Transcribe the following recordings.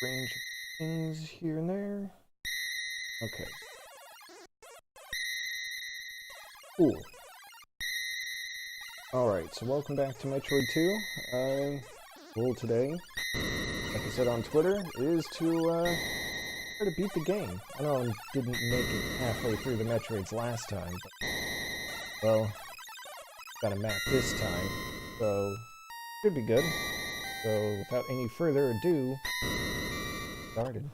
range of things here and there. Okay. Cool. Alright, so welcome back to Metroid 2. Goal today, like I said on Twitter, is to try to beat the game. I know I didn't make it halfway through the Metroids last time, but, well, got a map this time, so should be good. So without any further ado, started.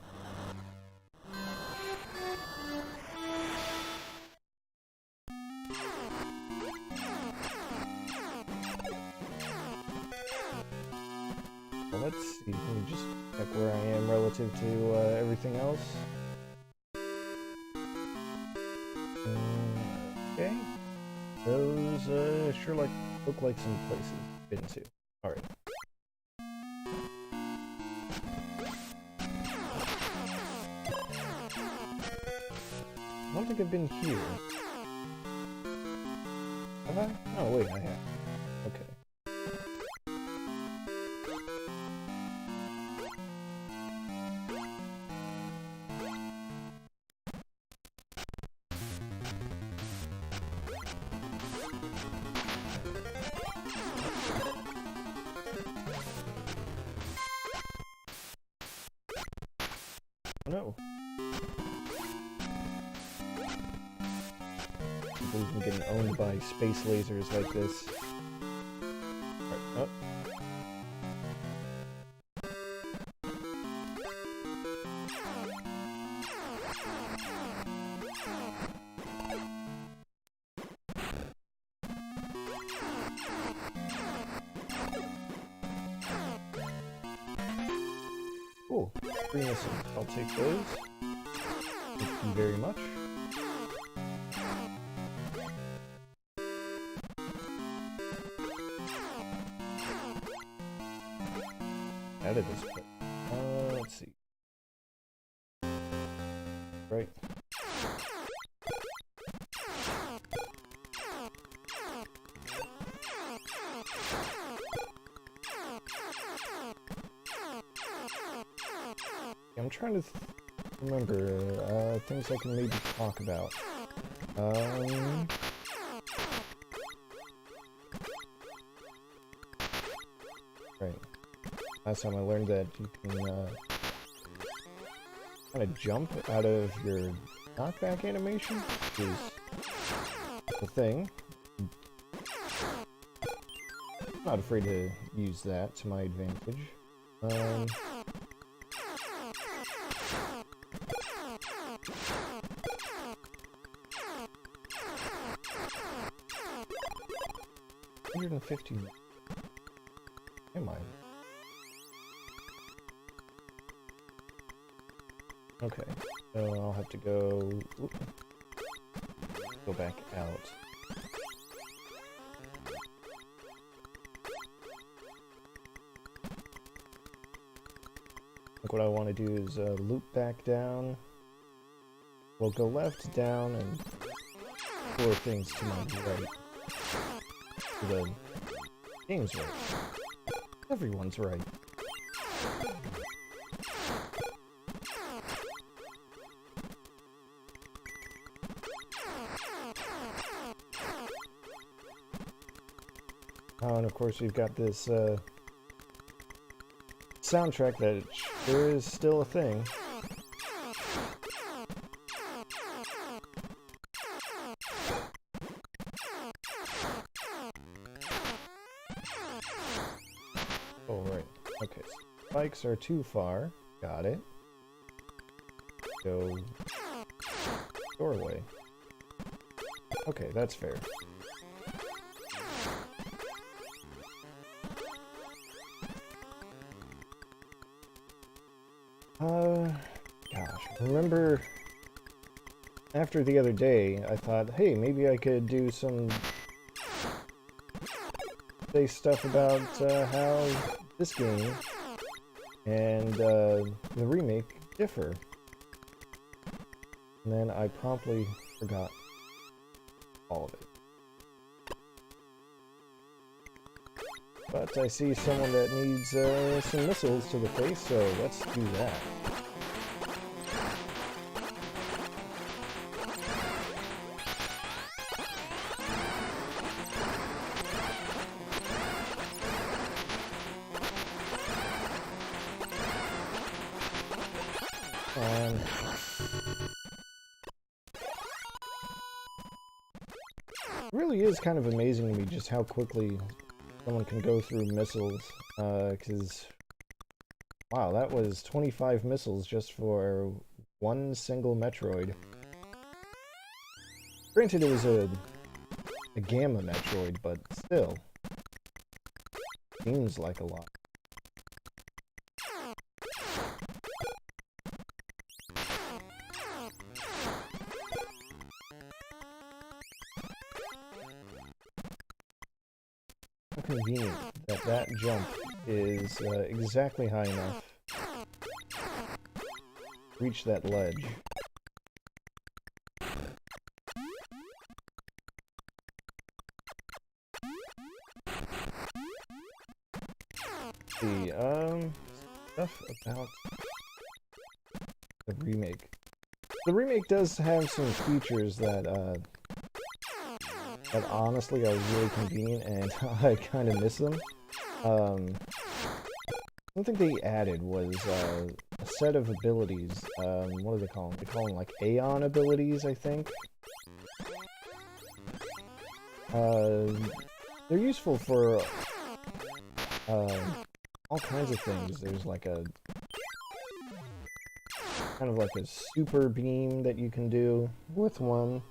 Well, let's see, let me just check where I am relative to everything else. Okay. Those sure look like some places I've been to. Alright. I don't think I've been here. Have I? Oh wait, I have. Okay. No. I believe I'm getting owned by space lasers like this. Alright, oh. Cool. 3 missiles. I'll take those. Thank you very much. Out of this place. Let's see. Right. I'm trying to remember things I can maybe talk about. Right. Last time I learned that you can kind of jump out of your knockback animation, which is the thing. I'm not afraid to use that to my advantage. $150. Am I? Okay, so I'll have to go back out. Like what I want to do is loop back down. We'll go left, down, and 4 things to my right. The game's right. Everyone's right. Oh, and of course we've got this soundtrack that sure is still a thing. Oh, right. Okay. Spikes are too far. Got it. Go doorway. Okay, that's fair. Gosh. Remember after the other day, I thought, hey, maybe I could do some say stuff about how this game and the remake differ. And then I promptly forgot all of it. But I see someone that needs some missiles to the face, so let's do that. And it really is kind of amazing to me just how quickly someone can go through missiles, because, wow, that was 25 missiles just for one single Metroid. Granted, it was a Gamma Metroid, but still, seems like a lot. How convenient that that jump is exactly high enough to reach that ledge. Let's see, stuff about the remake. The remake does have some features that that honestly are really convenient, and I kind of miss them. Something they added was a set of abilities. What do they call them? They call them like Aeon abilities, I think. They're useful for all kinds of things. There's like a kind of like a super beam that you can do with one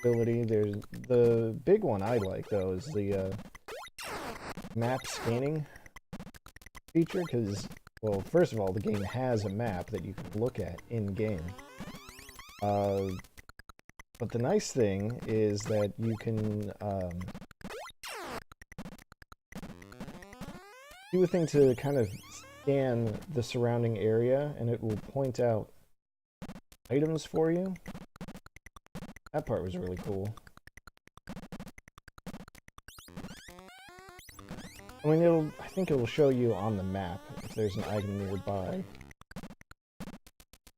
ability. There's the big one I like though is the map scanning feature, because, well, first of all, the game has a map that you can look at in game. But the nice thing is that you can do a thing to kind of scan the surrounding area, and it will point out items for you. That part was really cool. I mean, I think it'll show you on the map if there's an item nearby,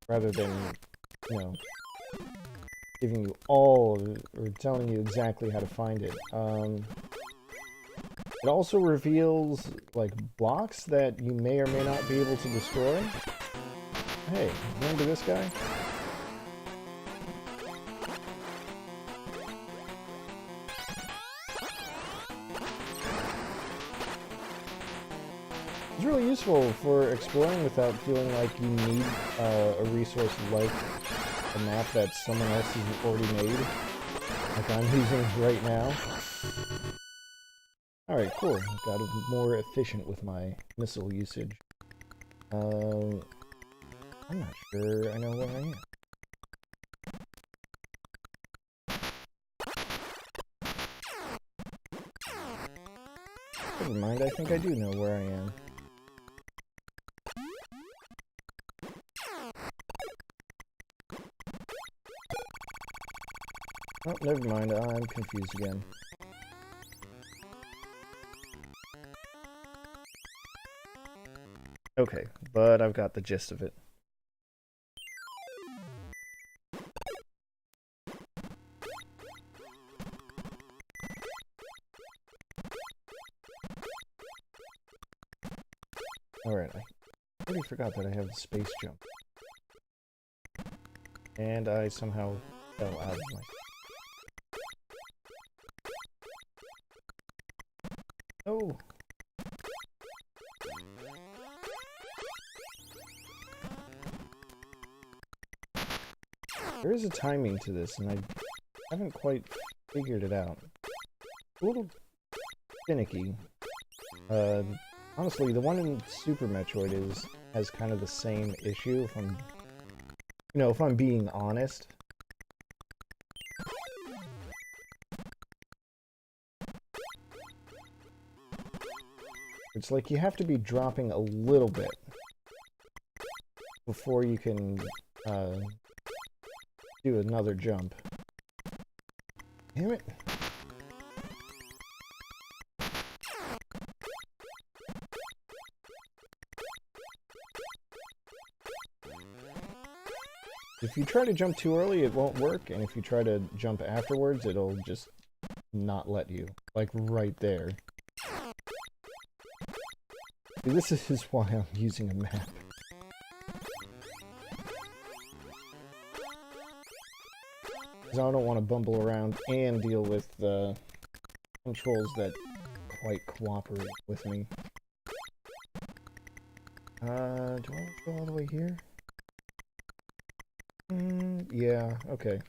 rather than, you know, giving you all, or telling you exactly how to find it. It also reveals, like, blocks that you may or may not be able to destroy. Hey, remember this guy? It's really useful for exploring without feeling like you need a resource like a map that someone else has already made, like I'm using right now. Alright, cool. Got more efficient with my missile usage. I'm not sure I know where I am. Never mind, I think I do know where I am. Oh, never mind, I'm confused again. Okay, but I've got the gist of it. Alright, I already forgot that I have the space jump. And I somehow fell out of my... Oh! There is a timing to this, and I haven't quite figured it out. A little finicky. Honestly, the one in Super Metroid has kind of the same issue, if I'm being honest. It's like you have to be dropping a little bit before you can do another jump. Damn it. If you try to jump too early, it won't work, and if you try to jump afterwards, it'll just not let you. Like, right there. See, this is why I'm using a map. Because I don't want to bumble around and deal with controls that quite cooperate with me. Do I want to go all the way here? Yeah, okay.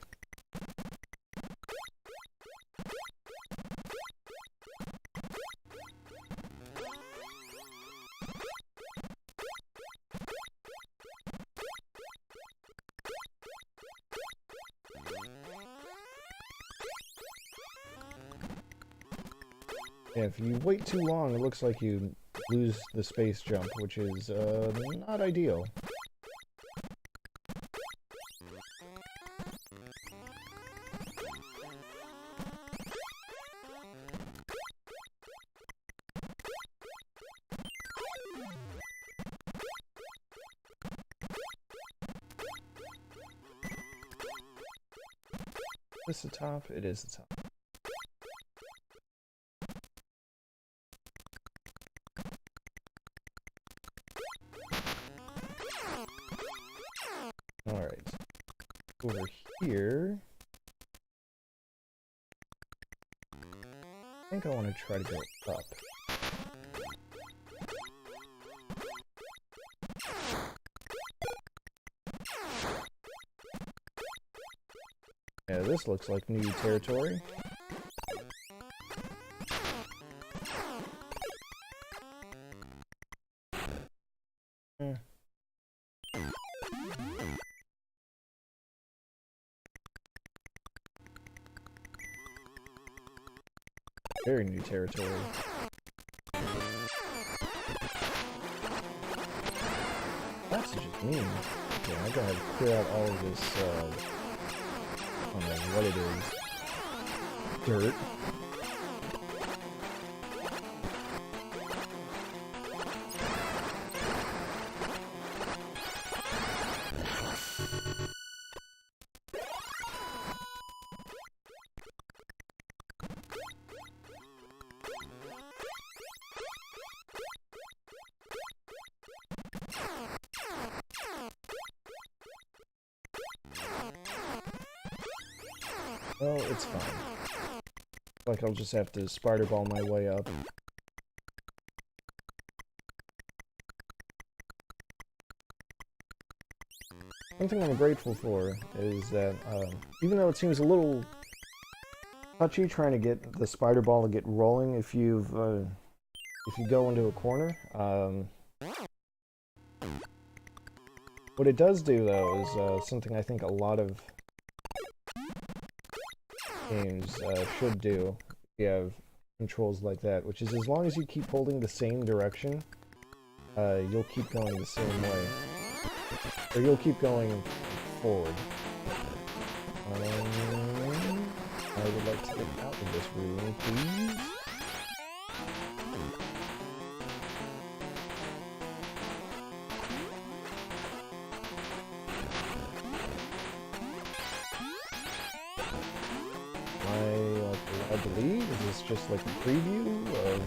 Yeah, if you wait too long, it looks like you lose the space jump, which is not ideal. Is this the top? It is the top. Alright. Over here. I think I want to try to go up. Yeah, this looks like new territory. Very new territory. That's just mean. Yeah, I gotta clear out all of this, I don't know what it is. Dirt. Well, it's fine. Like, I'll just have to spider ball my way up. One thing I'm grateful for is that, even though it seems a little touchy trying to get the spider ball to get rolling if you go into a corner, what it does do, though, is something I think a lot of games should do if you have controls like that, which is as long as you keep holding the same direction, you'll keep going the same way. Or you'll keep going forward. I would like to get out of this room, please. I believe, is this just like a preview of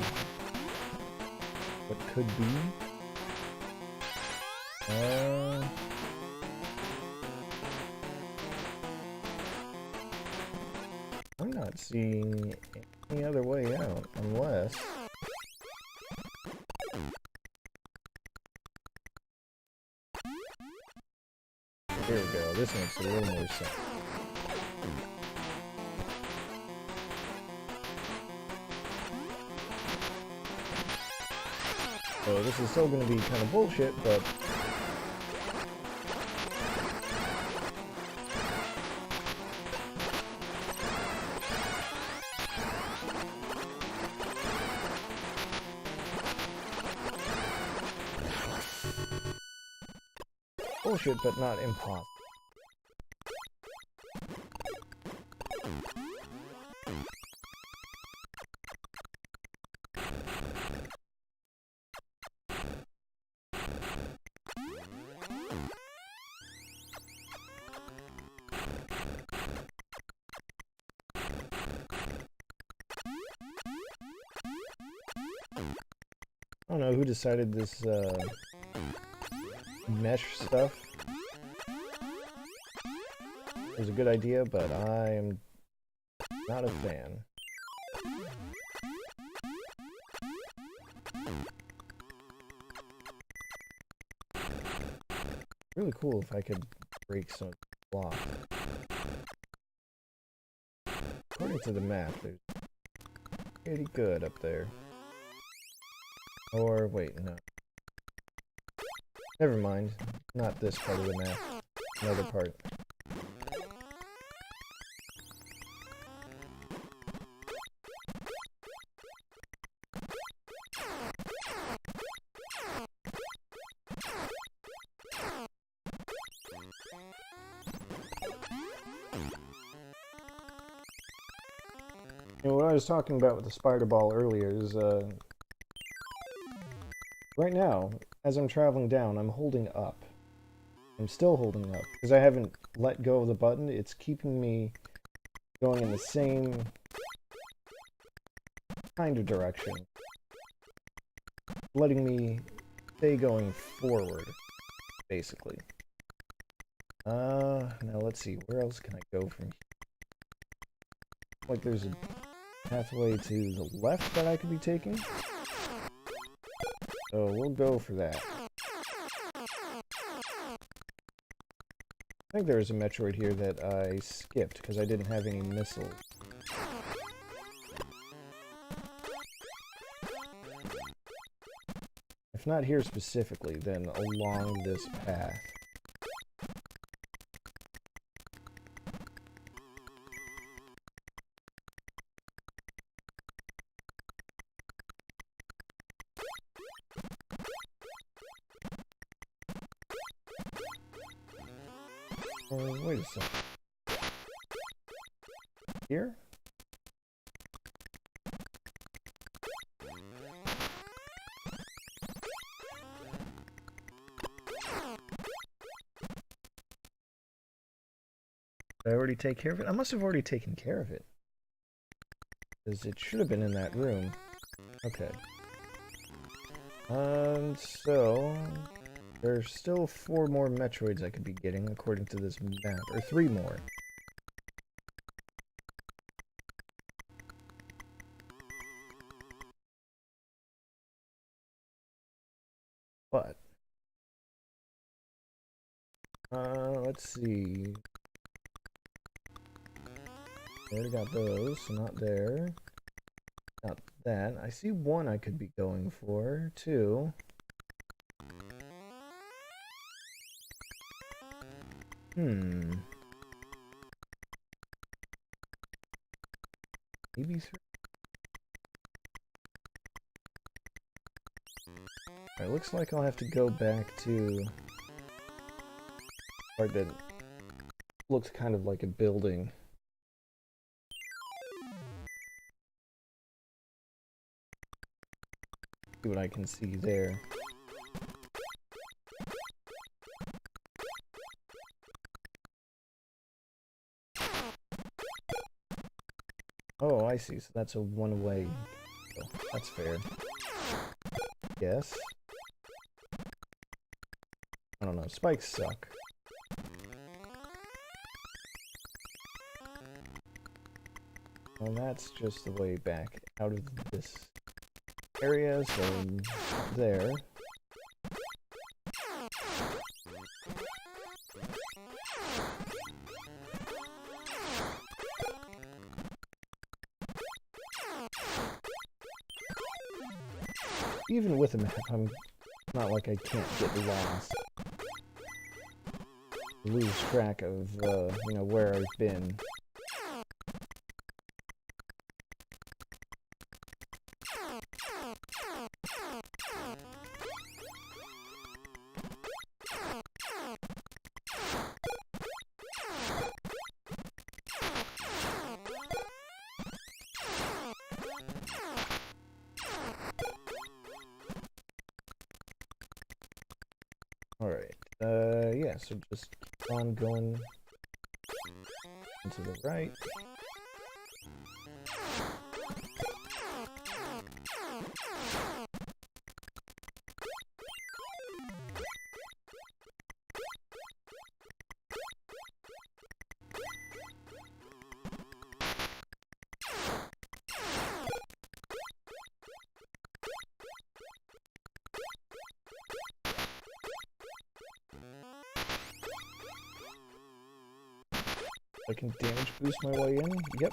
what could be? I'm not seeing any other way out, unless... Here we go, this makes a little more sense. So this is still going to be kind of bullshit, but... bullshit, but not impossible. I don't know who decided this mesh stuff. It was a good idea, but I am not a fan. Really cool if I could break some block. According to the map, there's pretty good up there. Or wait, no. Never mind. Not this part of the map. Another part. You know, what I was talking about with the spider ball earlier is, right now, as I'm traveling down, I'm holding up. I'm still holding up, because I haven't let go of the button. It's keeping me going in the same kind of direction. Letting me stay going forward, basically. Now let's see, where else can I go from here? Like there's a pathway to the left that I could be taking. So we'll go for that. I think there's a Metroid here that I skipped because I didn't have any missiles. If not here specifically, then along this path. Wait a second. Here? Did I already take care of it? I must have already taken care of it. Because it should have been in that room. Okay. So... there's still 4 more Metroids I could be getting, according to this map. Or 3 more. But... let's see... I already got those, so not there. Not that. I see 1 I could be going for. 2... Maybe 3? Alright, looks like I'll have to go back to... part that looks kind of like a building. See what I can see there. Oh, I see. So that's a one-way. Oh, that's fair. Yes. I don't know. Spikes suck. Well, that's just the way back out of this area, so there. Even with a map, I'm not like I can't get lost. Lose track of, you know, where I've been. Alright, yeah, so just keep on going to the right. I can damage boost my way in? Yep.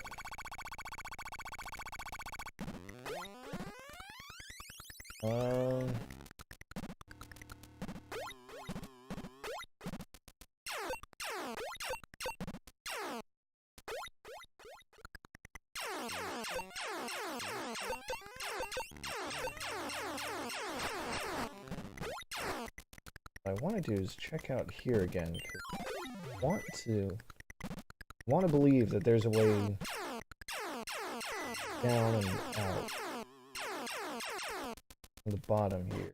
What I want to do is check out here again, because I want to believe that there's a way down and out from the bottom here.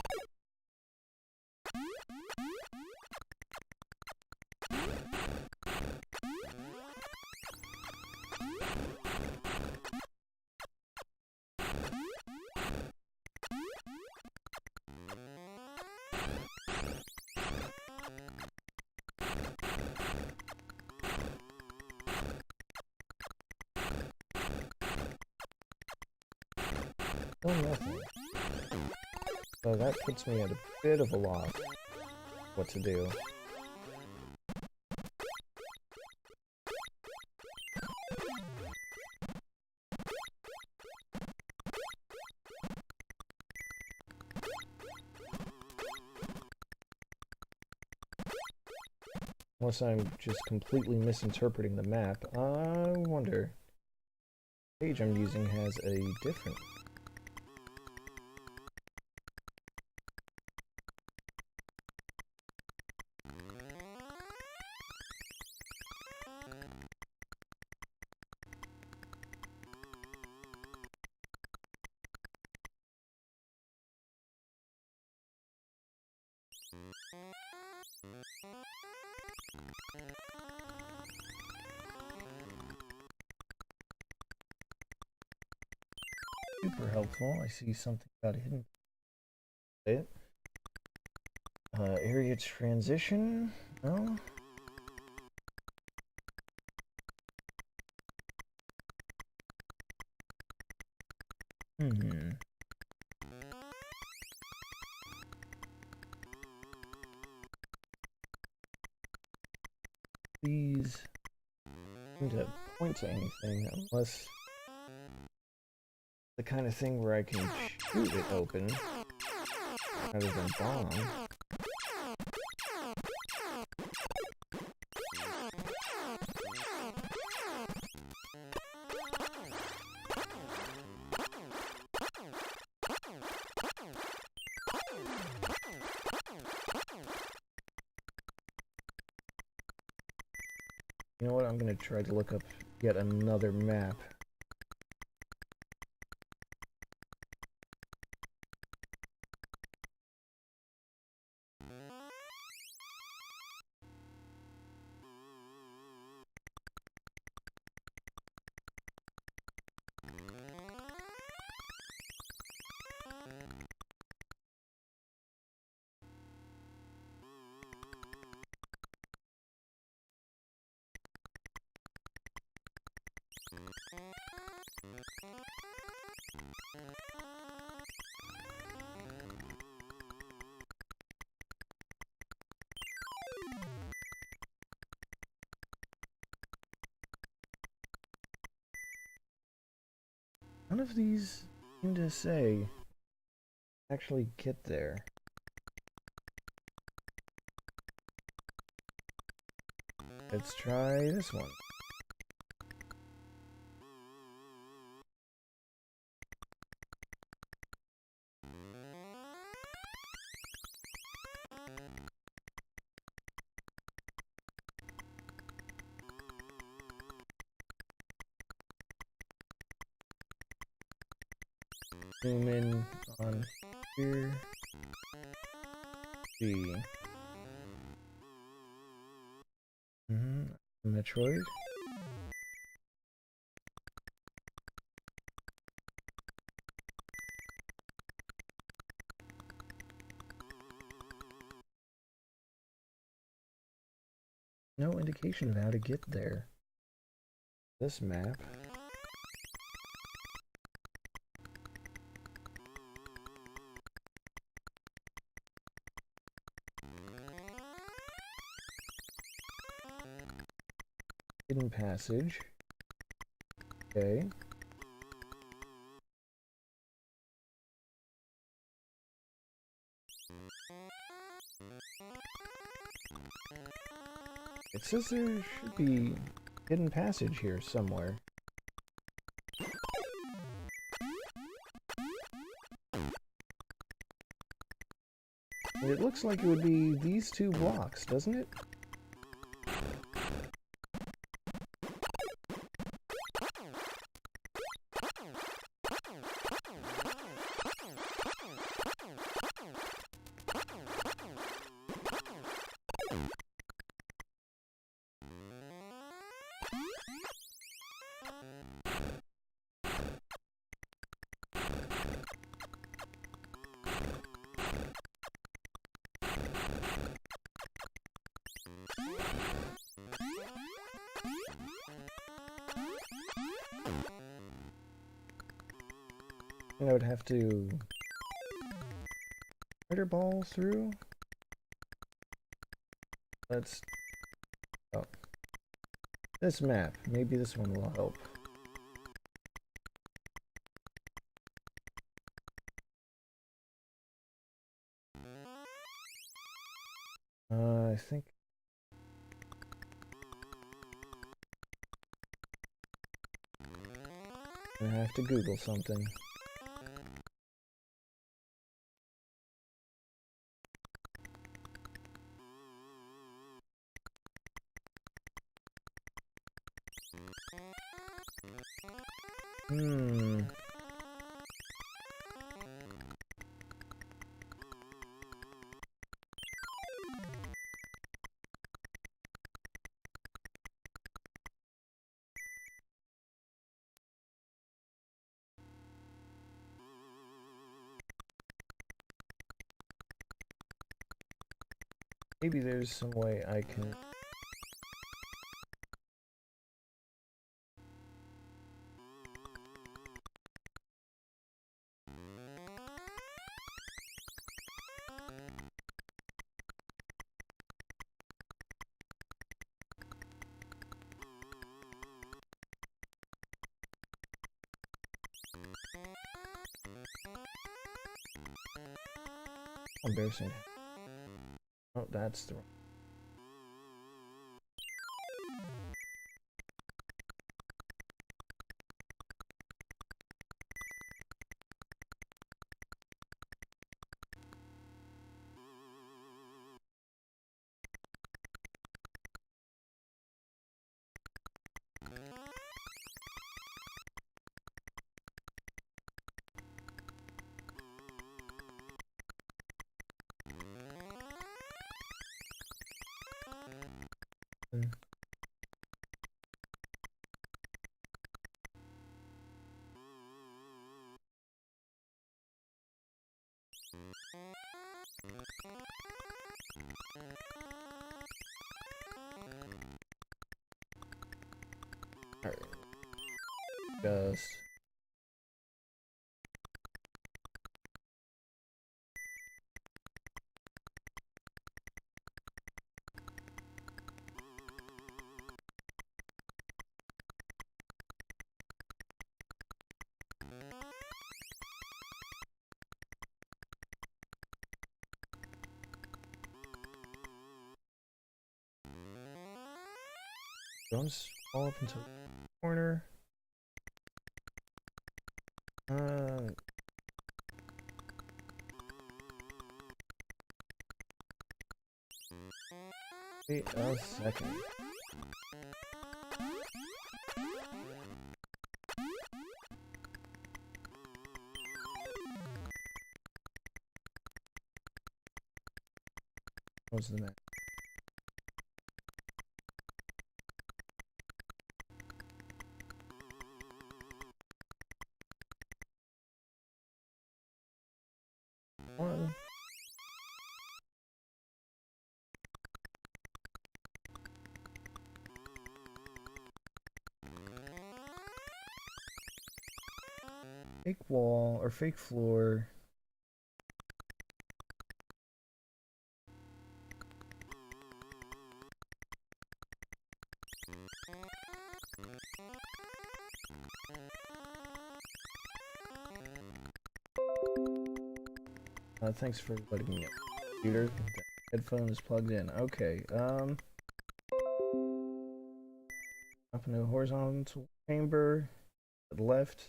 Still nothing. So that puts me at a bit of a loss what to do. Unless I'm just completely misinterpreting the map. I wonder. The page I'm using has a different... Super helpful. I see something about hidden. It. Area transition? No? These seem to point to anything, unless the kind of thing where I can shoot it open rather than bomb. You know what? I'm gonna try to look up yet another map. None of these seem to say actually get there. Let's try this one. Zoom in on here. See. Metroid. No indication of how to get there. This map. Hidden passage. Okay. It says there should be hidden passage here somewhere. And it looks like it would be these two blocks, doesn't it? And I would have to spider ball through. Let's... oh. This map. Maybe this one will help. I think... I have to Google something. Maybe there's some way I can... embarrassing. Oh, that's the wrong. Alright. Just... don't fall up into the corner. Wait a second. What was the map? One. Fake wall or fake floor. Thanks for letting me know. Computer, the headphones plugged in. Okay, up in a horizontal chamber, to the left.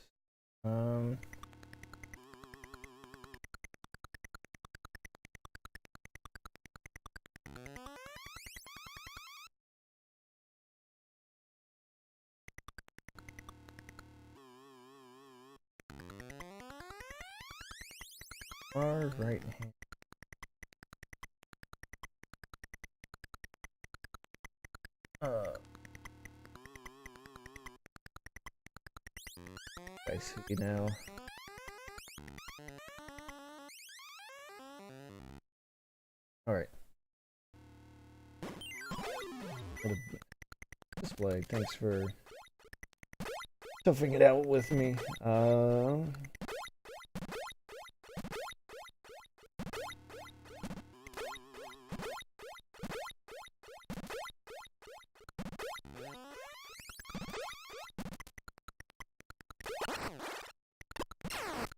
Far right hand. I see now. Alright. Display. Thanks for toughing it out with me.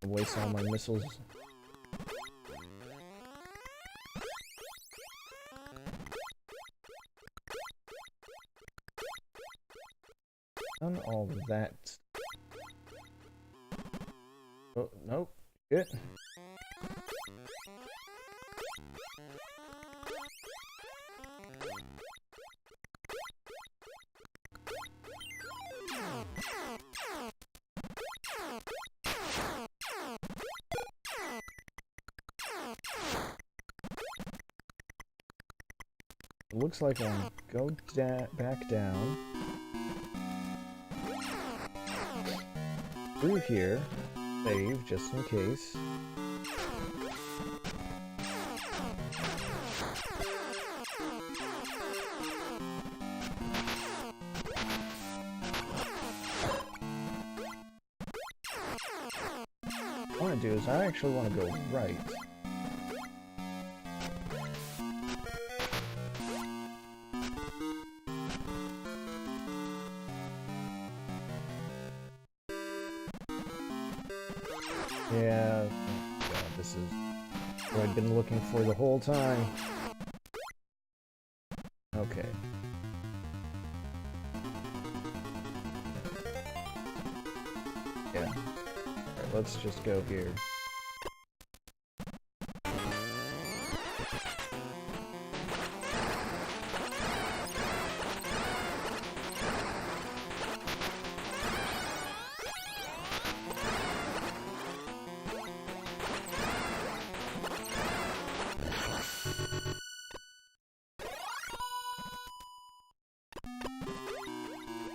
Waste all my missiles. Done all that. Oh, nope. Good. Looks like I'll go back down through here, save just in case. What I want to do is I actually want to go right. Yeah, God, this is what I've been looking for the whole time. Okay. Yeah. Alright, let's just go here.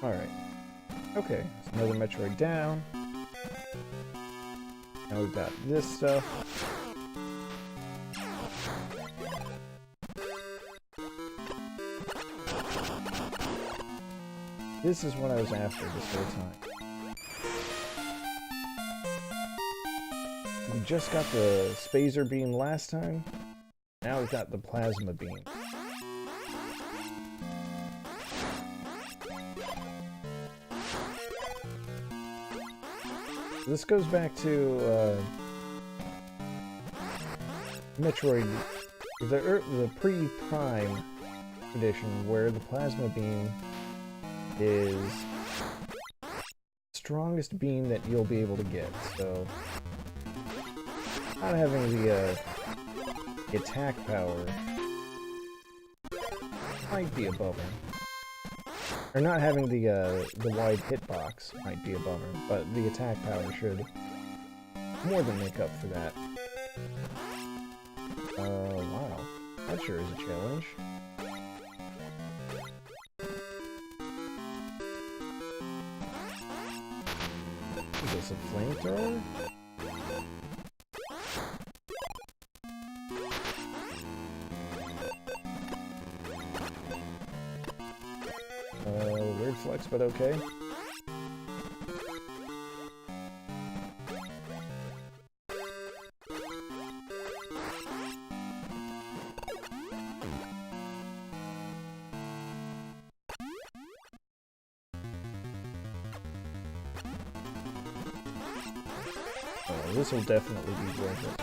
Alright. Okay, so another Metroid down. Now we've got this stuff. This is what I was after this whole time. We just got the Spazer beam last time. Now we've got the plasma beam. This goes back to Metroid, the pre-Prime edition, where the plasma beam is the strongest beam that you'll be able to get. So, not having the attack power might be a bummer. Or not having the wide hitbox might be a bummer, but the attack power should more than make up for that. Wow. That sure is a challenge. Is this a flamethrower? Weird flex, but okay. This will definitely be worth it.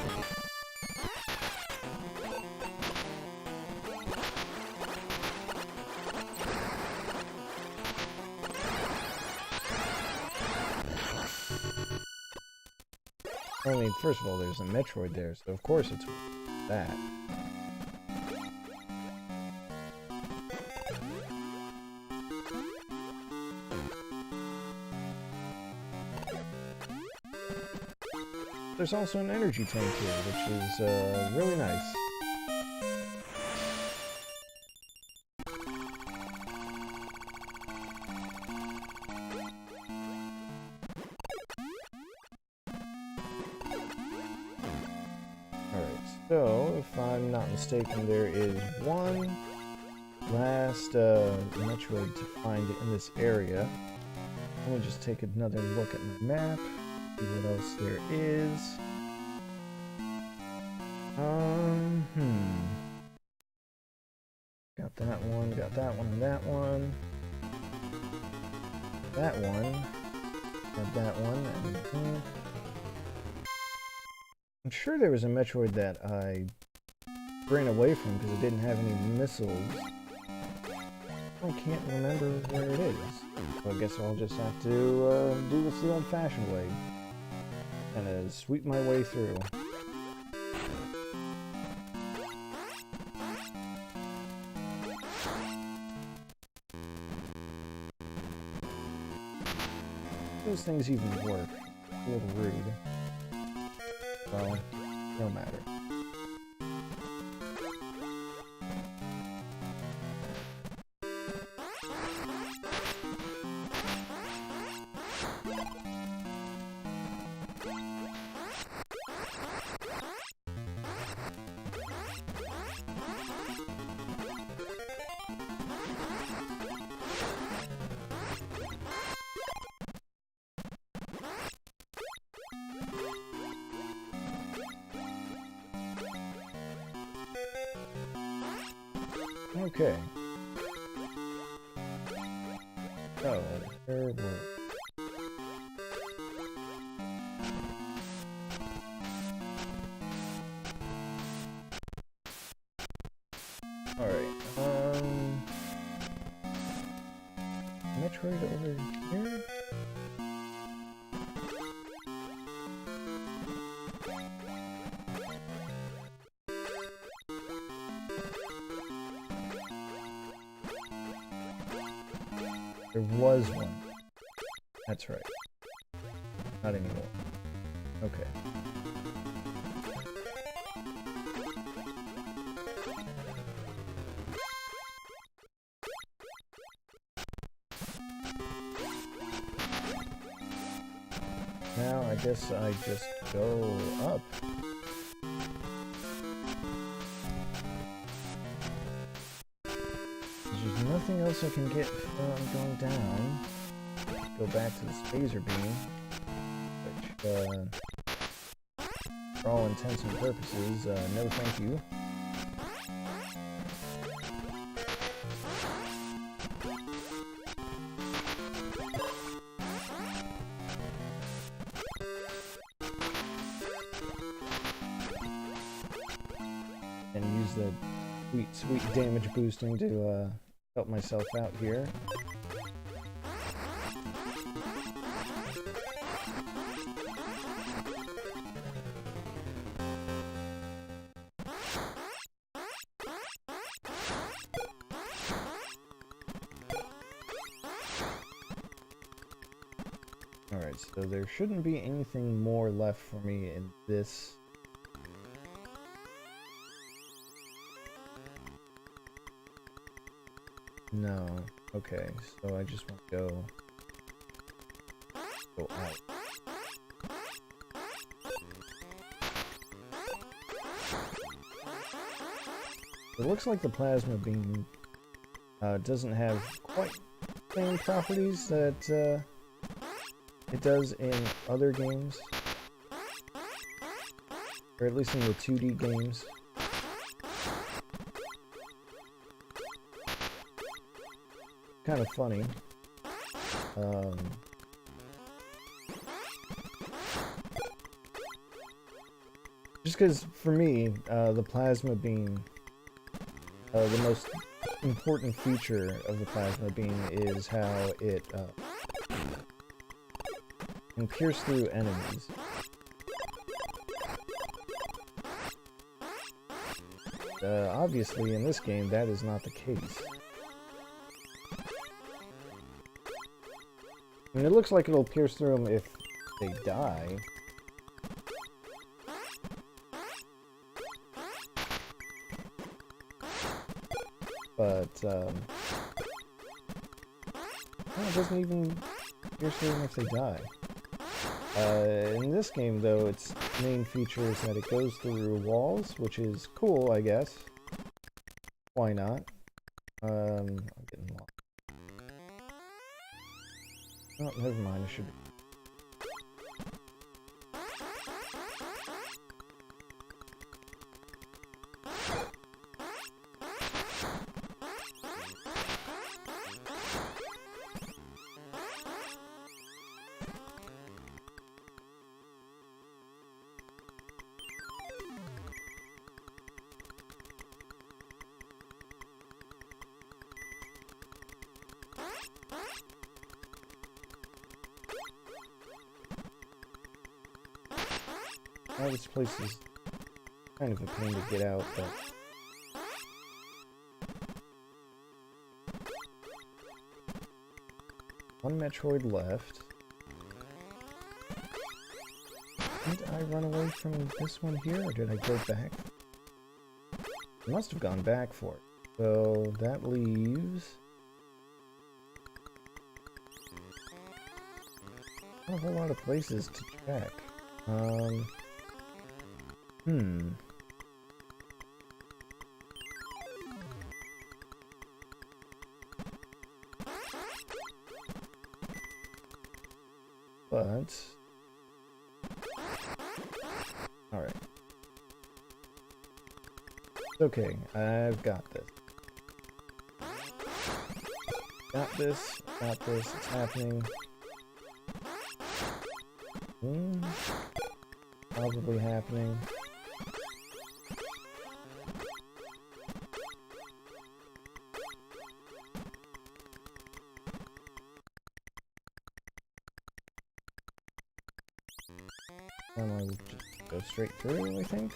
I mean, first of all, there's a Metroid there, so of course it's that. There's also an energy tank here, which is really nice. Alright, so if I'm not mistaken, there is one last Metroid to find in this area. Let me just take another look at my map. See what else there is. Got that one, and that one. That one. Got that one, and I'm sure there was a Metroid that I ran away from because it didn't have any missiles. I can't remember where it is. So I guess I'll just have to do this the old-fashioned way. Kind of sweep my way through. Those things even work. A little rude. Well, no matter. Okay. So, there were... Alright, Metroid over here? There was one. That's right. Not anymore. Okay. Now I guess I just go up. There's nothing else I can get from going down. Go back to the spacer beam, which, for all intents and purposes, no thank you. And use the sweet damage boosting to help myself out here. Alright, so there shouldn't be anything more left for me in this. No. Okay, so I just want to go out. It looks like the plasma beam doesn't have quite the same properties that it does in other games, or at least in the 2D games. Kind of funny. Just because, for me, the plasma beam, the most important feature of the plasma beam is how it can pierce through enemies. obviously in this game that is not the case. I mean, it looks like it'll pierce through them if they die. But, no, it doesn't even pierce through them if they die. In this game, though, its main feature is that it goes through walls, which is cool, I guess. Why not? I'm getting lost. Oh, never mind, I should... Oh, this place is kind of a pain to get out, but... One Metroid left. Did I run away from this one here, or did I go back? I must have gone back for it. So, that leaves... not a whole lot of places to check. But... alright. Okay, I've got this. Got this, it's happening. Probably happening. I'm gonna just go straight through, I think.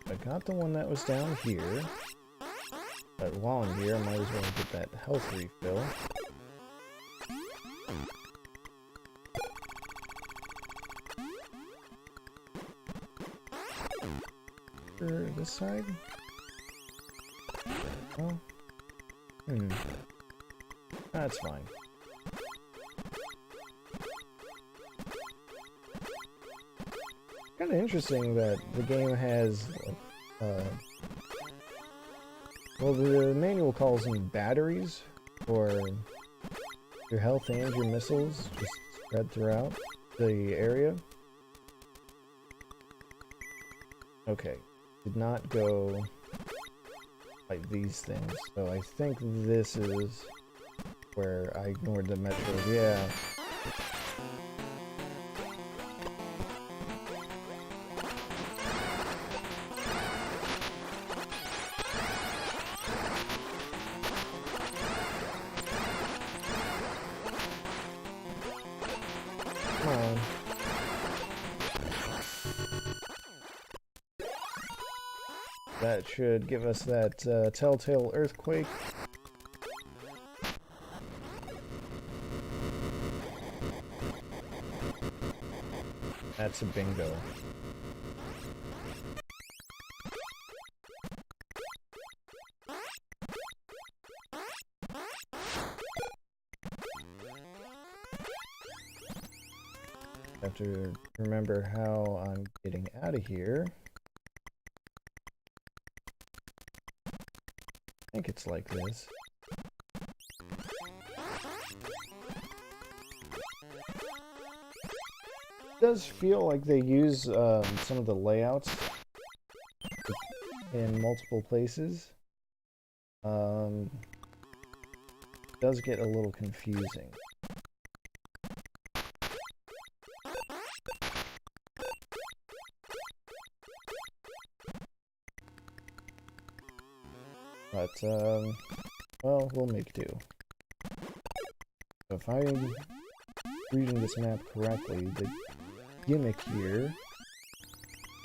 I got the one that was down here. But while I'm here, I might as well get that health refill. This side? Oh. That's fine. Kinda interesting that the game has, well, the manual calls them batteries, for your health and your missiles, just spread throughout the area. Okay. Did not go like these things, so I think this is where I ignored the Metroid. Yeah. Come on. That should give us that telltale earthquake. That's a bingo. Have to remember how I'm getting out of here. I think it's like this. It does feel like they use some of the layouts in multiple places. It does get a little confusing. But, well, we'll make do. So if I'm reading this map correctly, the gimmick here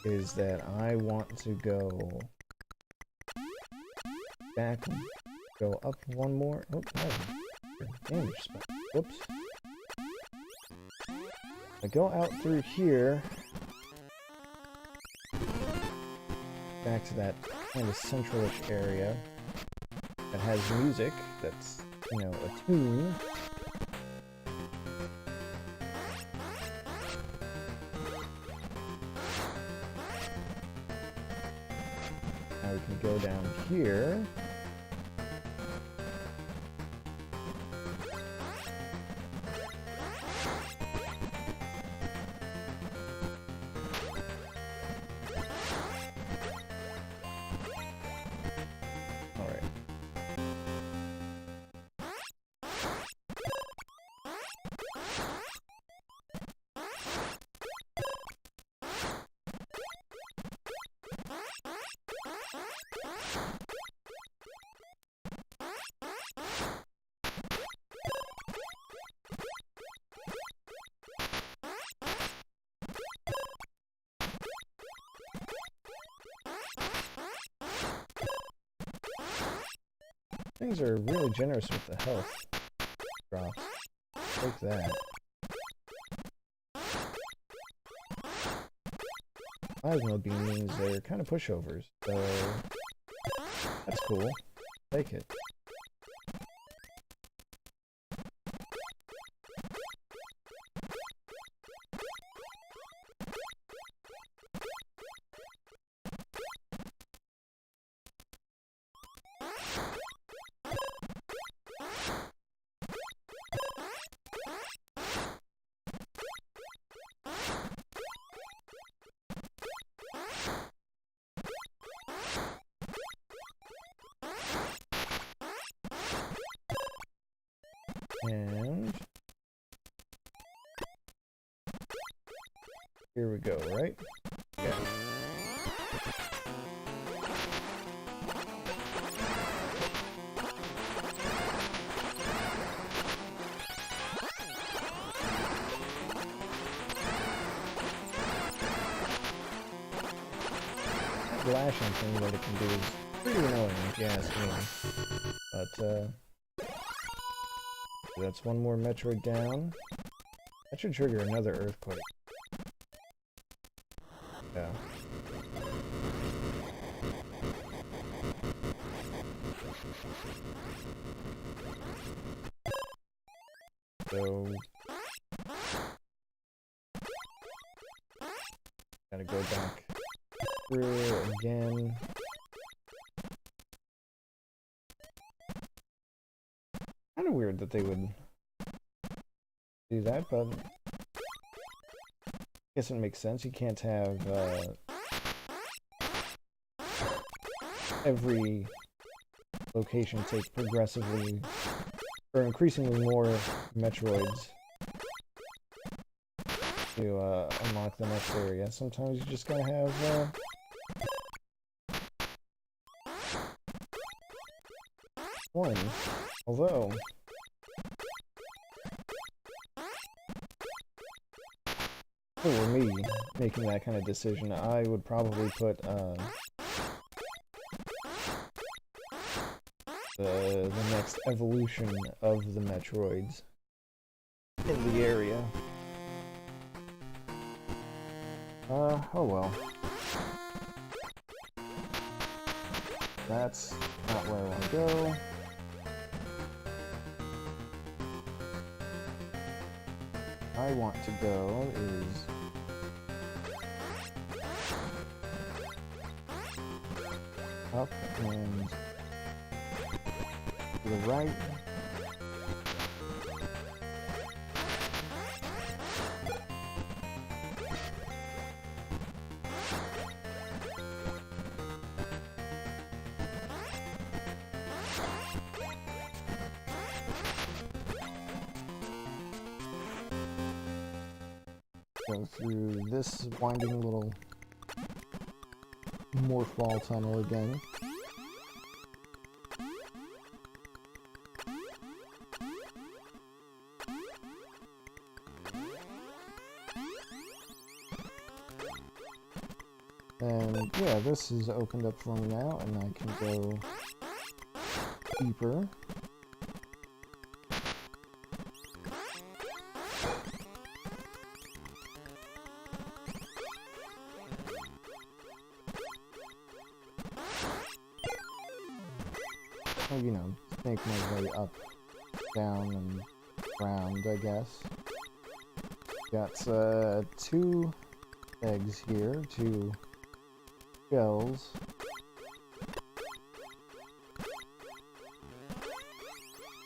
is that I want to go back, go up one more. Oh, no. Damage spot. Whoops. I go out through here, back to that kind of centralish area that has music that's, you know, a tune. Now we can go down here. Things are really generous with the health drops. Take that. Plasma beam means they're kind of pushovers, so that's cool. Take it. And here we go, right? Yeah. That lashing thing that it can do is pretty annoying if you ask me. But, that's one more Metroid down. That should trigger another earthquake. Yeah. So... gotta go back through again. Kind of weird that they would do that, but I guess it makes sense. You can't have every location take progressively or increasingly more Metroids to unlock the next area. Sometimes you just gotta have one. Although, if it were me making that kind of decision, I would probably put the next evolution of the Metroids in the area. Oh well. That's not where I want to go. I want to go is up and to the right. Go through this winding little morph ball tunnel again. yeah, this is opened up for me now, and I can go deeper. Or, you know, make my way up, down, and round, I guess. Got 2 eggs here, 2 shells.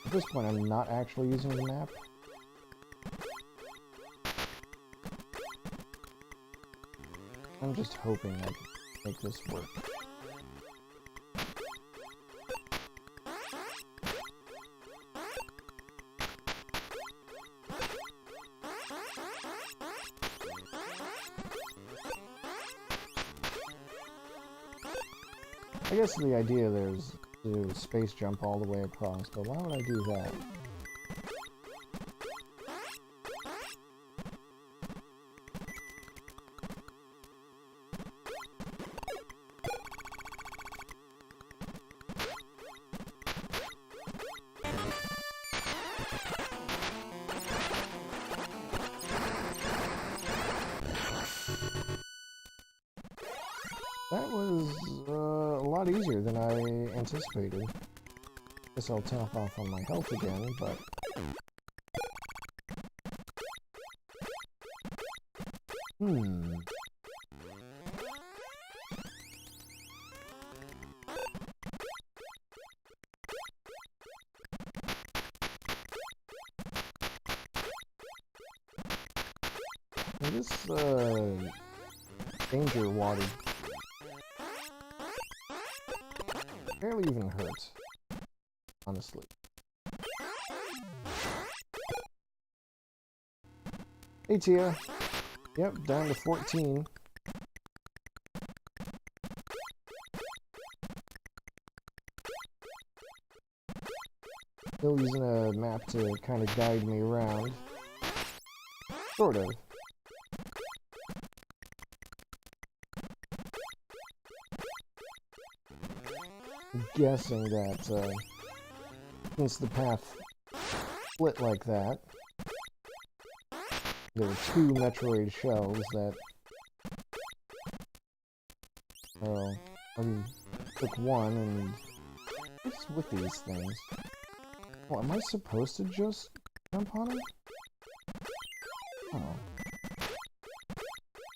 At this point, I'm not actually using the map. I'm just hoping I can make this work. I guess the idea there is to space jump all the way across, but why would I do that? That was a lot easier than I anticipated. Guess I'll top off on my health again, but... This, danger water barely even hurts, honestly. Hey Tia. Yep, down to 14. Still using a map to kind of guide me around. Sort of. I'm guessing that, since the path split like that, there were 2 Metroid shells that... I took one and... What's with these things? Oh, am I supposed to just jump on them?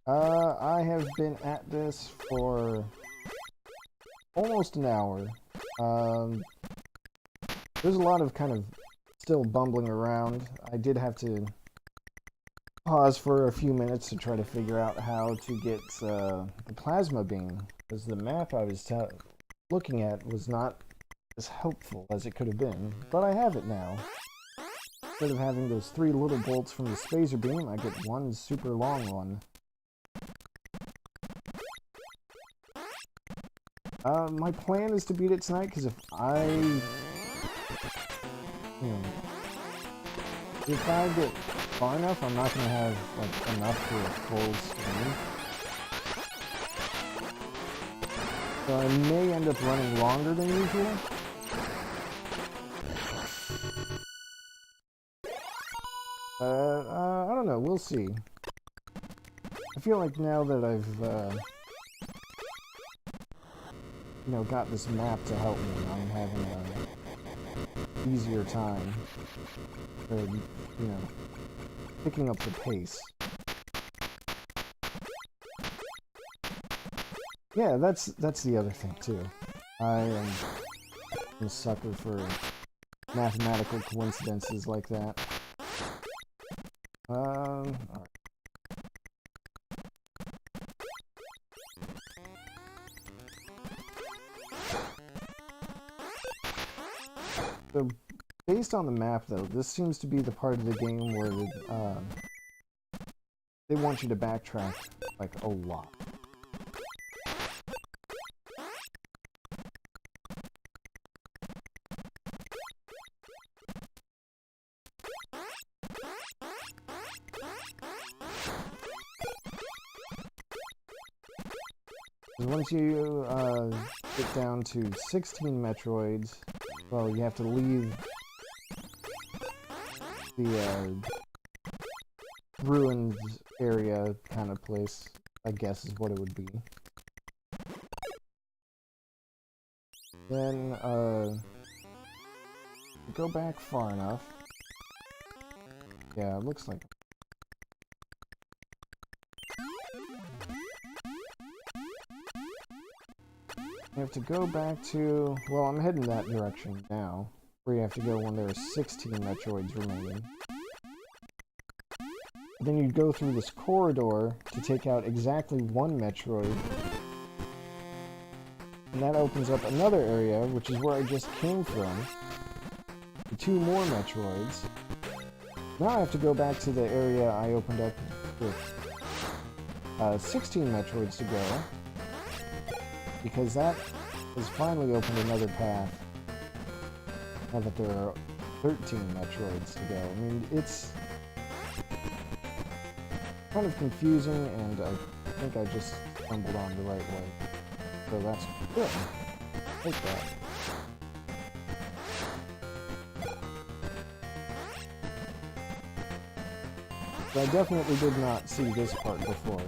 Oh. I have been at this for almost an hour. There's a lot of kind of still bumbling around. I did have to pause for a few minutes to try to figure out how to get the plasma beam, because the map I was looking at was not as helpful as it could have been, but I have it now. Instead of having those 3 little bolts from the spacer beam, I get one super long one. My plan is to beat it tonight, because if I get far enough, I'm not going to have like enough for a full stream. So I may end up running longer than usual. I don't know, we'll see. I feel like now that I've got this map to help me, I'm having an easier time picking up the pace. Yeah, that's the other thing too. I am a sucker for mathematical coincidences like that. All right. So, based on the map, though, this seems to be the part of the game where they want you to backtrack, like, a lot. Once you get down to 16 Metroids, well, you have to leave the ruins area kind of place, I guess is what it would be. Then, go back far enough. Yeah, it looks like... You have to go back to... Well, I'm heading that direction now, where you have to go when there are 16 Metroids remaining. Then you go through this corridor to take out exactly one Metroid. And that opens up another area, which is where I just came from. The 2 more Metroids. Now I have to go back to the area I opened up with 16 Metroids to go. Because that has finally opened another path. Now that there are 13 Metroids to go. I mean, it's kind of confusing, and I think I just stumbled on the right way. So that's good. Take that. So I definitely did not see this part before.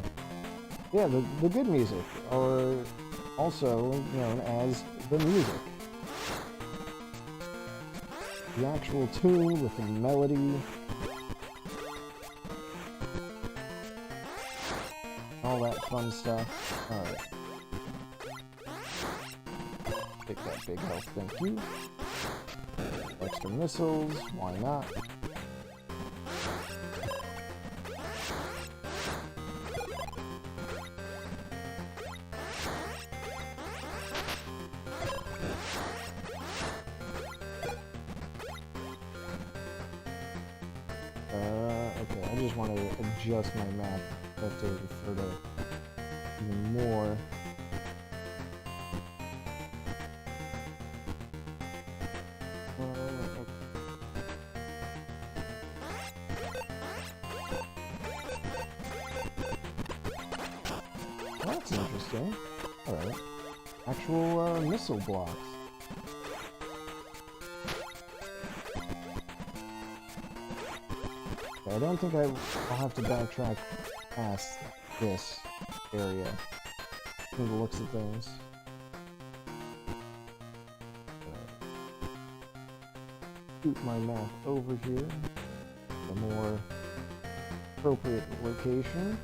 Yeah, the good music, or also known as the music. The actual tune with the melody. All that fun stuff. Alright. Take that big health, thank you. Extra missiles, why not? Okay, I just want to adjust my map to refer to even more. Well, that's interesting. Alright. Actual missile blocks. I don't think I'll have to backtrack past this area from the looks of things. Scoot my map over here, a more appropriate location.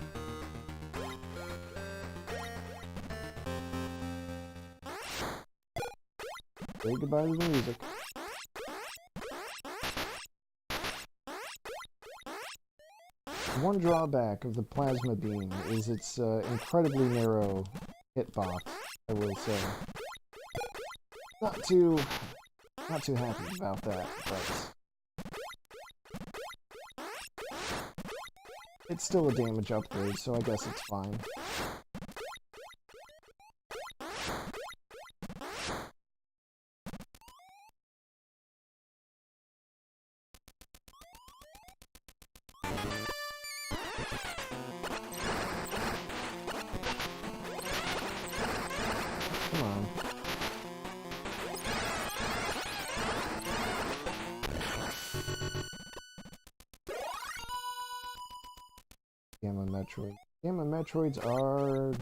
Say goodbye to the music. One drawback of the plasma beam is its incredibly narrow hitbox, I will say. Not too happy about that, but it's still a damage upgrade, so I guess it's fine. Come on. Gamma Metroid. Gamma Metroids are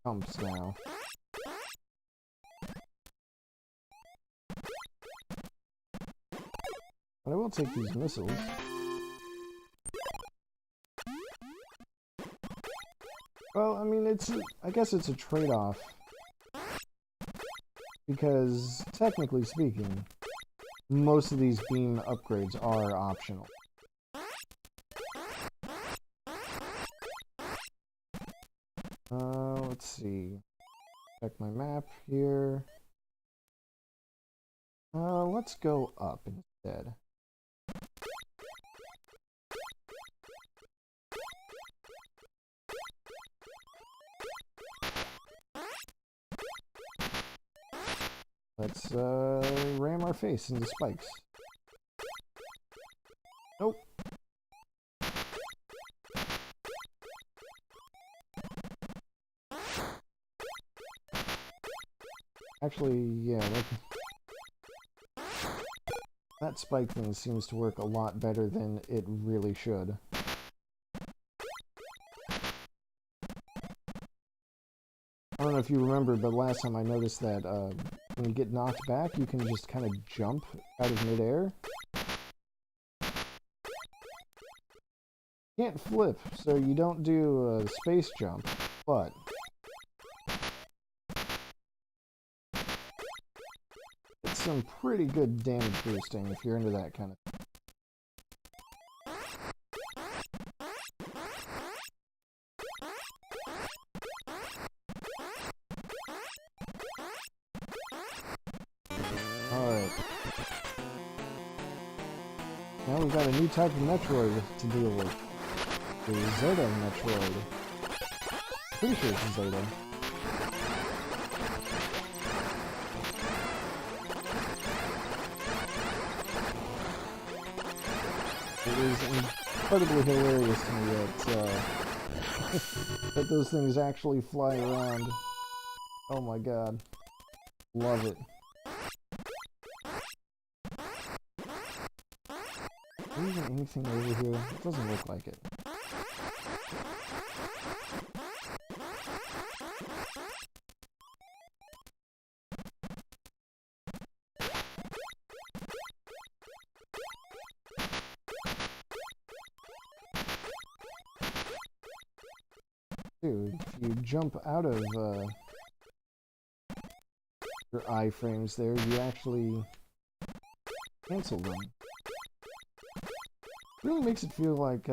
chumps now. But I will take these missiles. Well, I mean, I guess it's a trade-off. Because, technically speaking, most of these beam upgrades are optional. Let's see. Check my map here. Let's go up instead. Let's ram our face into spikes. Nope. Actually, yeah, that spike thing seems to work a lot better than it really should. I don't know if you remember, but last time I noticed that when you get knocked back, you can just kind of jump out of midair. You can't flip, so you don't do a space jump, but it's some pretty good damage boosting if you're into that kind of thing. Alright. Now we've got a new type of Metroid to deal with. The Zeta Metroid. Pretty sure it's Zeta. It is incredibly hilarious to me that, that those things actually fly around. Oh my god. Love it. Is there even anything over here? It doesn't look like it. Dude, if you jump out of your iframes there, you actually cancel them. Really makes it feel like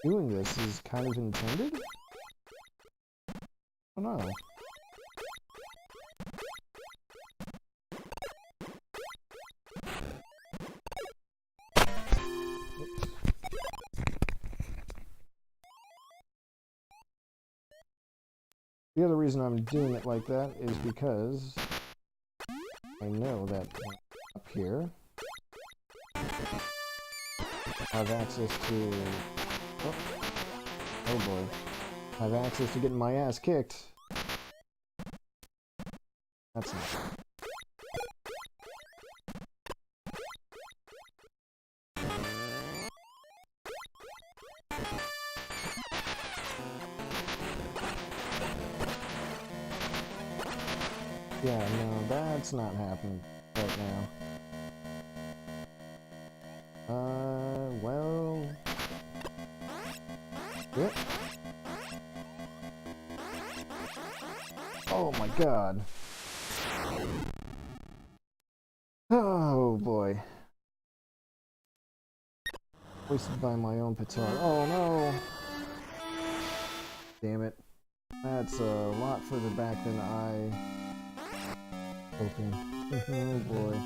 doing this is kind of intended? I don't know. Oops. The other reason I'm doing it like that is because I know that up here I have access to... Oh boy. I have access to getting my ass kicked. That's not... Yeah, no, that's not happening right now. Well... Yep. Oh my god. Oh boy. Wasted by my own petard. Oh no! Damn it. That's a lot further back than I... hoping. Oh boy.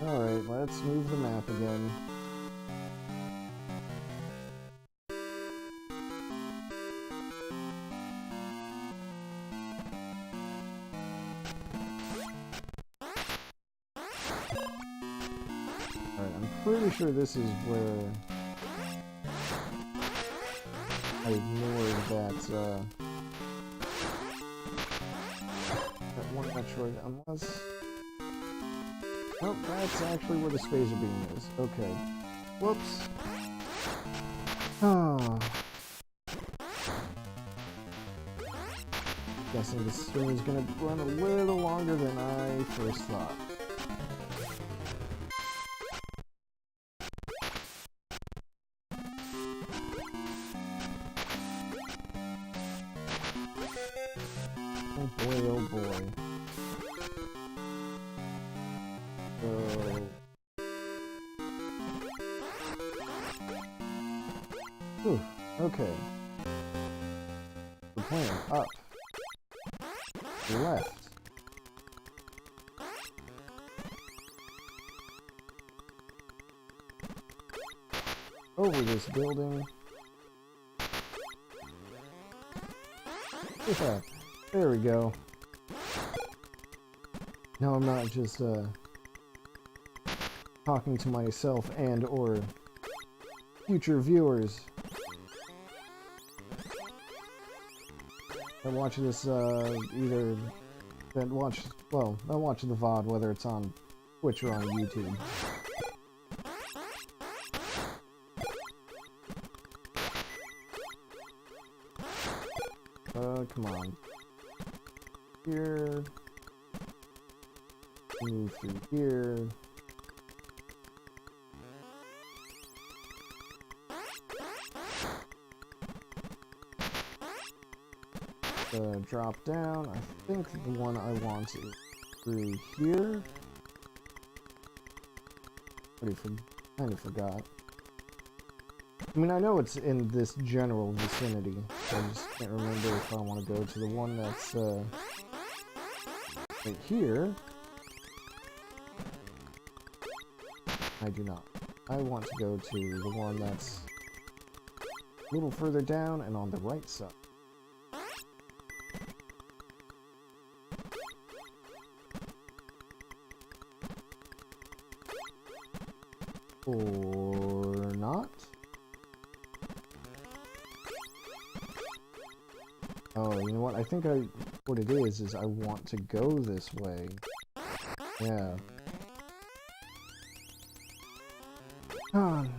Alright, let's move the map again. Alright, I'm pretty sure this is where I ignored that one Metroid, unless... Nope, that's actually where the phaser beam is. Okay. Whoops. Oh. Guessing this stream is gonna run a little longer than I first thought. Oh boy, oh boy. Whew, okay. We're playing up. Left. Over this building. Yeah, there we go. Now I'm not just talking to myself and or future viewers. I watch this either I watch the VOD, whether it's on Twitch or on YouTube. Come on. Here. Move through here. Drop down. I think the one I want is through here. Kind of forgot. I mean, I know it's in this general vicinity. I just can't remember if I want to go to the one that's right here. I do not. I want to go to the one that's a little further down and on the right side. Or not? Oh, you know what? I think what it is I want to go this way. Yeah.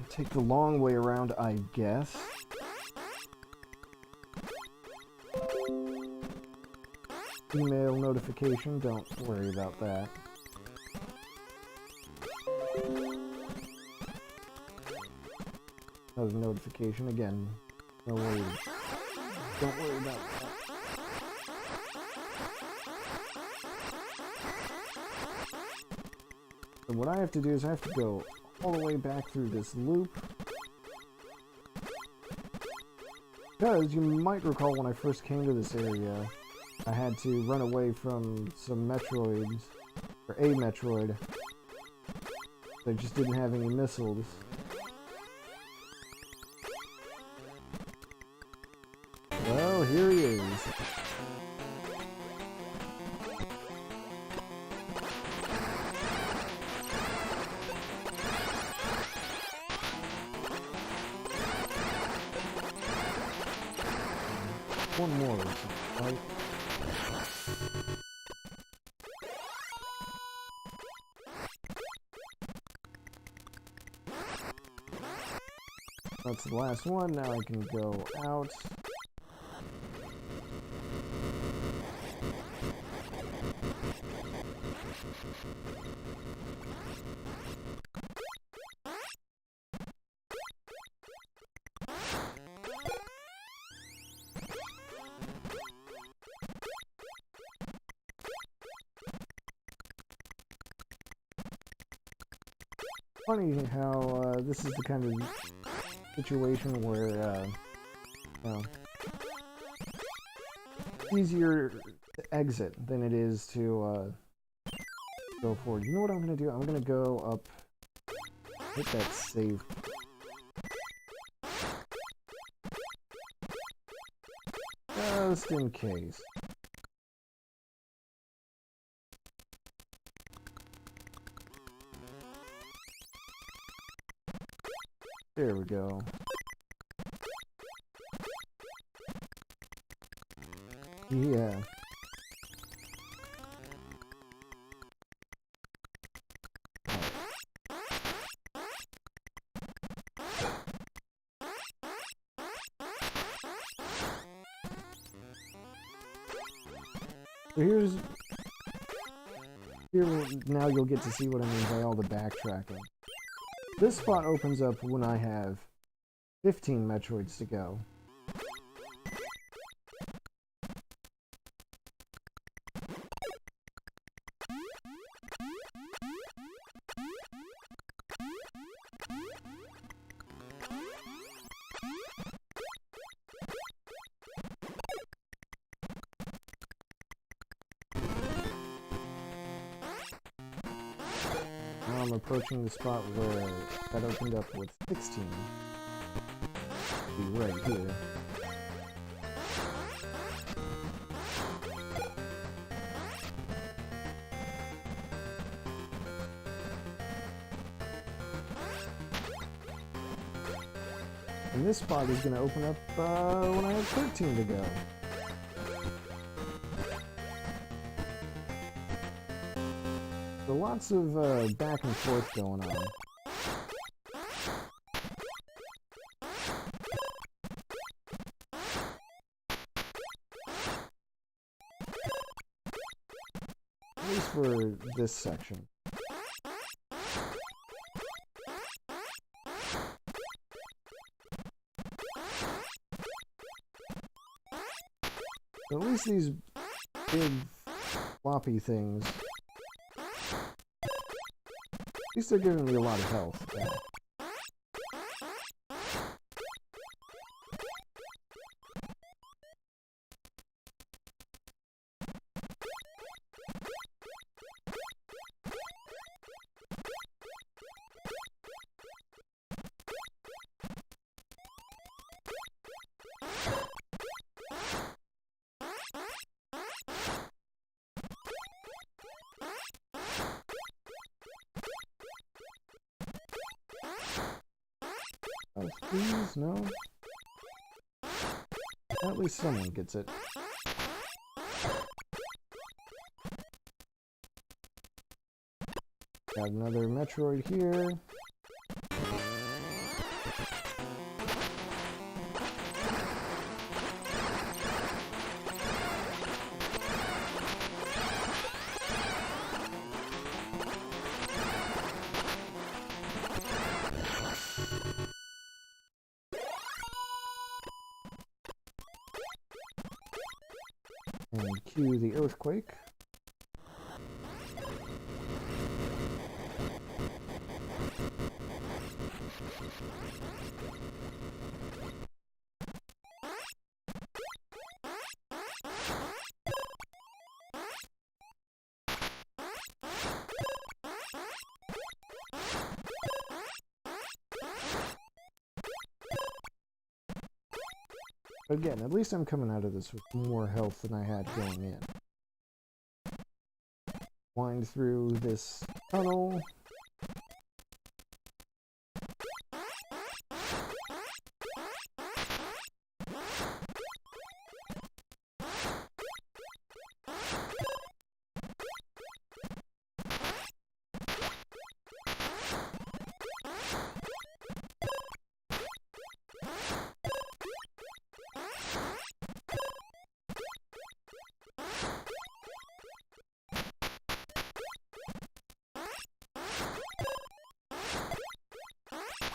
Take the long way around, I guess. Email notification, don't worry about that. Another notification again. No worries. Don't worry about that. So what I have to do is I have to go all the way back through this loop. Because you might recall when I first came to this area, I had to run away from some Metroids, or a Metroid. They just didn't have any missiles. Well, here he is. One more, right? That's the last one. Now I can go out. Funny how this is the kind of situation where you know, easier to exit than it is to go forward. You know what I'm gonna do? I'm gonna go up, hit that save. Just in case. There we go. Yeah. So here now you'll get to see what I mean by all the backtracking. This spot opens up when I have 15 Metroids to go. Now I'm approaching the spot where that opened up with 16. Be right here. And this spot is going to open up when I have 13 to go. So lots of back and forth going on. At least for this section. At least these big floppy things, at least they're giving me a lot of health. Oh, please, no. At least someone gets it. Got another Metroid here. And cue the earthquake. Again, at least I'm coming out of this with more health than I had going in. Wind through this tunnel.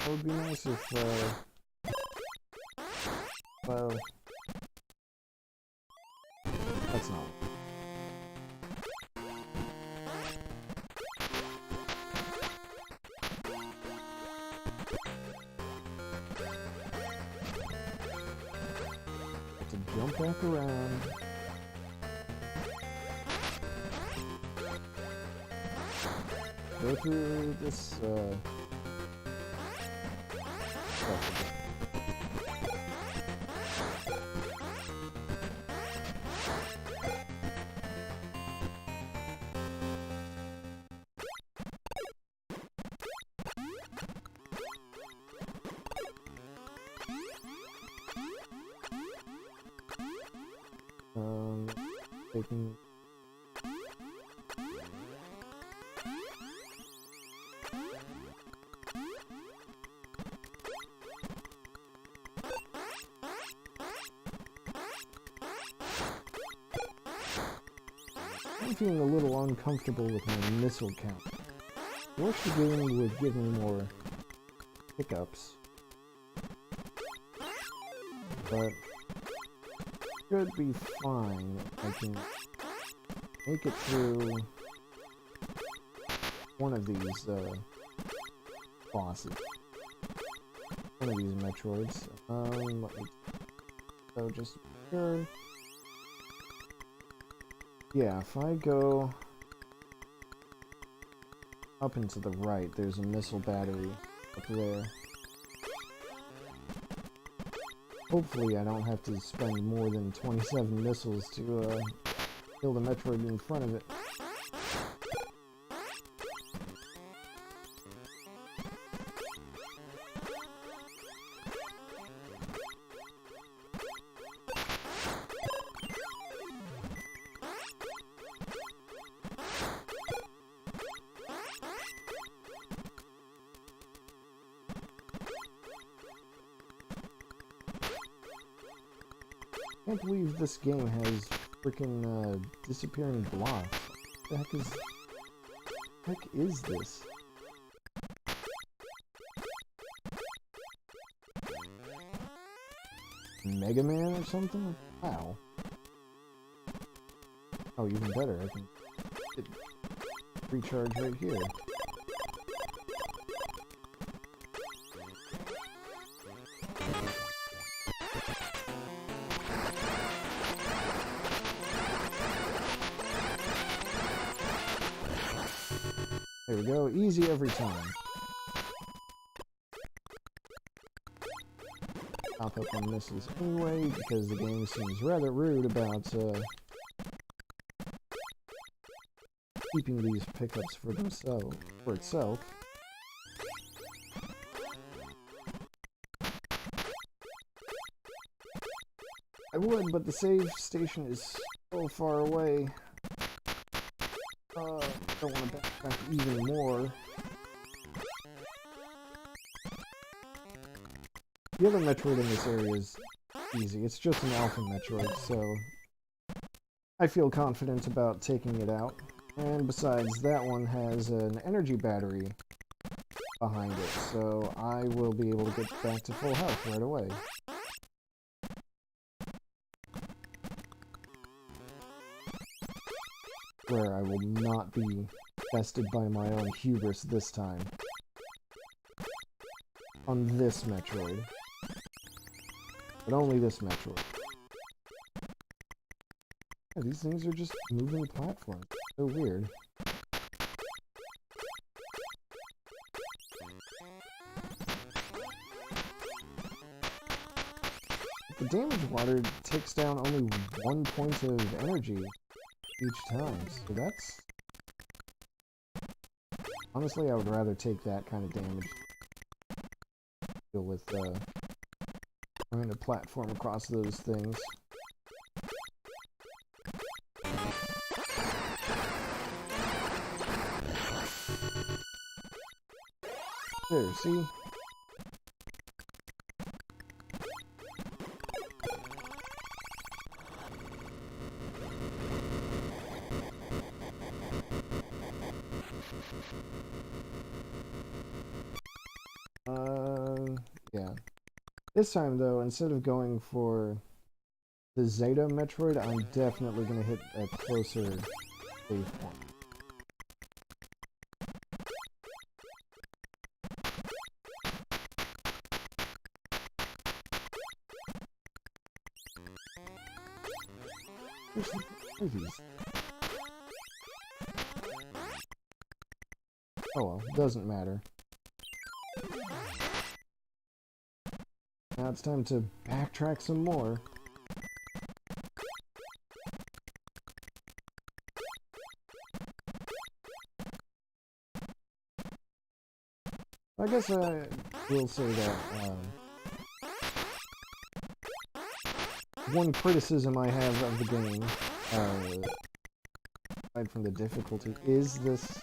It would be nice if, well, that's not. To jump back around. Go through this, stuff again. Taking I'm feeling a little uncomfortable with my missile count. I wish the game would give me more pickups, but should be fine if I can make it through one of these bosses. One of these Metroids. Let me so just sure. Yeah, if I go up and to the right, there's a missile battery up there. Hopefully I don't have to spend more than 27 missiles to kill the Metroid in front of it. Can't believe this game has freaking disappearing blocks. What the heck is this? Mega Man or something? Wow. Oh, even better, I can get recharge right here. There we go, easy every time. Pop up on misses anyway, because the game seems rather rude about keeping these pickups for itself. I would, but the save station is so far away. Don't want to backtrack even more. The other Metroid in this area is easy. It's just an alpha Metroid, so I feel confident about taking it out. And besides, that one has an energy battery behind it, so I will be able to get back to full health right away. Where I will not be bested by my own hubris this time. On this Metroid. But only this Metroid. Yeah, these things are just moving platforms. So weird. The damage water takes down only 1 point of energy each time, so that's... Honestly, I would rather take that kind of damage. Deal with, trying to platform across those things. There, see? Yeah. This time, though, instead of going for the Zeta Metroid, I'm definitely going to hit a closer save point. What are these? Oh well, doesn't matter. Now it's time to backtrack some more. I guess I will say that one criticism I have of the game, aside from the difficulty, is this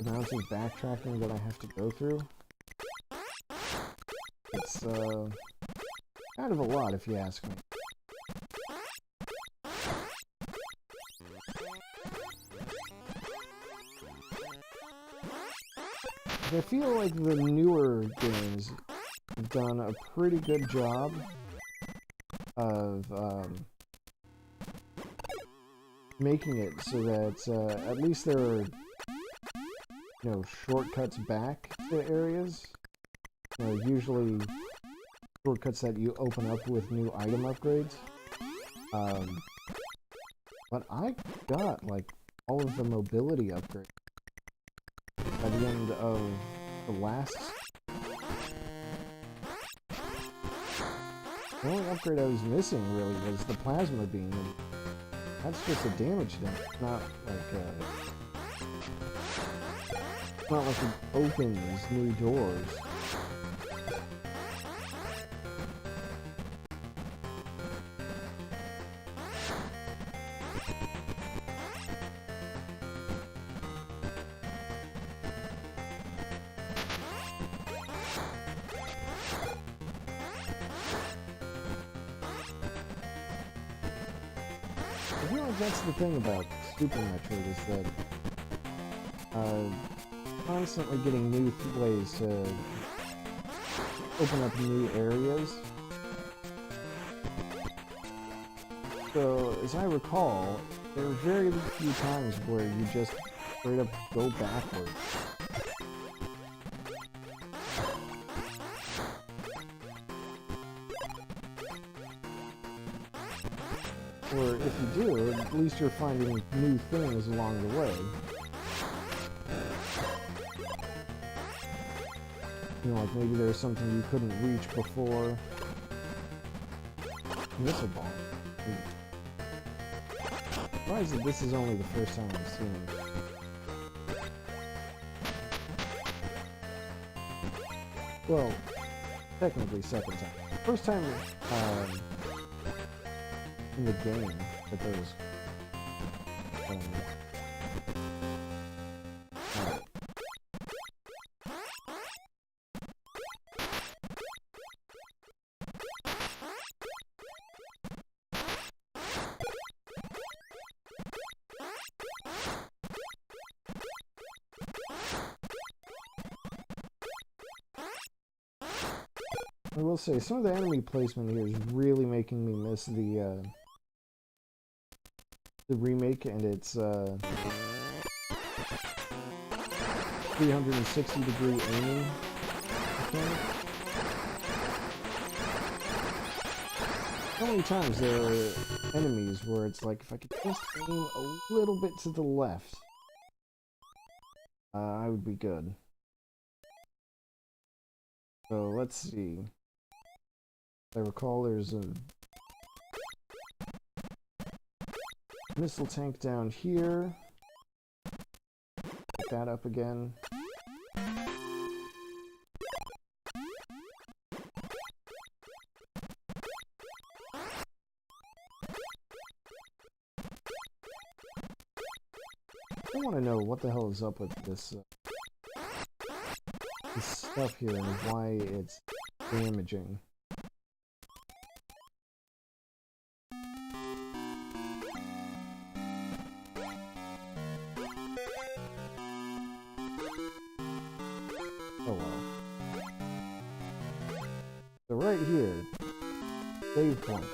amount of backtracking that I have to go through. It's kind of a lot, if you ask me. I feel like the newer games have done a pretty good job of making it so that at least there are, you know, shortcuts back to areas. You know, usually shortcuts that you open up with new item upgrades. But I got like all of the mobility upgrades by the end of the last. The only upgrade I was missing really was the plasma beam, and that's just a damage thing. It's not like it opens new doors. that's the thing about Super Metroid, is that constantly getting new ways to open up new areas. So, as I recall, there are very few times where you just straight up go backwards. Or if you do, at least you're finding new things along the way. You know, like maybe there's something you couldn't reach before. Missile ball. I'm surprised that this is only the first time I've seen it. Well, technically second time. First time in the game that there was I will say, some of the enemy placement here is really making me miss the remake and its 360-degree aiming mechanic. So many times there are enemies where it's like, if I could just aim a little bit to the left, I would be good. So let's see. I recall there's a missile tank down here. Pick that up again. I want to know what the hell is up with this this stuff here and why it's damaging. Oh well. So right here, save point.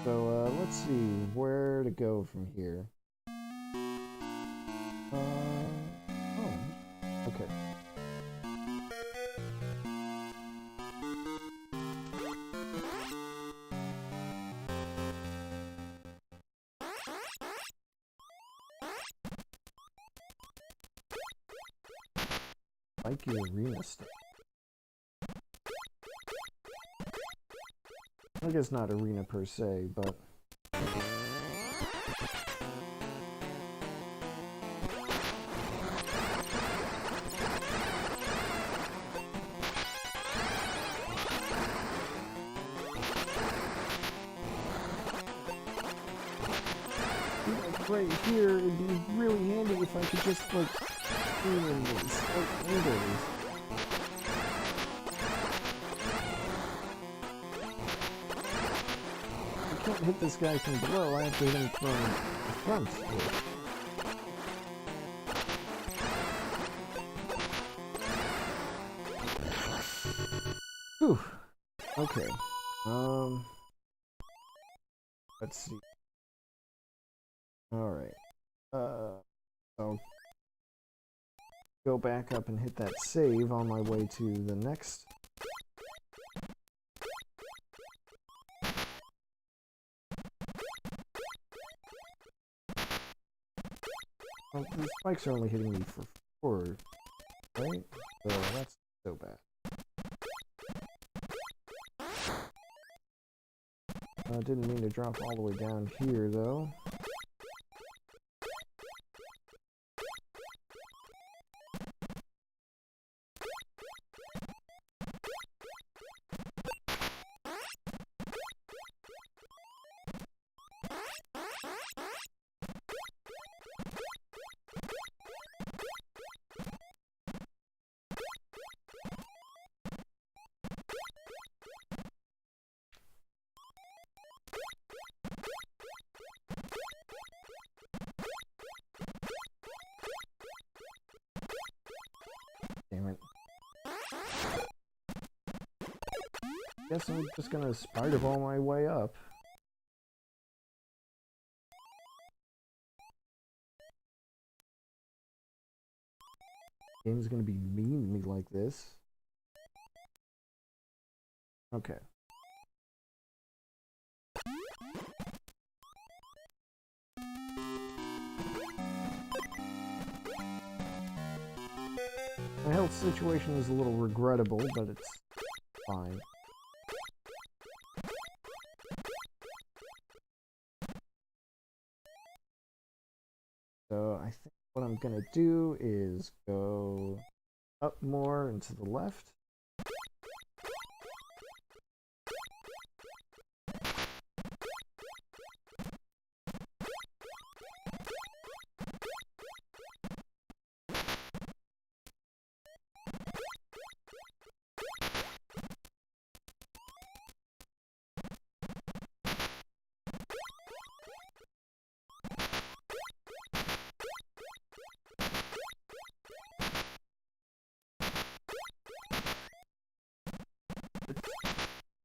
So let's see where to go from here. Oh, okay. Like your arena stuff. I guess not arena per se, but right here, it'd be really handy if I could just like aim in these angles. I can't hit this guy from below, I have to hit him from the front here. Whew. Okay. Let's see. Alright. I'll go back up and hit that save on my way to the next. Well, the spikes are only hitting me for 4, right? So that's so bad. I didn't mean to drop all the way down here, though. Guess I'm just gonna spider ball my way up. Game's gonna be mean to me like this. Okay. My health situation is a little regrettable, but it's fine. So I think what I'm gonna do is go up more and to the left.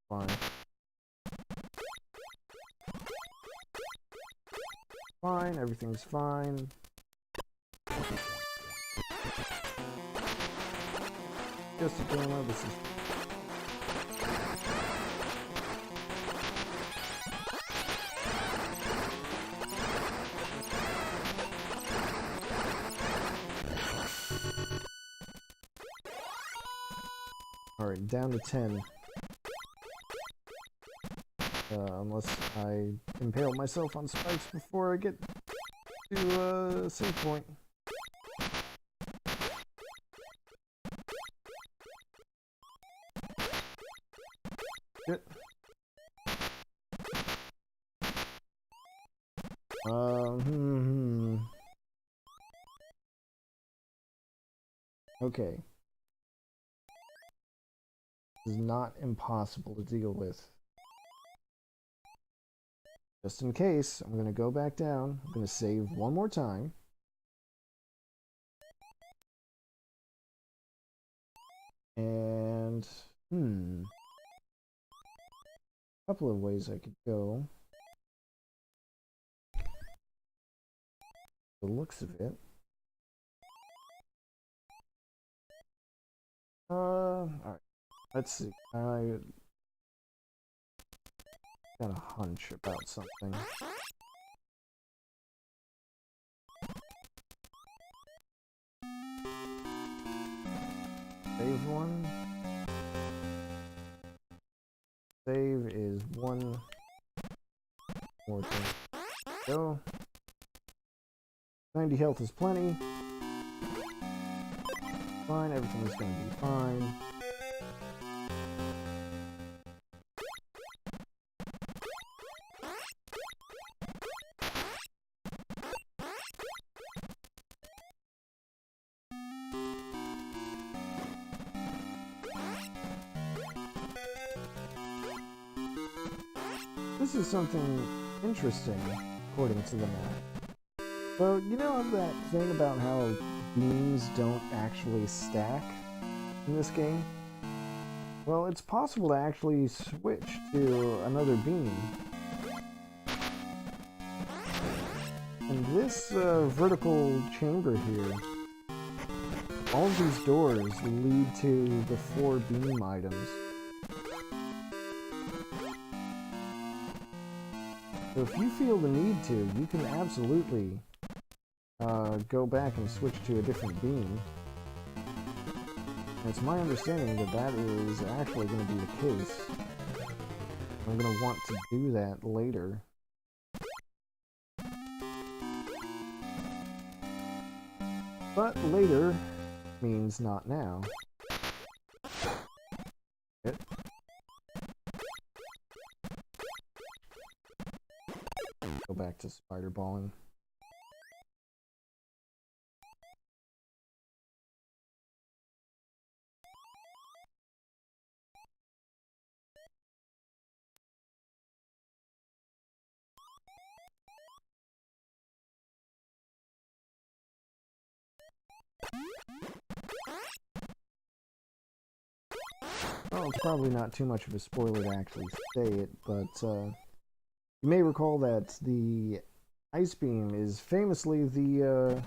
Fine. Fine, everything's fine. Just a demo, this is... Alright, down to 10. Unless I impale myself on spikes before I get to a save point. Shit. Okay. This is not impossible to deal with. Just in case, I'm going to go back down. I'm going to save one more time. And, a couple of ways I could go. The looks of it. Alright. Let's see. I got a hunch about something. Save one. Save is one more thing. Go. 90 health is plenty. Fine, everything's gonna be fine. This is something interesting, according to the map. So, you know that thing about how beams don't actually stack in this game? Well, it's possible to actually switch to another beam. And this vertical chamber here, all of these doors lead to the 4 beam items. So if you feel the need to, you can absolutely go back and switch to a different beam. And it's my understanding that that is actually going to be the case. I'm going to want to do that later. But later means not now. Go back to spider balling. Well, it's probably not too much of a spoiler to actually say it, but you may recall that the Ice Beam is famously the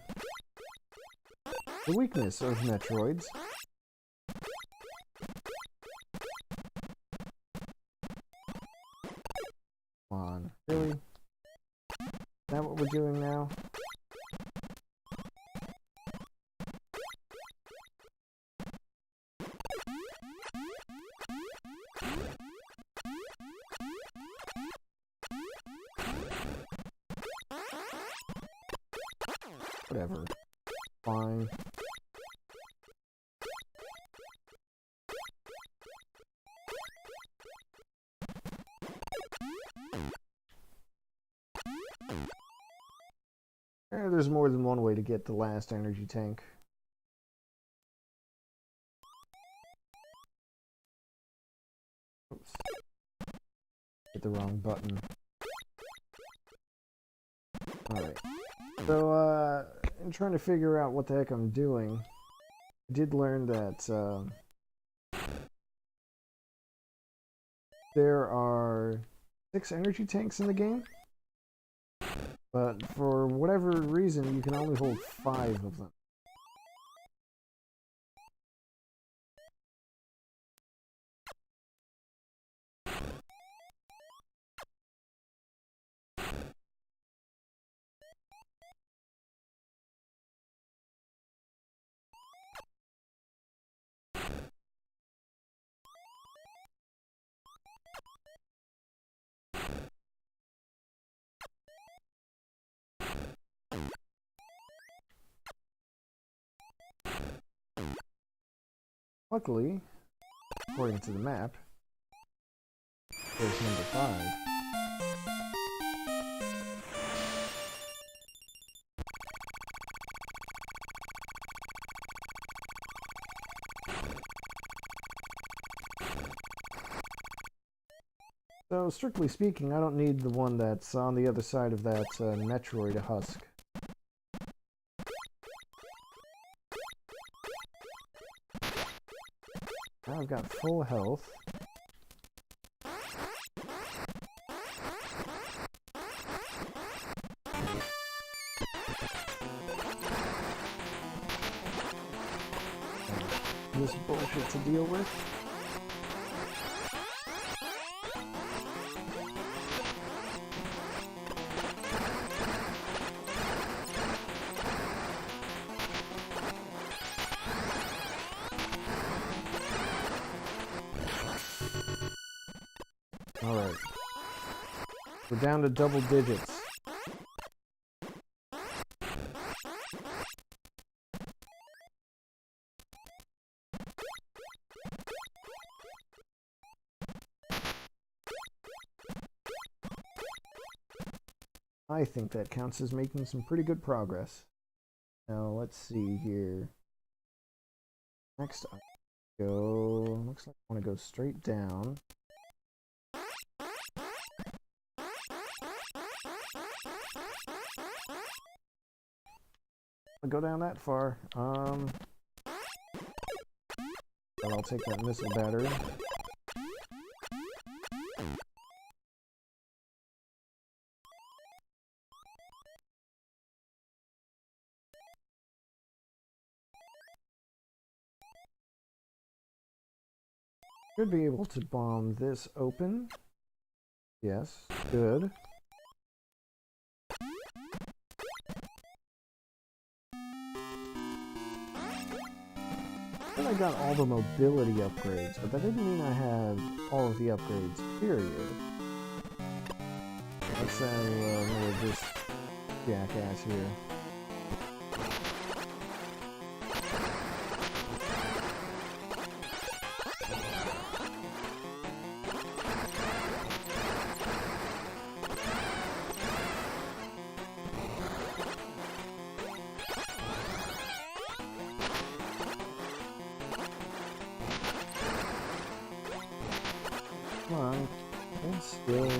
weakness of Metroids. Come on, really? Is that what we're doing now? Whatever. Fine. There's more than one way to get the last energy tank. Oops. Hit the wrong button. Alright. So, in trying to figure out what the heck I'm doing, I did learn that there are 6 energy tanks in the game. But for whatever reason, you can only hold 5 of them. Luckily, according to the map, there's number 5. So, strictly speaking, I don't need the one that's on the other side of that Metroid husk. Now I've got full health. This bullshit to deal with. Alright. We're down to double digits. I think that counts as making some pretty good progress. Now, let's see here. Next, I go... Looks like I want to go straight down. I'll go down that far. But I'll take that missile battery. Should be able to bomb this open. Yes, good. I got all the mobility upgrades, but that didn't mean I had all of the upgrades, period. Let's have more of this jackass here. Come on, hold still.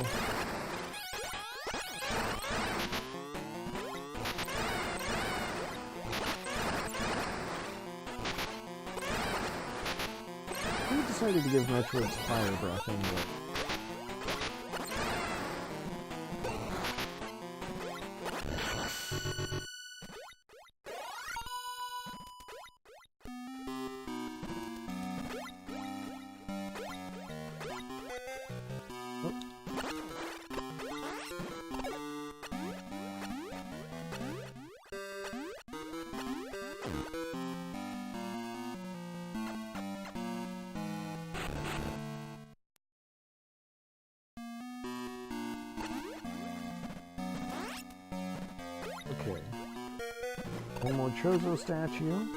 I need to excited to give Metroid's Fire Breath anyway. Okay. One more Chozo statue.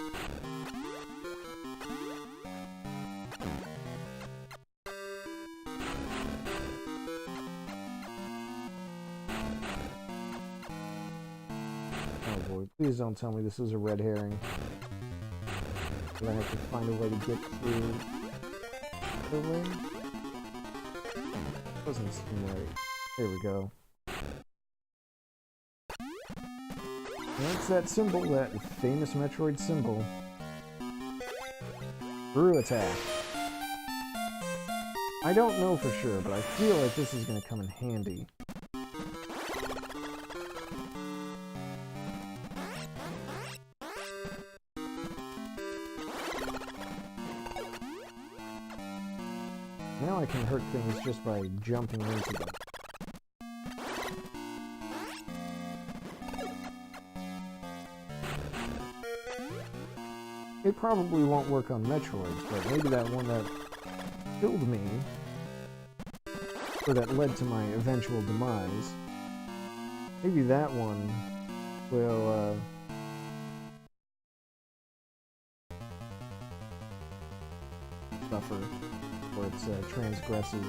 Oh boy, please don't tell me this is a red herring. I'm gonna have to find a way to get through the way. Doesn't seem right. Here we go. That's that symbol, that famous Metroid symbol. Screw attack. I don't know for sure, but I feel like this is going to come in handy. Now I can hurt things just by jumping into them. It probably won't work on Metroids, but maybe that one that killed me, or that led to my eventual demise, maybe that one will, suffer, or it transgresses.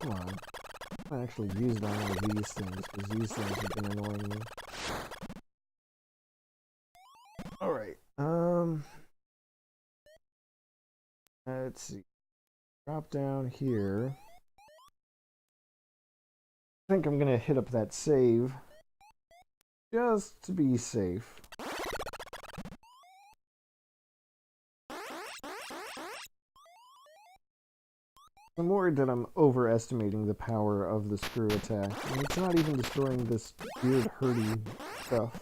Come on. I actually used on one of these things, because these things have been annoying me. Alright, let's see. Drop down here. I think I'm gonna hit up that save, just to be safe. I'm worried that I'm overestimating the power of the screw attack, and it's not even destroying this weird hurdy stuff.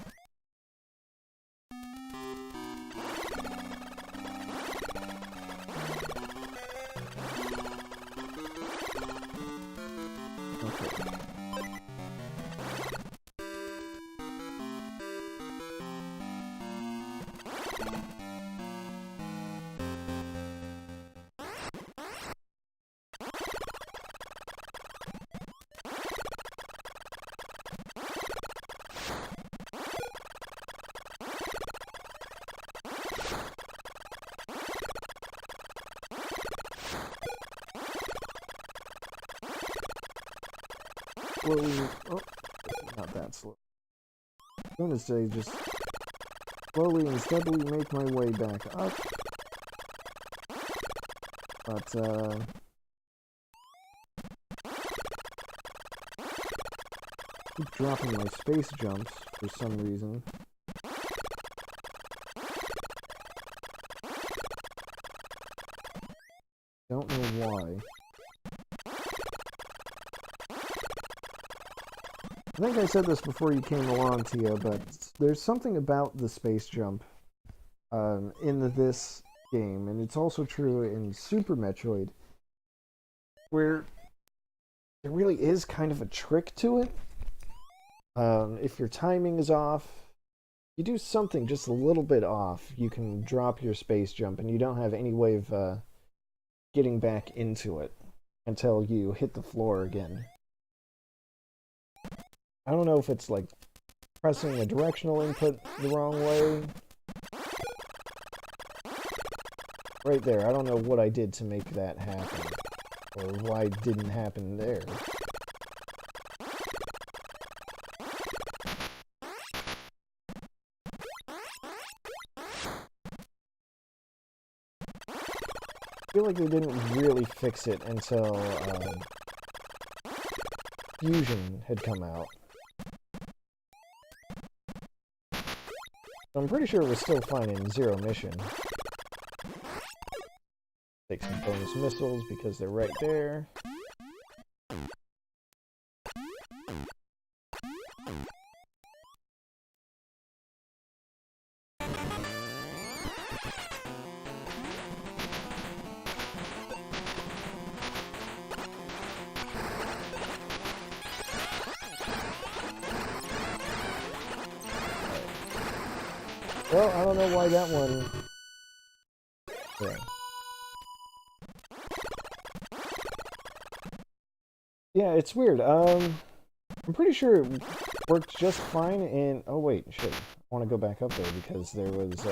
Okay. Slowly, oh, not that slow. I'm gonna say just slowly and steadily make my way back up. But, keep dropping my space jumps for some reason. Don't know why. I think I said this before you came along, Tia, but there's something about the space jump in this game, and it's also true in Super Metroid, where there really is kind of a trick to it. If your timing is off, you do something just a little bit off, you can drop your space jump, and you don't have any way of getting back into it until you hit the floor again. I don't know if it's like pressing a directional input the wrong way. Right there, I don't know what I did to make that happen, or why it didn't happen there. I feel like they didn't really fix it until Fusion had come out. So I'm pretty sure it was still fine in Zero Mission. Take some bonus missiles because they're right there. Well, I don't know why that one... Yeah. Yeah, it's weird. I'm pretty sure it worked just fine in... Oh, wait, shit. I want to go back up there because there was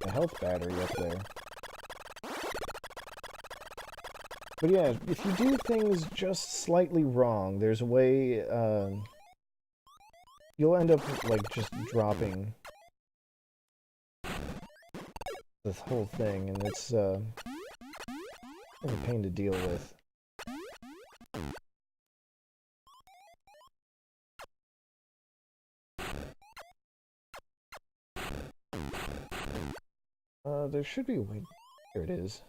a health battery up there. But yeah, if you do things just slightly wrong, there's a way... you'll end up, like, just dropping this whole thing, and it's a pain to deal with. There should be a way... Here it is.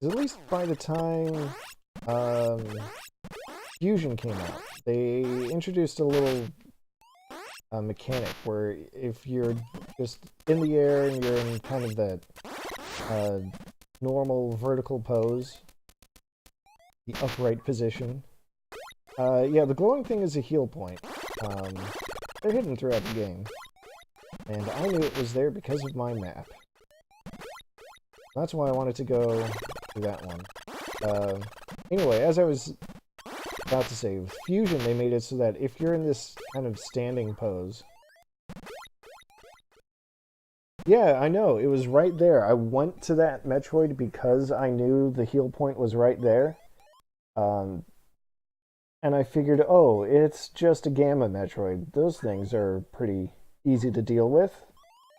At least by the time Fusion came out, they introduced a little mechanic where if you're just in the air and you're in kind of that normal vertical pose, the upright position, yeah, the glowing thing is a heal point. They're hidden throughout the game, and I knew it was there because of my map. That's why I wanted to go to that one. Anyway, as I was about to say, with Fusion they made it so that if you're in this kind of standing pose... Yeah, I know, it was right there. I went to that Metroid because I knew the heal point was right there. And I figured, oh, it's just a Gamma Metroid. Those things are pretty easy to deal with.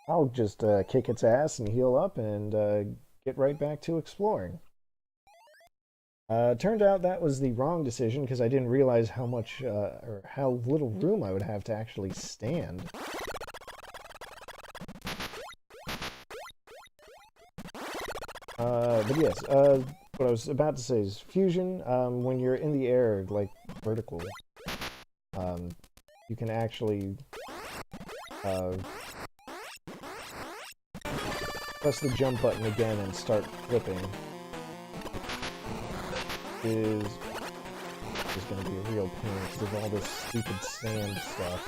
I'll just kick its ass and heal up and get right back to exploring. Turned out that was the wrong decision because I didn't realize how much, or how little room I would have to actually stand. But yes, what I was about to say is Fusion, when you're in the air, like vertical, you can actually press the jump button again and start flipping. Is going to be a real pain because of all this stupid sand stuff.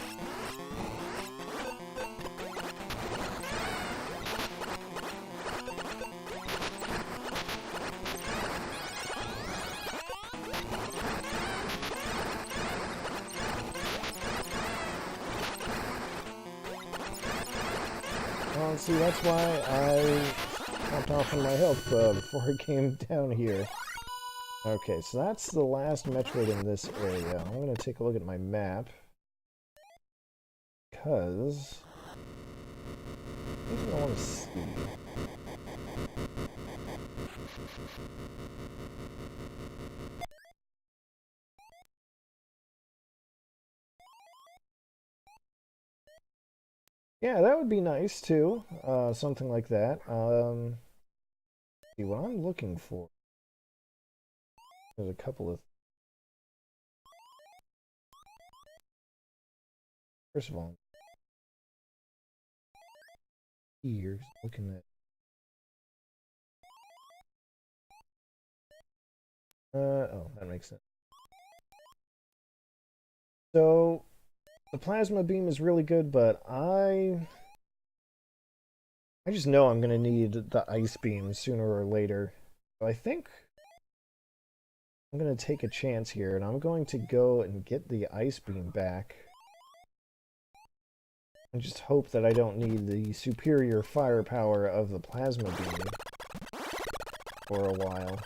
Well, see, that's why I popped off on my health before I came down here. Okay, so that's the last Metroid in this area. I'm going to take a look at my map. Because... I want to see. Yeah, that would be nice, too. Something like that. See, what I'm looking for... There's a couple of... First of all... Here's looking at... oh, that makes sense. So... The plasma beam is really good, but I just know I'm going to need the ice beam sooner or later. So I think I'm going to take a chance here, and I'm going to go and get the ice beam back. And just hope that I don't need the superior firepower of the plasma beam for a while.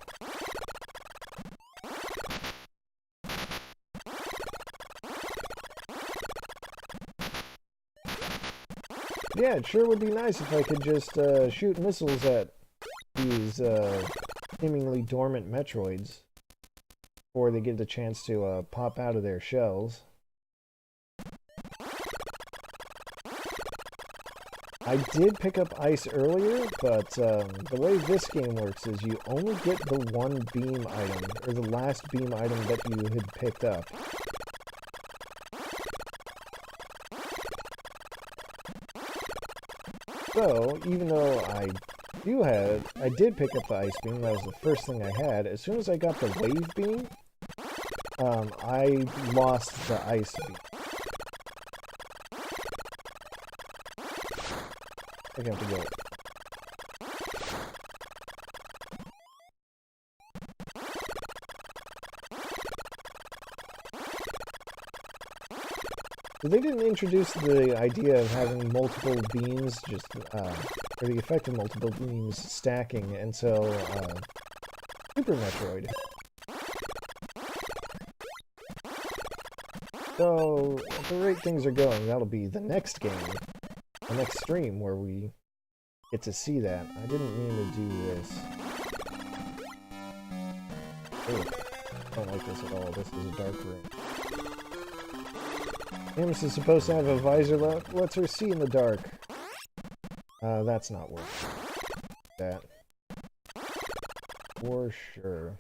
yeah, it sure would be nice if I could just shoot missiles at these seemingly dormant Metroids before they get the chance to pop out of their shells. I did pick up ice earlier, but the way this game works is you only get the one beam item, or the last beam item that you had picked up. So, even though I did pick up the ice beam, that was the first thing I had, as soon as I got the wave beam, I lost the ice beam. I have to go. So they didn't introduce the idea of having multiple beams, or the effect of multiple beams stacking until Super Metroid. So, at the rate things are going, that'll be the next game. The next stream where we get to see that. I didn't mean to do this. Ugh, I don't like this at all. This is a dark room. Samus is supposed to have a visor that lets her see in the dark. That's not working. That. For sure.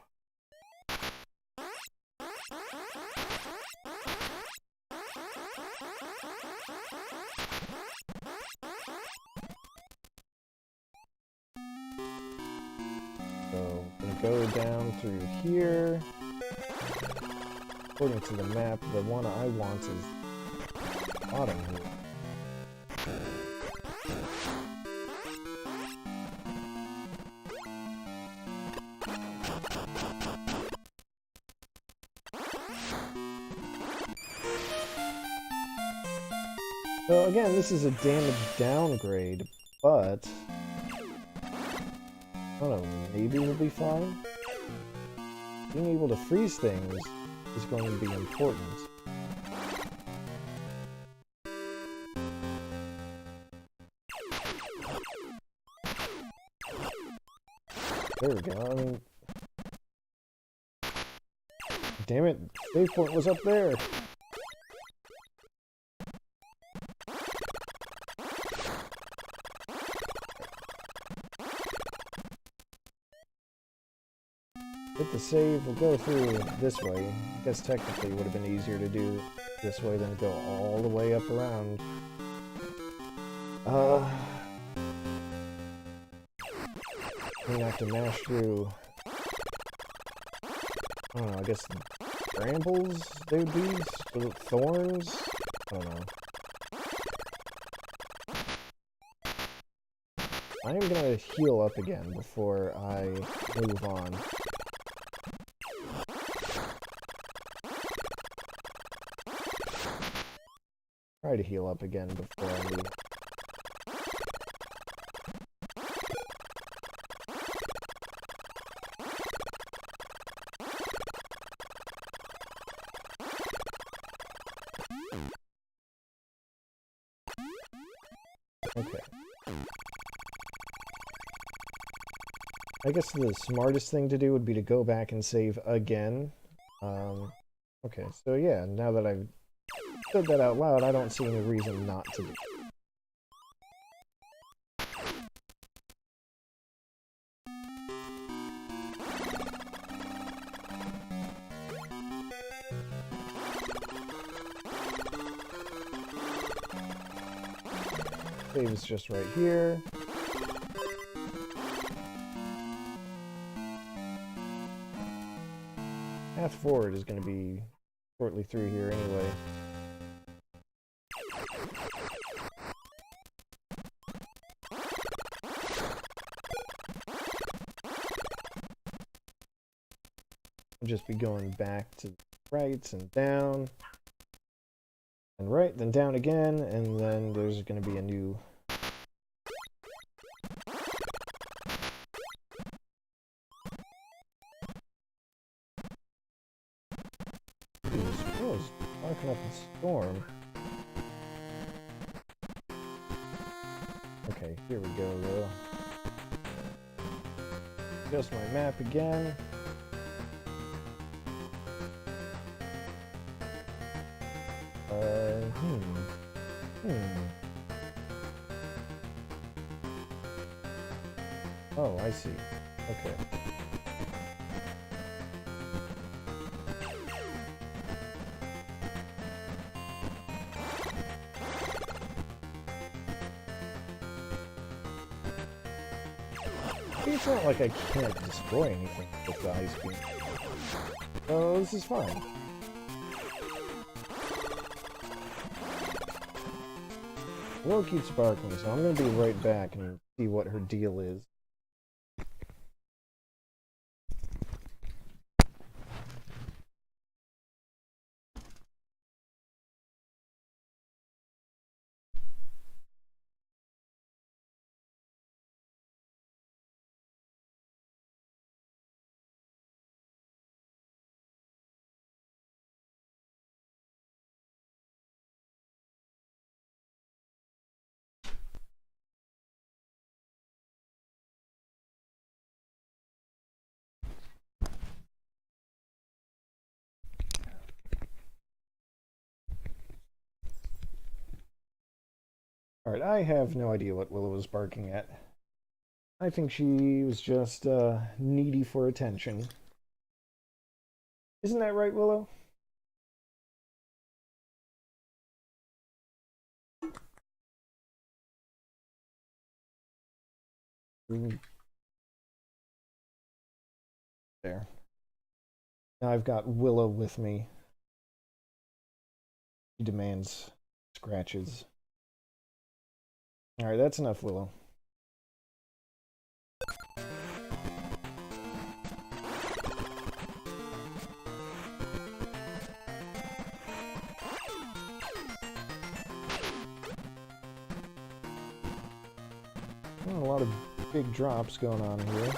So, I'm gonna go down through here. According to the map, the one I want is bottom here. So again, this is a damage downgrade, but I don't know, maybe we'll be fine. Being able to freeze things is going to be important. There we go. I mean, damn it, save point was up there. Hit the save, we'll go through this way. I guess technically it would have been easier to do this way than go all the way up around. I'm gonna have to mash through, I don't know, I guess brambles they would be? Thorns? I don't know. I am gonna heal up again before I move on. Try to heal up again before I move. Okay. I guess the smartest thing to do would be to go back and save again. Okay, so yeah, now that I've said that out loud, I don't see any reason not to do it. Save is just right here. Path forward is going to be shortly through here anyway. I'll just be going back to the right and down. And right, then down again, and then there's going to be a new... Oh, it's dark enough to storm. Here we go, though. Adjust my map again. Oh, I see. Okay. It's not like I can't destroy anything with the ice beam. Oh, this is fine. Willow keeps barking, so I'm gonna be right back and see what her deal is. Alright, I have no idea what Willow was barking at. I think she was just needy for attention. Isn't that right, Willow? There. Now I've got Willow with me. She demands scratches. Alright, that's enough, Willow. A lot of big drops going on here.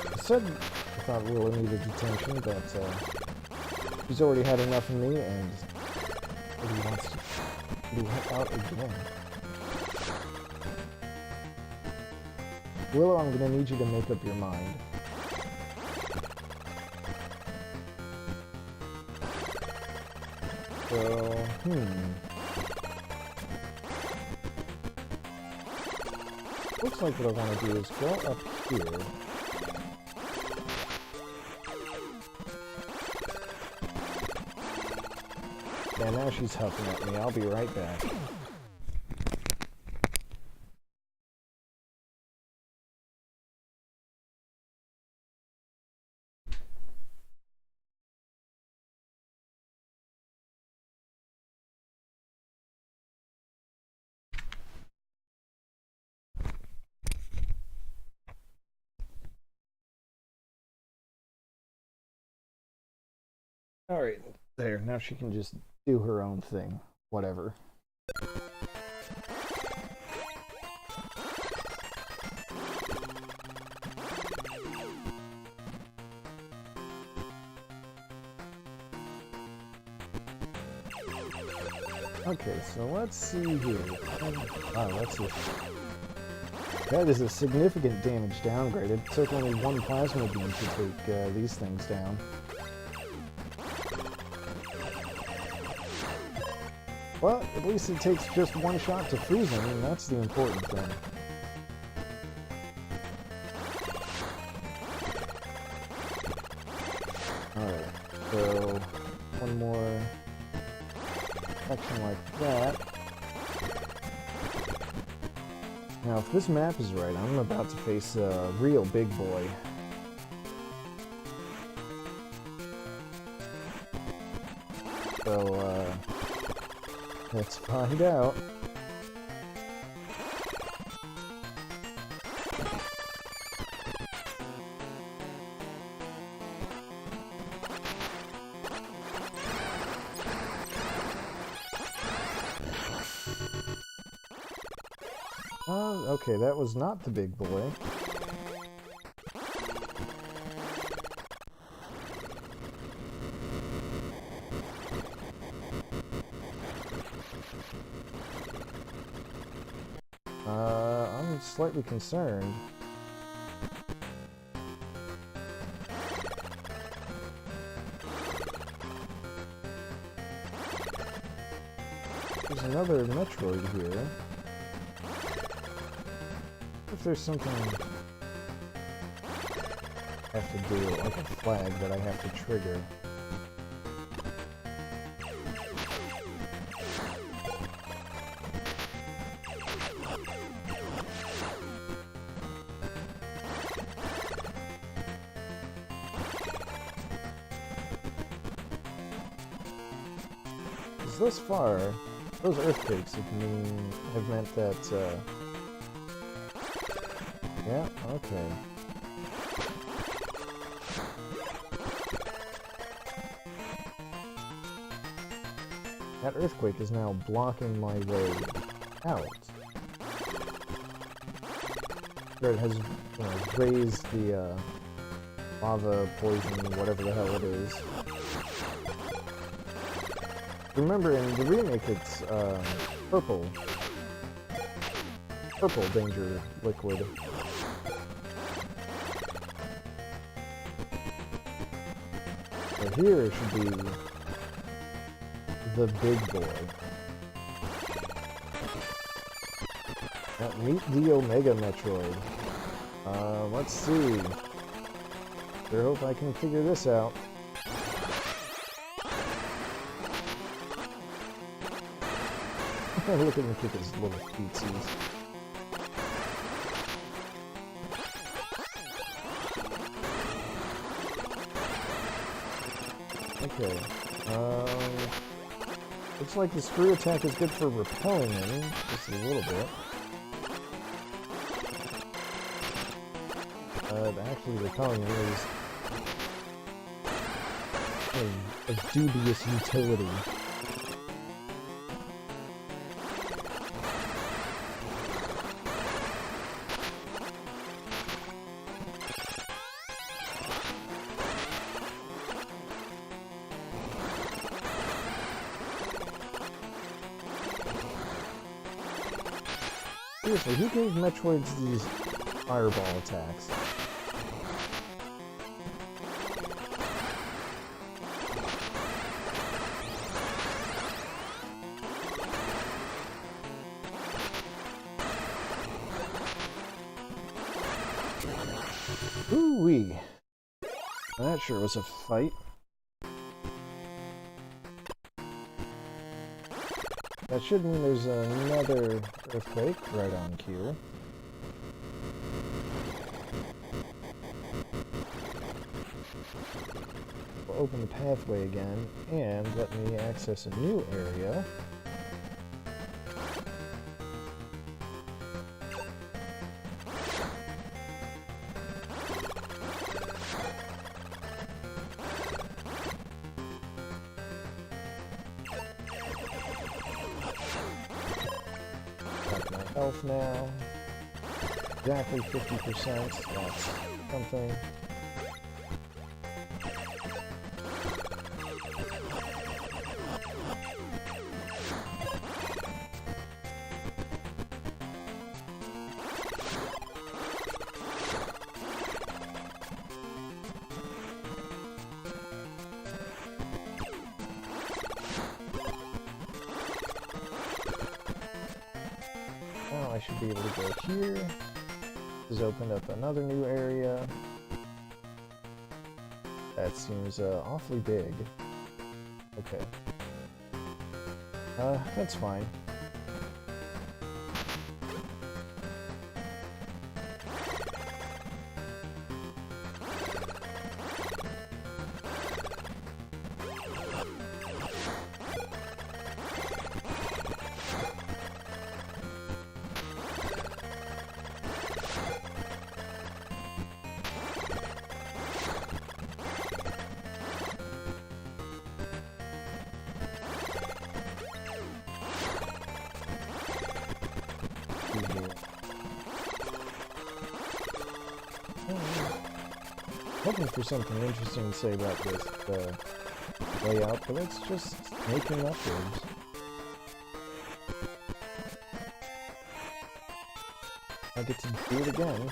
I said I thought Willow needed attention, but she's already had enough of me, and he wants to be help out again. Willow, I'm gonna need you to make up your mind. So, looks like what I want to do is go up here. Yeah, now she's huffing at me. I'll be right back. Alright, there. Now she can just do her own thing. Whatever. Okay, so let's see here. Wow, that is a significant damage downgrade. It took only one plasma beam to take these things down. Well, at least it takes just one shot to freeze him, and that's the important thing. Alright, so one more section like that. Now, if this map is right, I'm about to face a real big boy. So, let's find out. Okay, that was not the big boy. slightly concerned. There's another Metroid here. If there's something I have to do, like a flag that I have to trigger. Thus far, those earthquakes have meant that, yeah, okay. That earthquake is now blocking my way out. It has, raised the, lava, poison, whatever the hell it is. Remember, in the remake, it's purple danger liquid. So here it should be the big boy. Now, meet the Omega Metroid. Let's see. Sure hope I can figure this out. Look at him kick his little feetsies. Okay. Looks like the screw attack is good for repelling him, just a little bit. Actually repelling him is of dubious utility. Seriously, who gave Metroids these fireball attacks? Ooh-wee. That sure was a fight. That should mean there's another earthquake right on cue. We'll open the pathway again, and let me access a new area. Health now. Exactly 50%. That's something. I should be able to go here. This has opened up another new area. That seems awfully big. Okay. That's fine. Hoping for something interesting to say about this layout, but it's just making upwards. I get to do it again.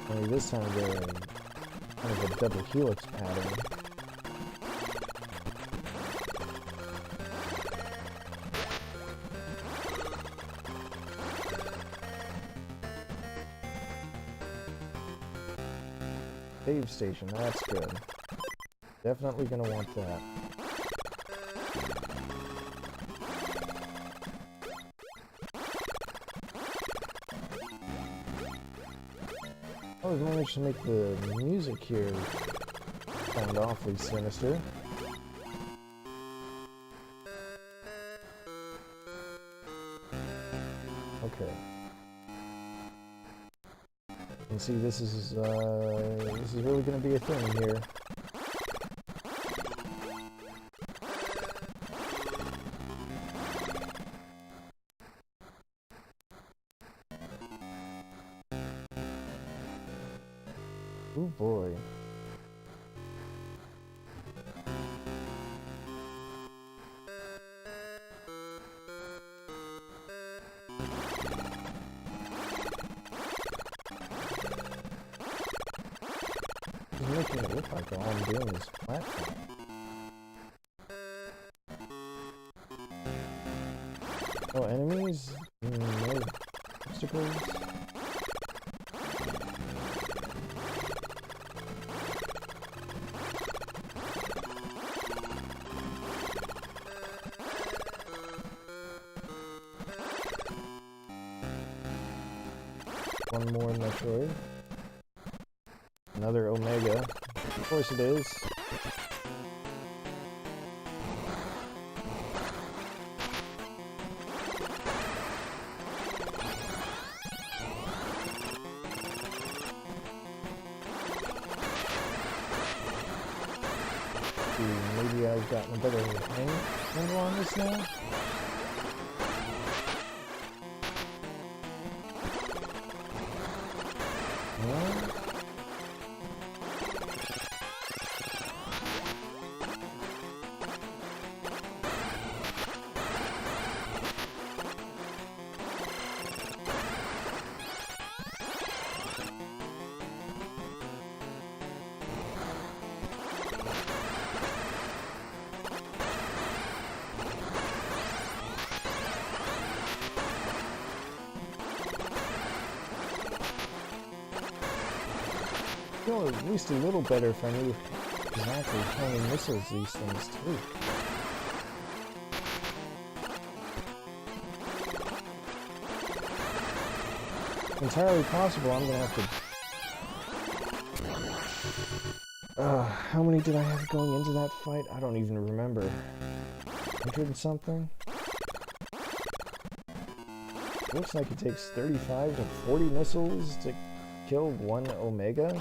Only this time they're in kind of a double helix pattern. Save station, that's good. Definitely gonna want that. Oh, we've managed to make the music here sound awfully sinister. Okay. And see, this is really going to be a thing here. Oh boy. He's making it look like all I'm doing is platform. Oh, enemies? No obstacles? One more Metroid. Another Omega. Of course it is. Maybe I've gotten a better handle on this now? No? Feel at least a little better if I knew exactly how many missiles these things take. Entirely possible I'm gonna have to... how many did I have going into that fight? I don't even remember. 100 and something? Looks like it takes 35 to 40 missiles to kill one Omega?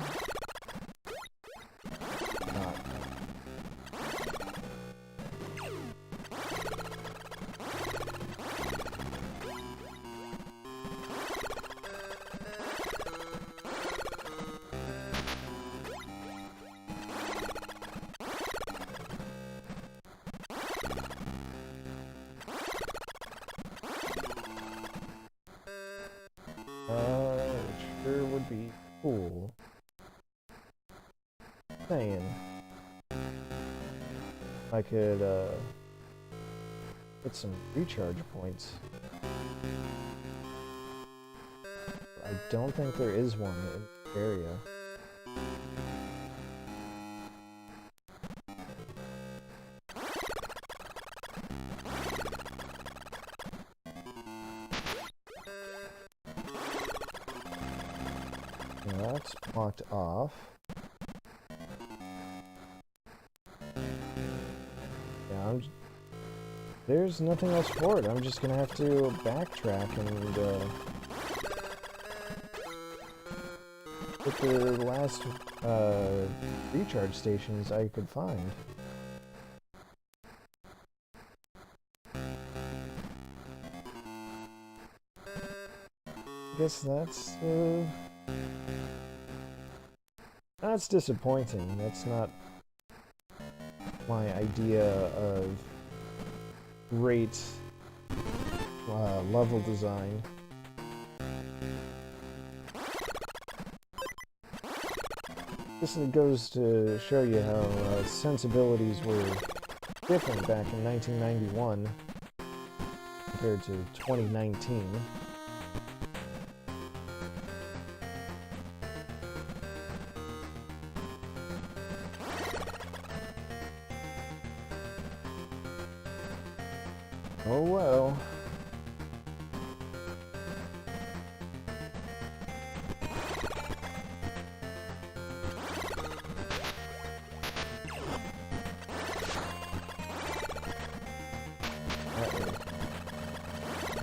It sure would be cool. Saying I could get some recharge points. I don't think there is one in the area. That's blocked off. Yeah, there's nothing else for it. I'm just gonna have to backtrack and get the last recharge stations I could find. I guess that's disappointing. That's not my idea of great level design. This goes to show you how sensibilities were different back in 1991 compared to 2019. Oh well.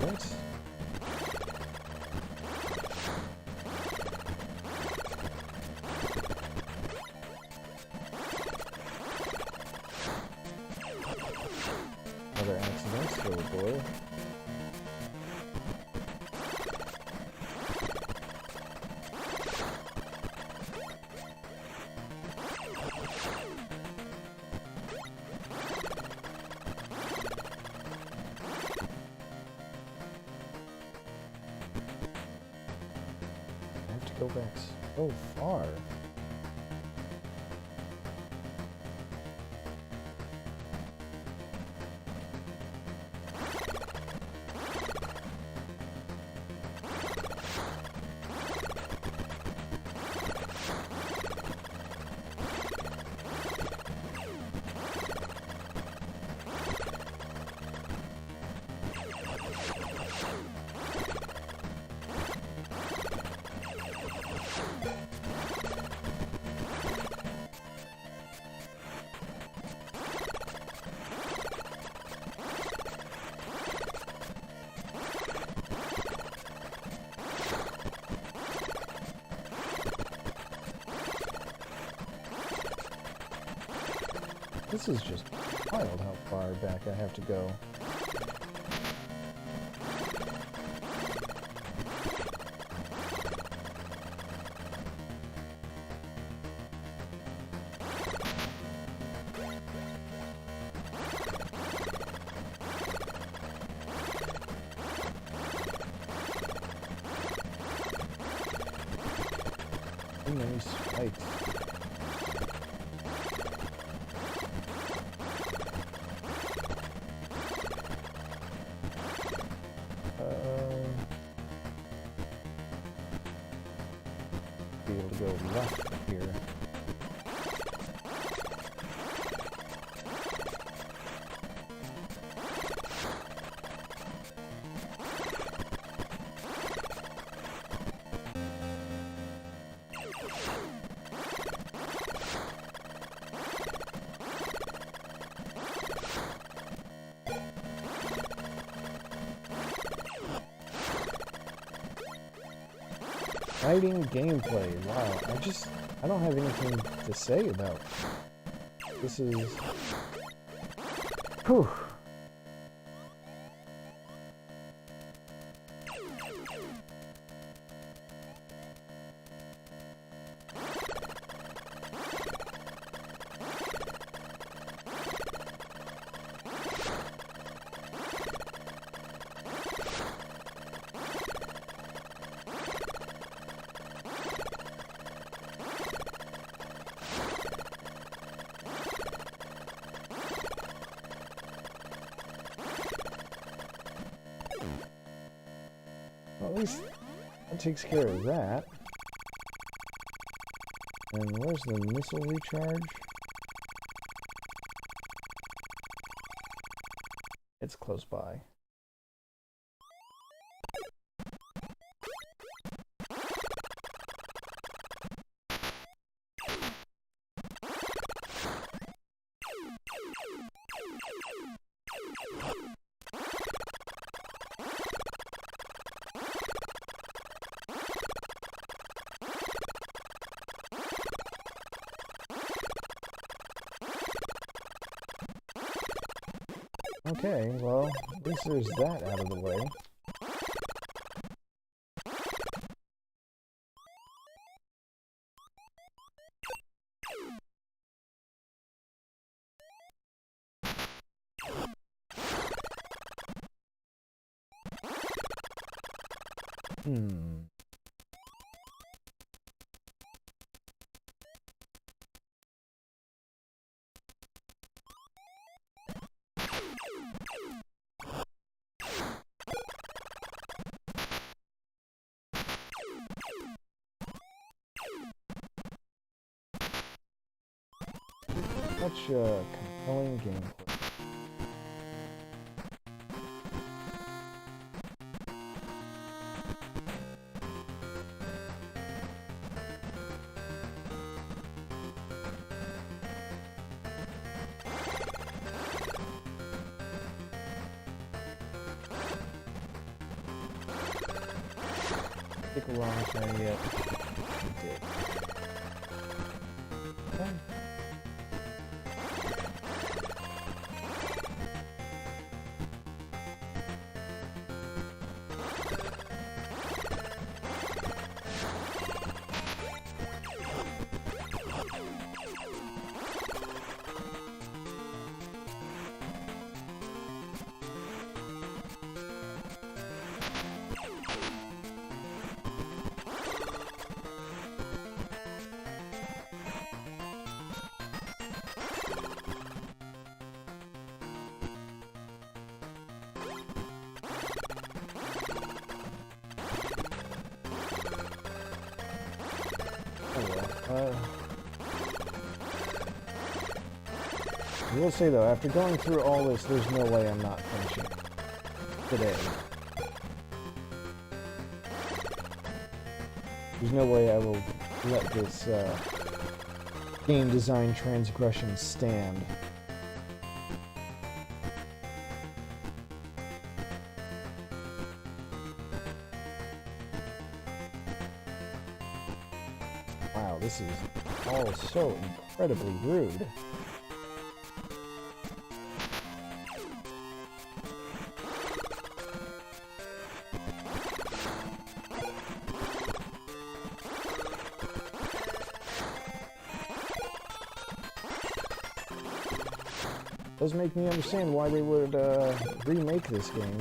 What? Other accidents, oh boy. I have to go back so far. This is just wild how far back I have to go. Too many spikes. Be able to go left here. Fighting gameplay, wow, I don't have anything to say about this. Is... Whew. Well, at least that takes care of that. And where's the missile recharge? It's close by. Okay, well, at least there's that out of the way. such a compelling gameplay. Take a long time yet. It did. Okay. I will say though, after going through all this, there's no way I'm not finishing today. There's no way I will let this game design transgression stand. Wow, this is all so incredibly rude. Does make me understand why they would remake this game.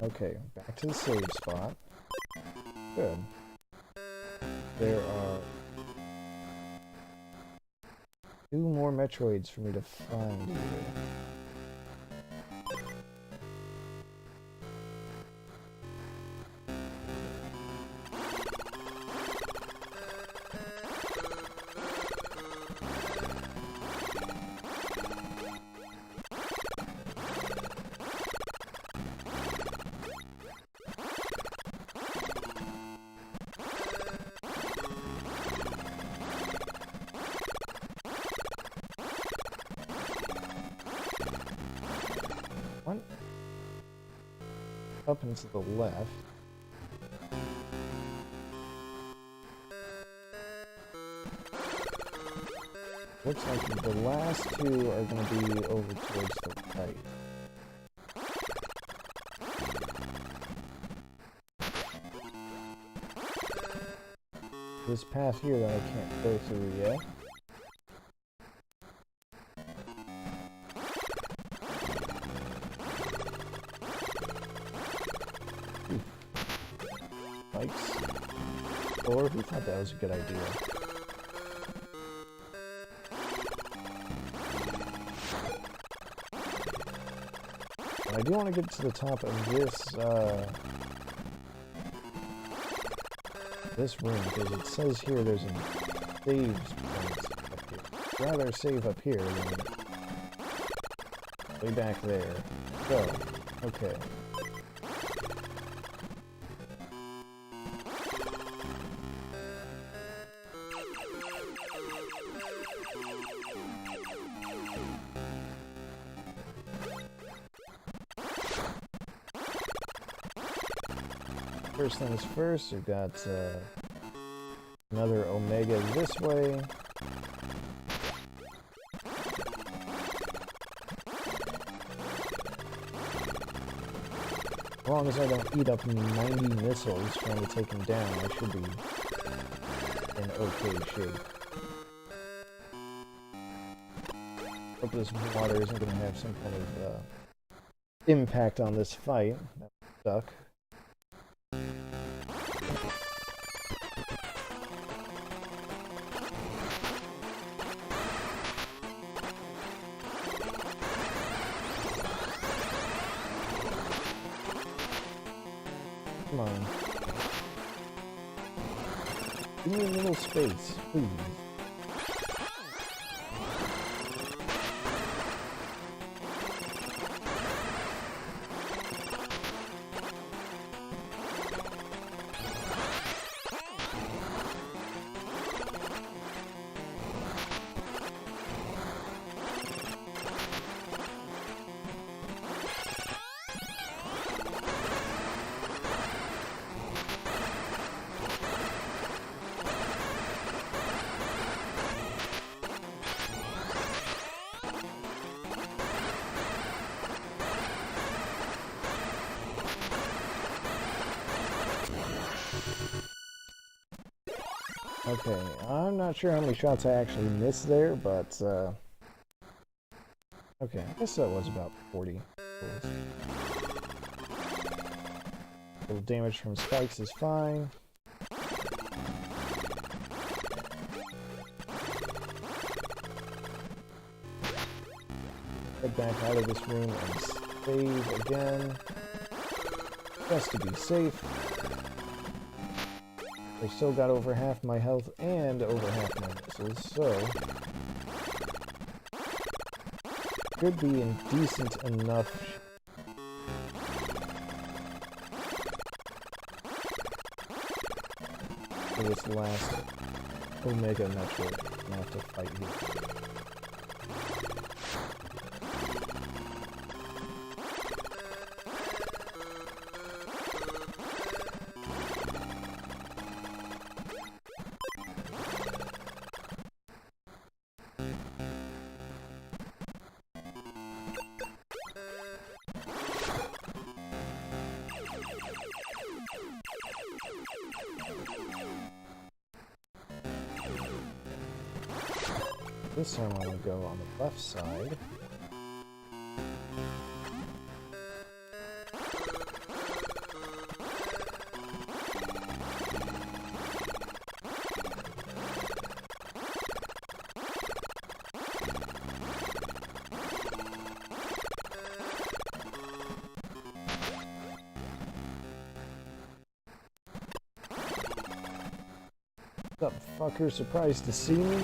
Okay, back to the save spot. Good. There are 2 more Metroids for me to find here. One up and to the left. Looks like the last 2 are going to be over towards the right. This path here that I can't go through yet. Bikes. Or who thought that was a good idea? I do want to get to the top of this room, because it says here there's a save point up here. I'd rather save up here than way back there. So, okay. First things first, we've got Another Omega this way. As long as I don't eat up 90 missiles trying to take him down, I should be in okay shape. Hope this water isn't going to have some kind of impact on this fight. That would suck. Come on. Give me a little space, please. Okay, I'm not sure how many shots I actually missed there, but, okay, I guess that was about 40. A little damage from spikes is fine. Head back out of this room and save again, just to be safe. I still got over half my health and over half my missiles, so should be in decent enough for this last Omega Metroid I have to fight here. This time I'm going to go on the left side. What's up, fucker? Surprised to see me?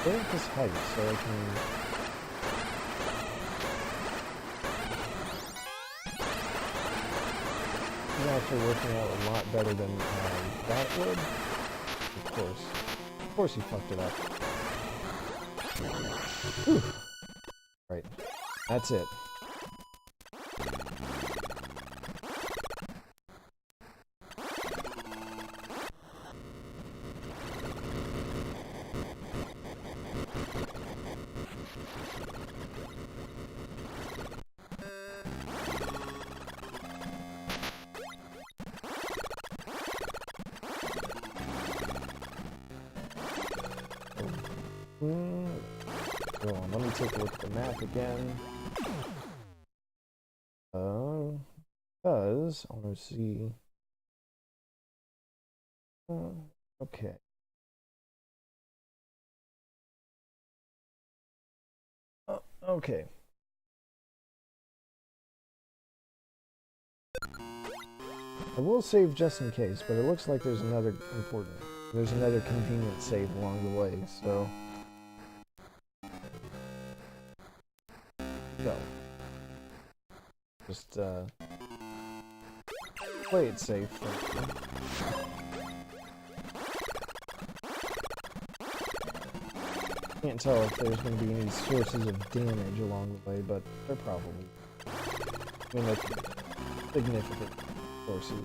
Stay at this height so I can... It's actually working out a lot better than that would. Of course. Of course he fucked it up. Whew. Right. That's it. Go on, let me take a look at the map again. Because I want to see. Okay. Okay. I will save just in case, but it looks like there's another convenient save along the way, so. So, just play it safe. Can't tell if there's going to be any sources of damage along the way, but there probably. I mean, like, significant sources.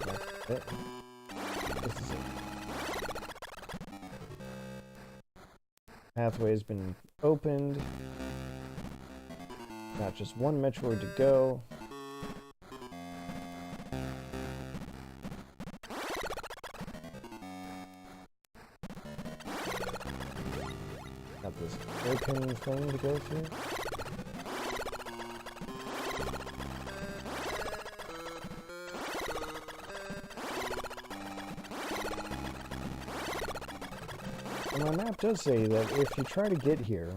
That's it. This is it. Pathway has been opened. Got just one Metroid to go. Got this hairpin thing to go through. And my map does say that if you try to get here,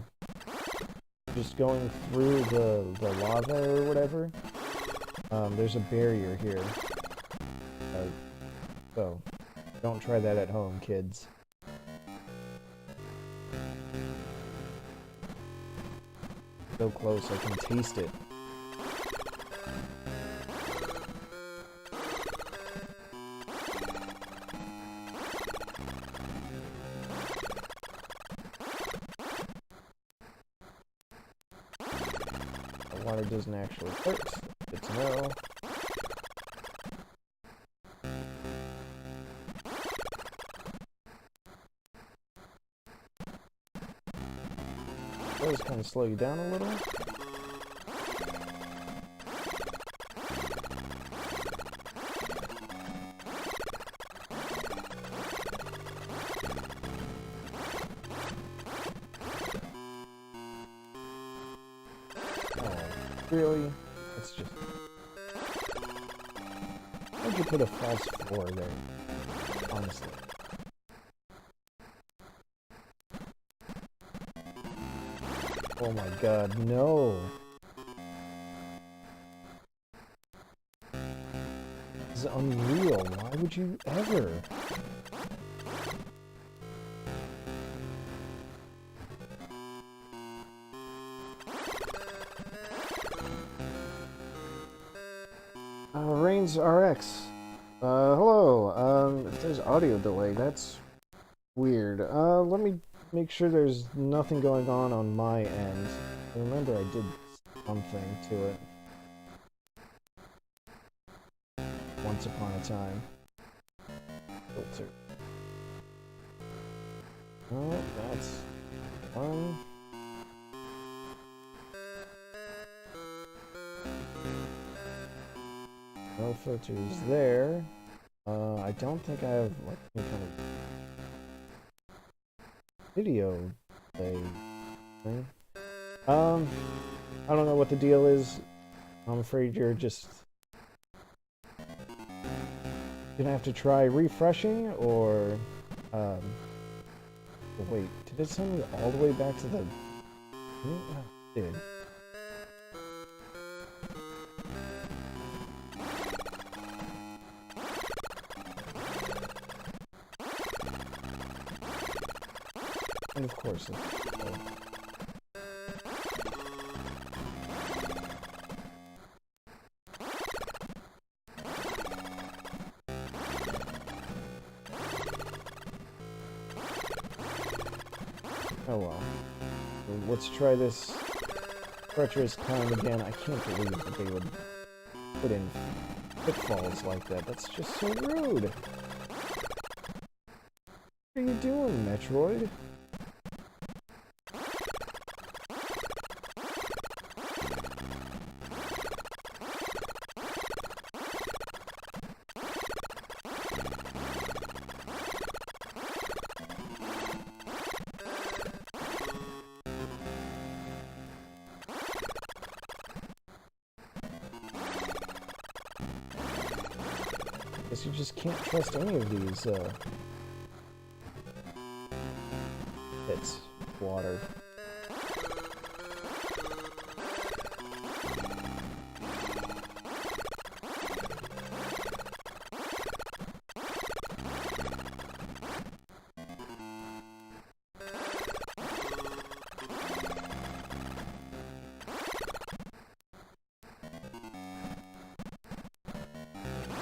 just going through the lava or whatever, there's a barrier here. So, don't try that at home, kids. So close, I can taste it. The water doesn't actually hurt. Good to know. It does kind of slow you down a little. Really? It's just... Why'd you put a false floor there? Honestly. Oh my god, no! This is unreal. Why would you ever? Reigns RX. Hello. If there's audio delay, that's weird. Let me make sure there's nothing going on my end. I remember I did something to it once upon a time. Filter. Oh, that's fun. No filters there. I don't think I have like any kind of video play thing. I don't know what the deal is. I'm afraid you're just gonna have to try refreshing, or wait, did it send me all the way back to the... It did. And of course, oh well. Let's try this treacherous climb again. I can't believe that they would put in pitfalls like that. That's just so rude. What are you doing, Metroid? Guess you just can't trust any of these, pits. Water.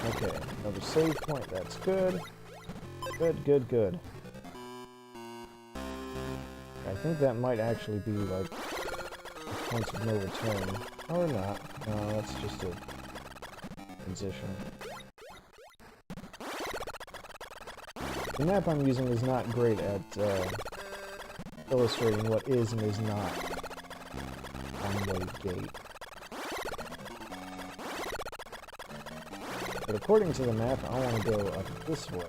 Okay, another save point, that's good. Good. I think that might actually be, like, a point of no return. Or not. No, that's just a transition. The map I'm using is not great at, illustrating what is and is not one-way gate. But according to the map, I want to go up this way.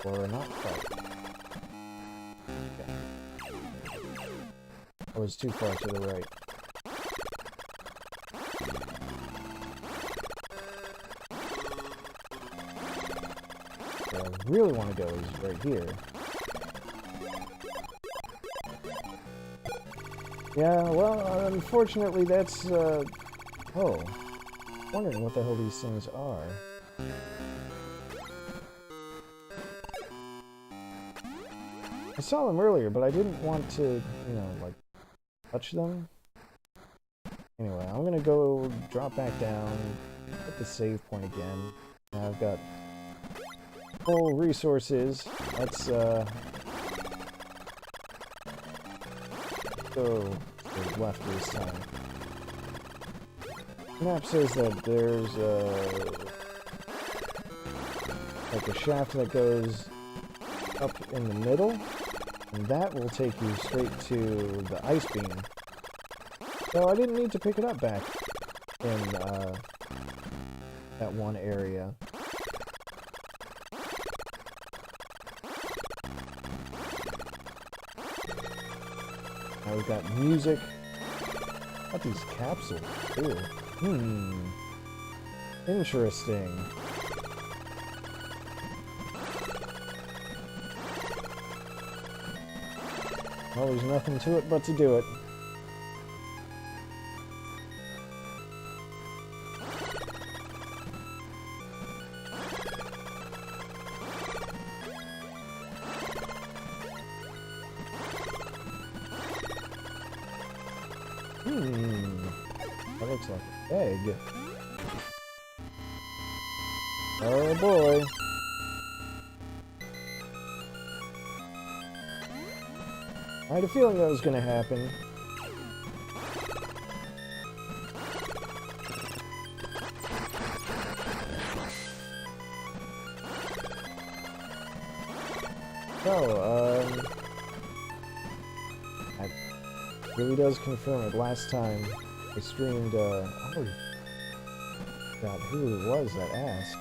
Or not quite. Okay. I was too far to the right. Where I really want to go is right here. Yeah, well, unfortunately that's, oh. Wondering what the hell these things are. I saw them earlier, but I didn't want to, you know, like, touch them. Anyway, I'm gonna go drop back down, hit the save point again. Now I've got full resources. Let's, go to the left this time. The map says that there's, like a shaft that goes up in the middle, and that will take you straight to the ice beam. So I didn't need to pick it up back in that one area. Now we've got music. Got these capsules too. Interesting. Well, there's nothing to it but to do it. That looks like an egg. Oh boy. I had a feeling that was going to happen. So, that really does confirm it. Last time I streamed, oh, God, who it was that asked?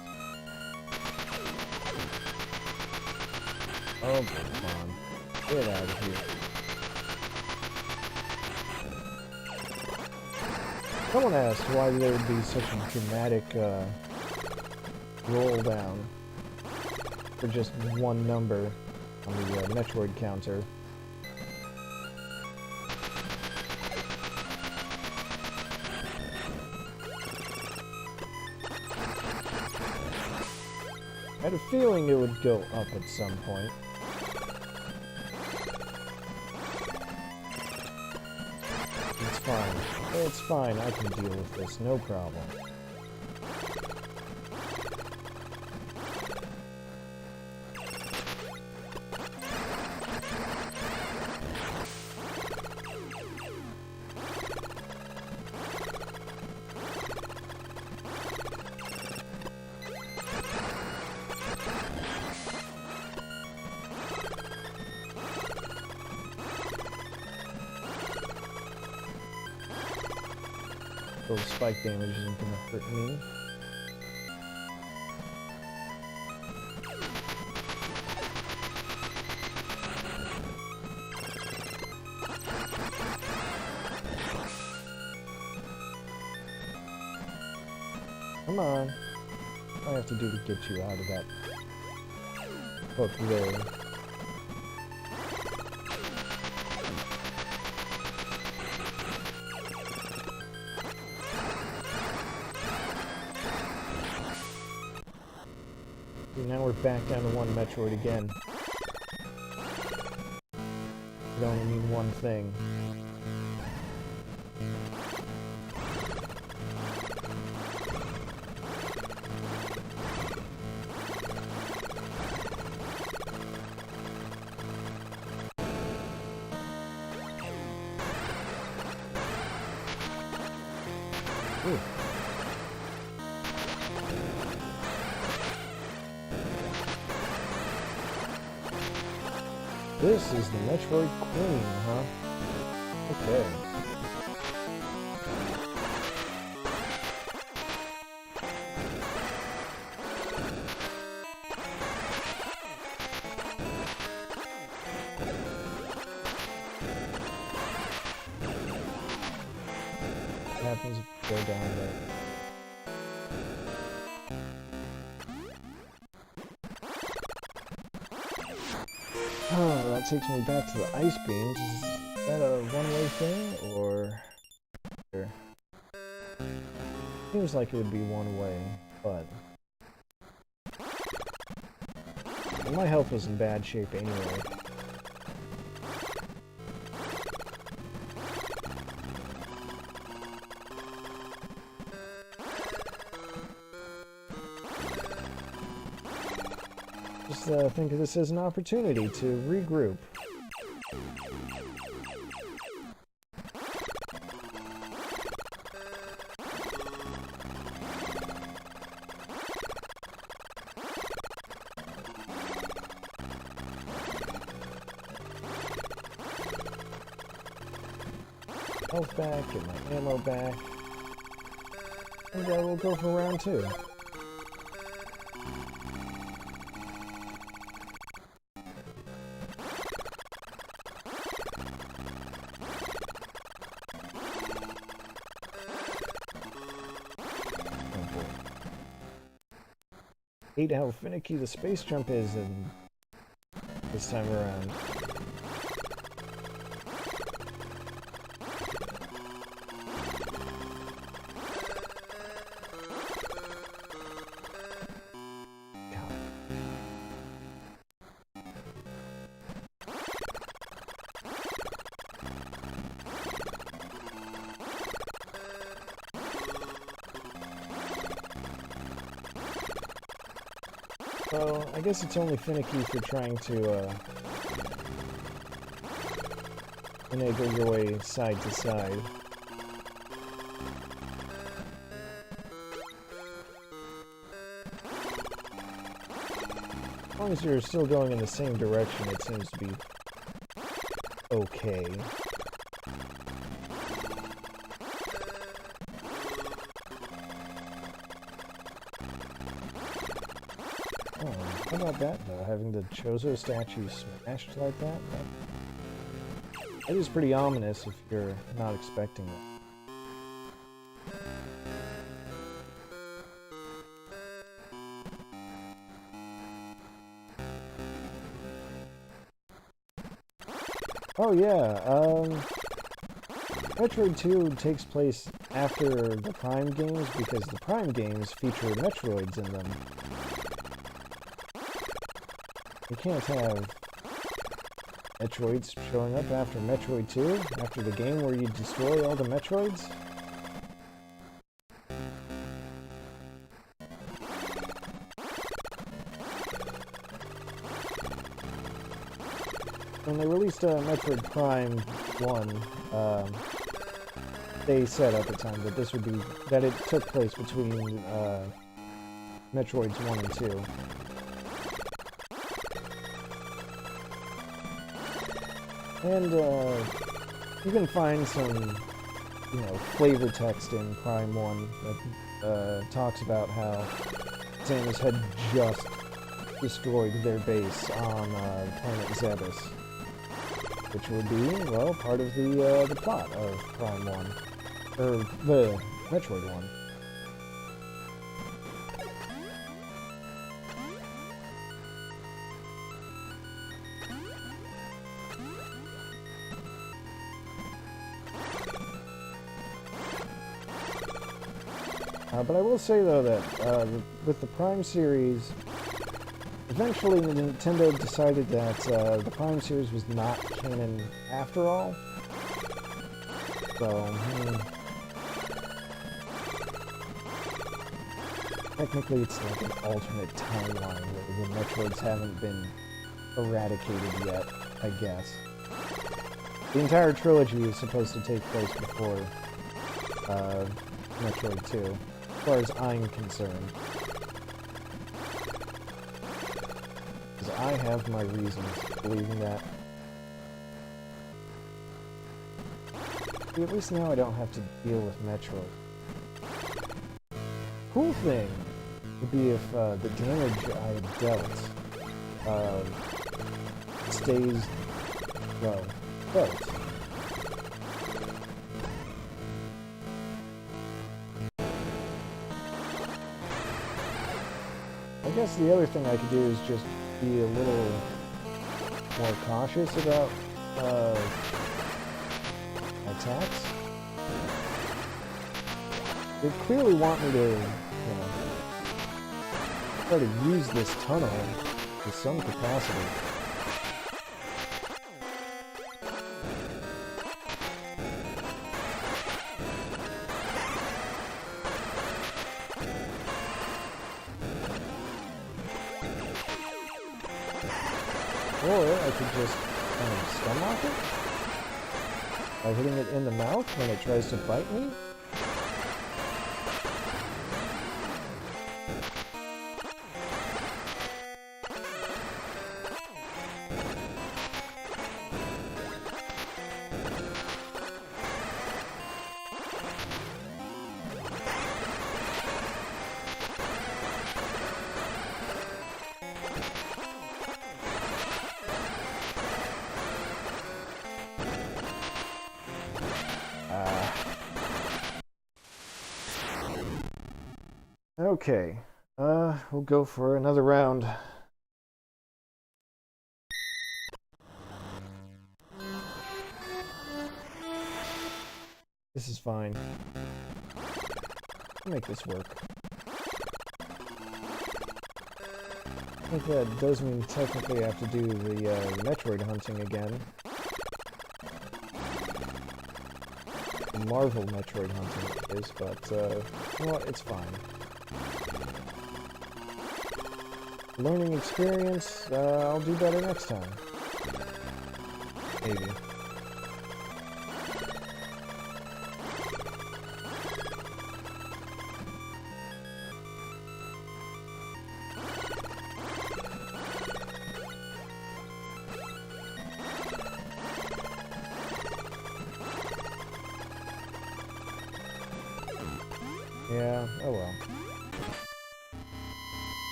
Oh, come on. Get out of here. Someone asked why there would be such a dramatic roll down for just one number on the Metroid counter. I had a feeling it would go up at some point. It's fine. It's fine, I can deal with this, no problem. Those spike damage isn't gonna hurt me. Come on. What do I have to do to get you out of that hook there? Now we're back down to one Metroid again. It only mean one thing. Ooh. This is the Metroid Queen, huh? Okay. What happens if you go down there? Oh, that takes me back to the ice beams. Is that a one-way thing, or... Seems like it would be one way, but... my health was in bad shape anyway. Just think of this as an opportunity to regroup. Health back, get my ammo back. And we'll go for round 2. Hate how finicky the space jump is this time around. Well, I guess it's only finicky if you're trying to, finagle your way side to side. As long as you're still going in the same direction, it seems to be okay. How about that, though? Having the Chozo statue smashed like that? That is pretty ominous if you're not expecting it. Oh yeah, Metroid 2 takes place after the Prime games because the Prime games feature Metroids in them. You can't have Metroids showing up after Metroid 2, after the game where you destroy all the Metroids. When they released Metroid Prime 1, they said at the time that this would be, that it took place between Metroids 1 and 2. And, you can find some, you know, flavor text in Prime 1 that, talks about how Samus had just destroyed their base on, planet Zetas. Which would be, well, part of the plot of Prime 1. Or, the Metroid 1. But I will say, though, that with the Prime series, eventually Nintendo decided that the Prime series was not canon after all. So, technically it's like an alternate timeline where the Metroids haven't been eradicated yet, I guess. The entire trilogy is supposed to take place before Metroid 2, as far as I'm concerned. Because I have my reasons for believing that. At least now I don't have to deal with Metroid. Cool thing would be if the damage I had dealt stays low. But I guess the other thing I could do is just be a little more cautious about attacks. They clearly want me to, try to use this tunnel to some capacity. Or I could just kind of stun lock it by hitting it in the mouth when it tries to bite me. Okay, we'll go for another round. This is fine. I'll make this work. I think that does mean technically I have to do the Metroid hunting again. Marvel Metroid hunting it is, but, you know what, it's fine. Learning experience, I'll do better next time. Maybe. Yeah, oh well.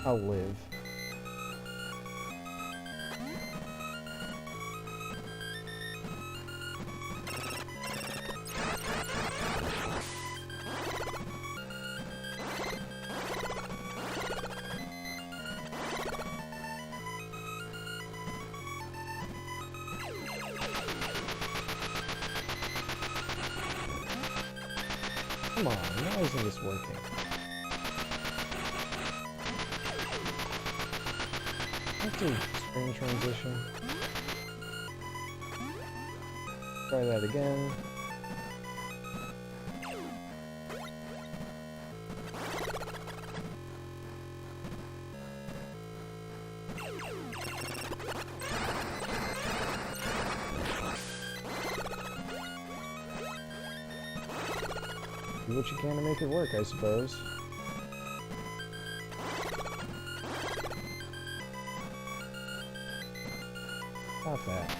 I'll live. Come on, why isn't this working? Let's do screen transition. Try that again. Do what you can to make it work, I suppose. Not that.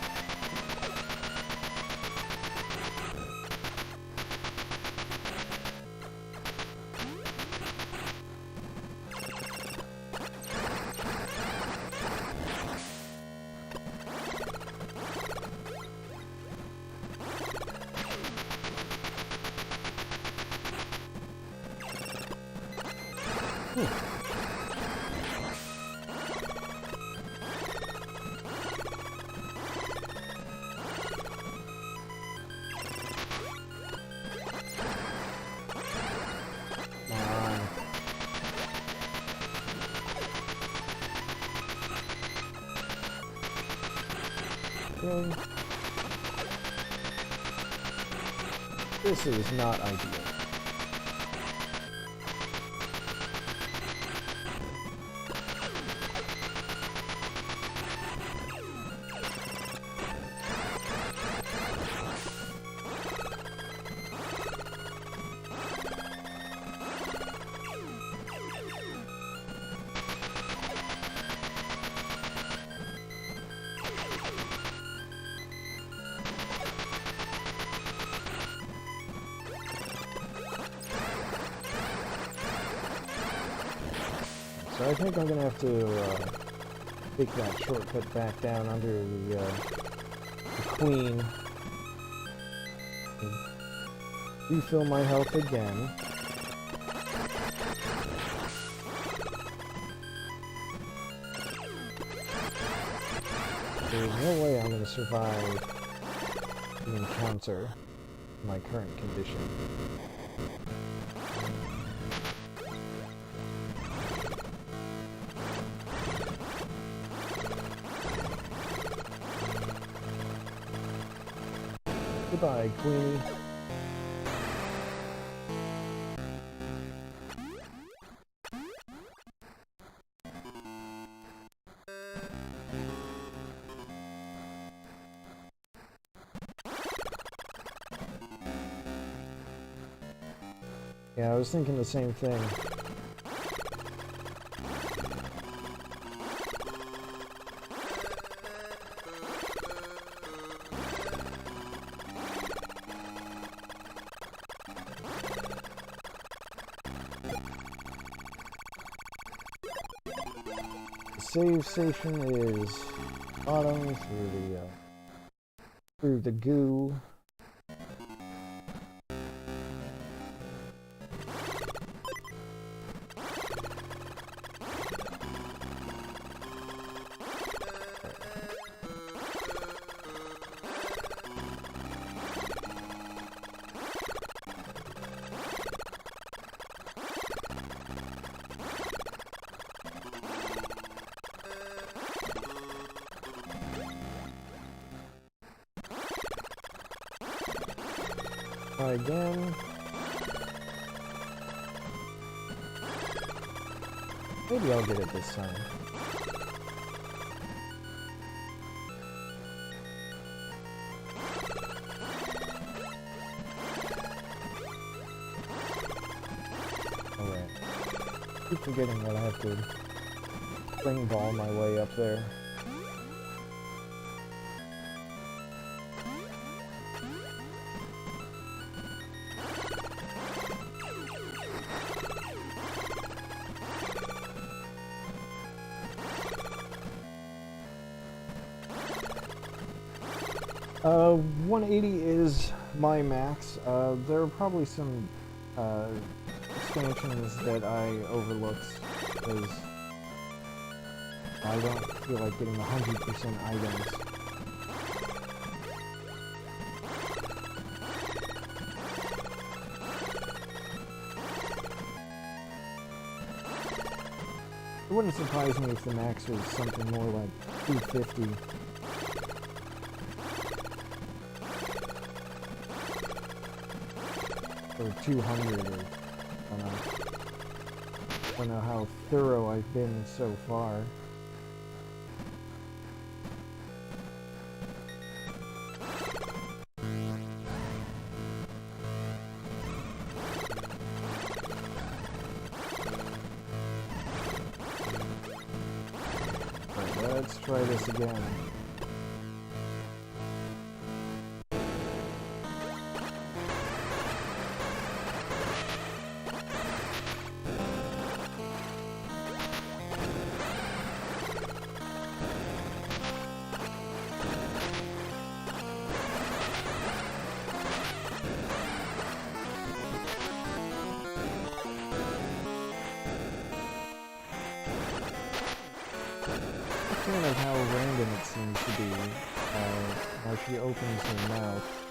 Okay. This is not ideal. So I think I'm gonna have to take that shortcut back down under the queen. And refill my health again. There's no way I'm gonna survive the encounter in my current condition. Goodbye, Queenie. Yeah, I was thinking the same thing. Save station is bottom through the goo. Try again. Maybe I'll get it this time. Alright. Keep forgetting that I have to spring ball my way up there. Uh, 180 is my max. There are probably some expansions that I overlooked because I don't feel like getting 100% items. It wouldn't surprise me if the max was something more like 250. Or 200, or I don't know how thorough I've been so far. Alright, let's try this again. Kind of how random it seems to be as she opens her mouth.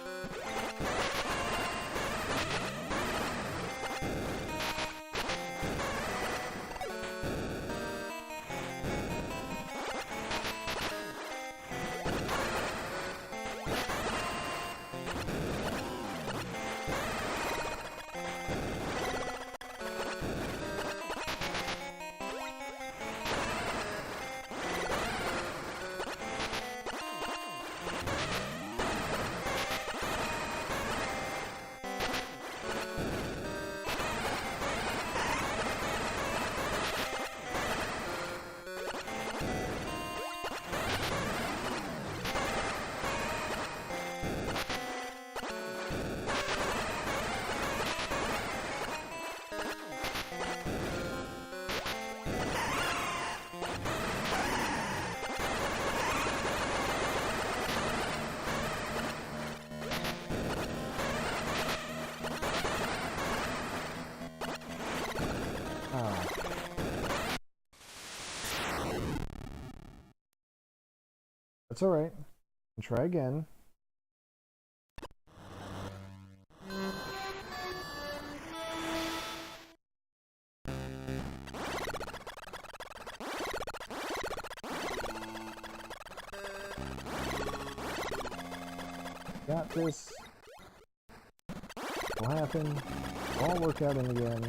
That's alright. Try again. Got this. Will happen. All work out in the end.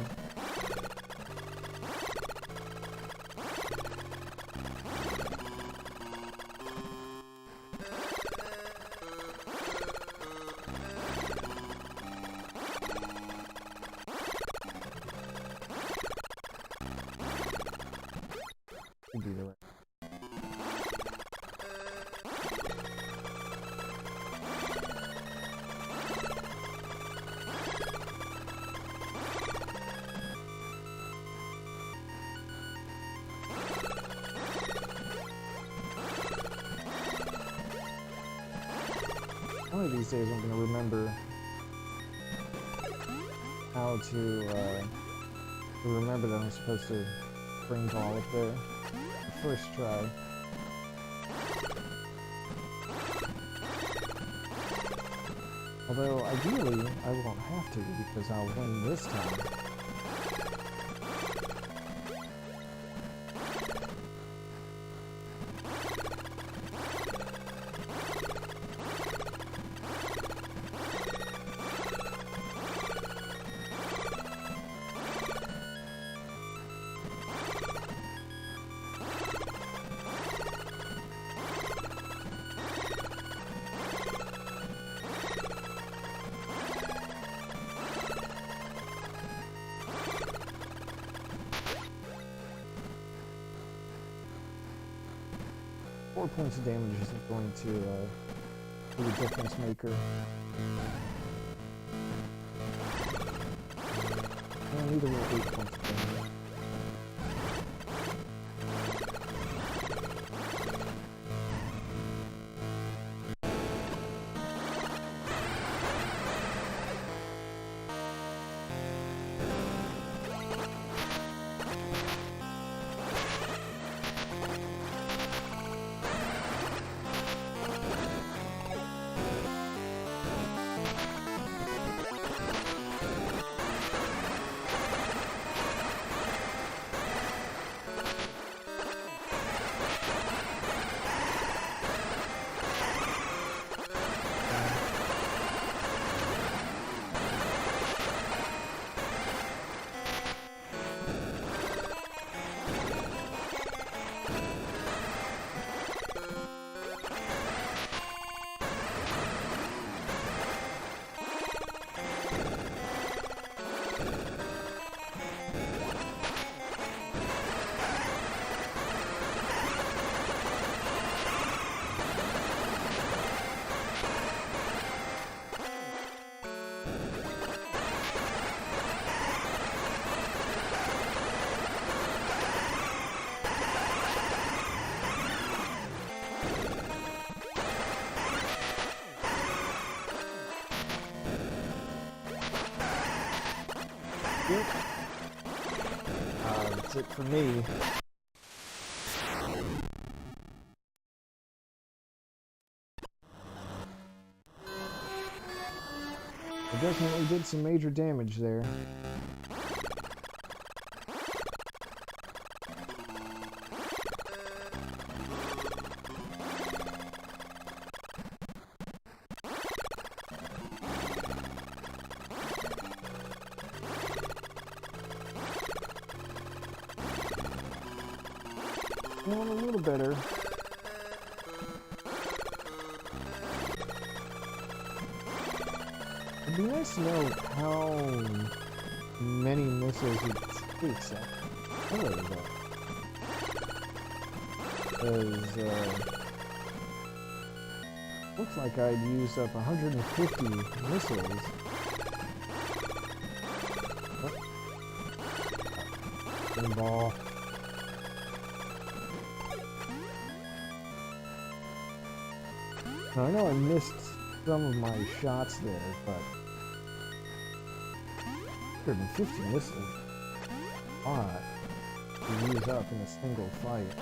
Should be the right. One of these days I'm going to remember how to remember that I'm supposed to bring ball up there. The first try. Although ideally I won't have to because I'll win this time. Four points of damage isn't going to be a difference maker. I need a little 8 points of damage. That's it for me. I definitely did some major damage there. Feeling a little better. It'd be nice to know how many missiles it takes to kill that. Because, looks like I'd used up 150 missiles. Oh. Ball. Now, I know I missed some of my shots there, but 150 missiles, a lot to use up in a single fight.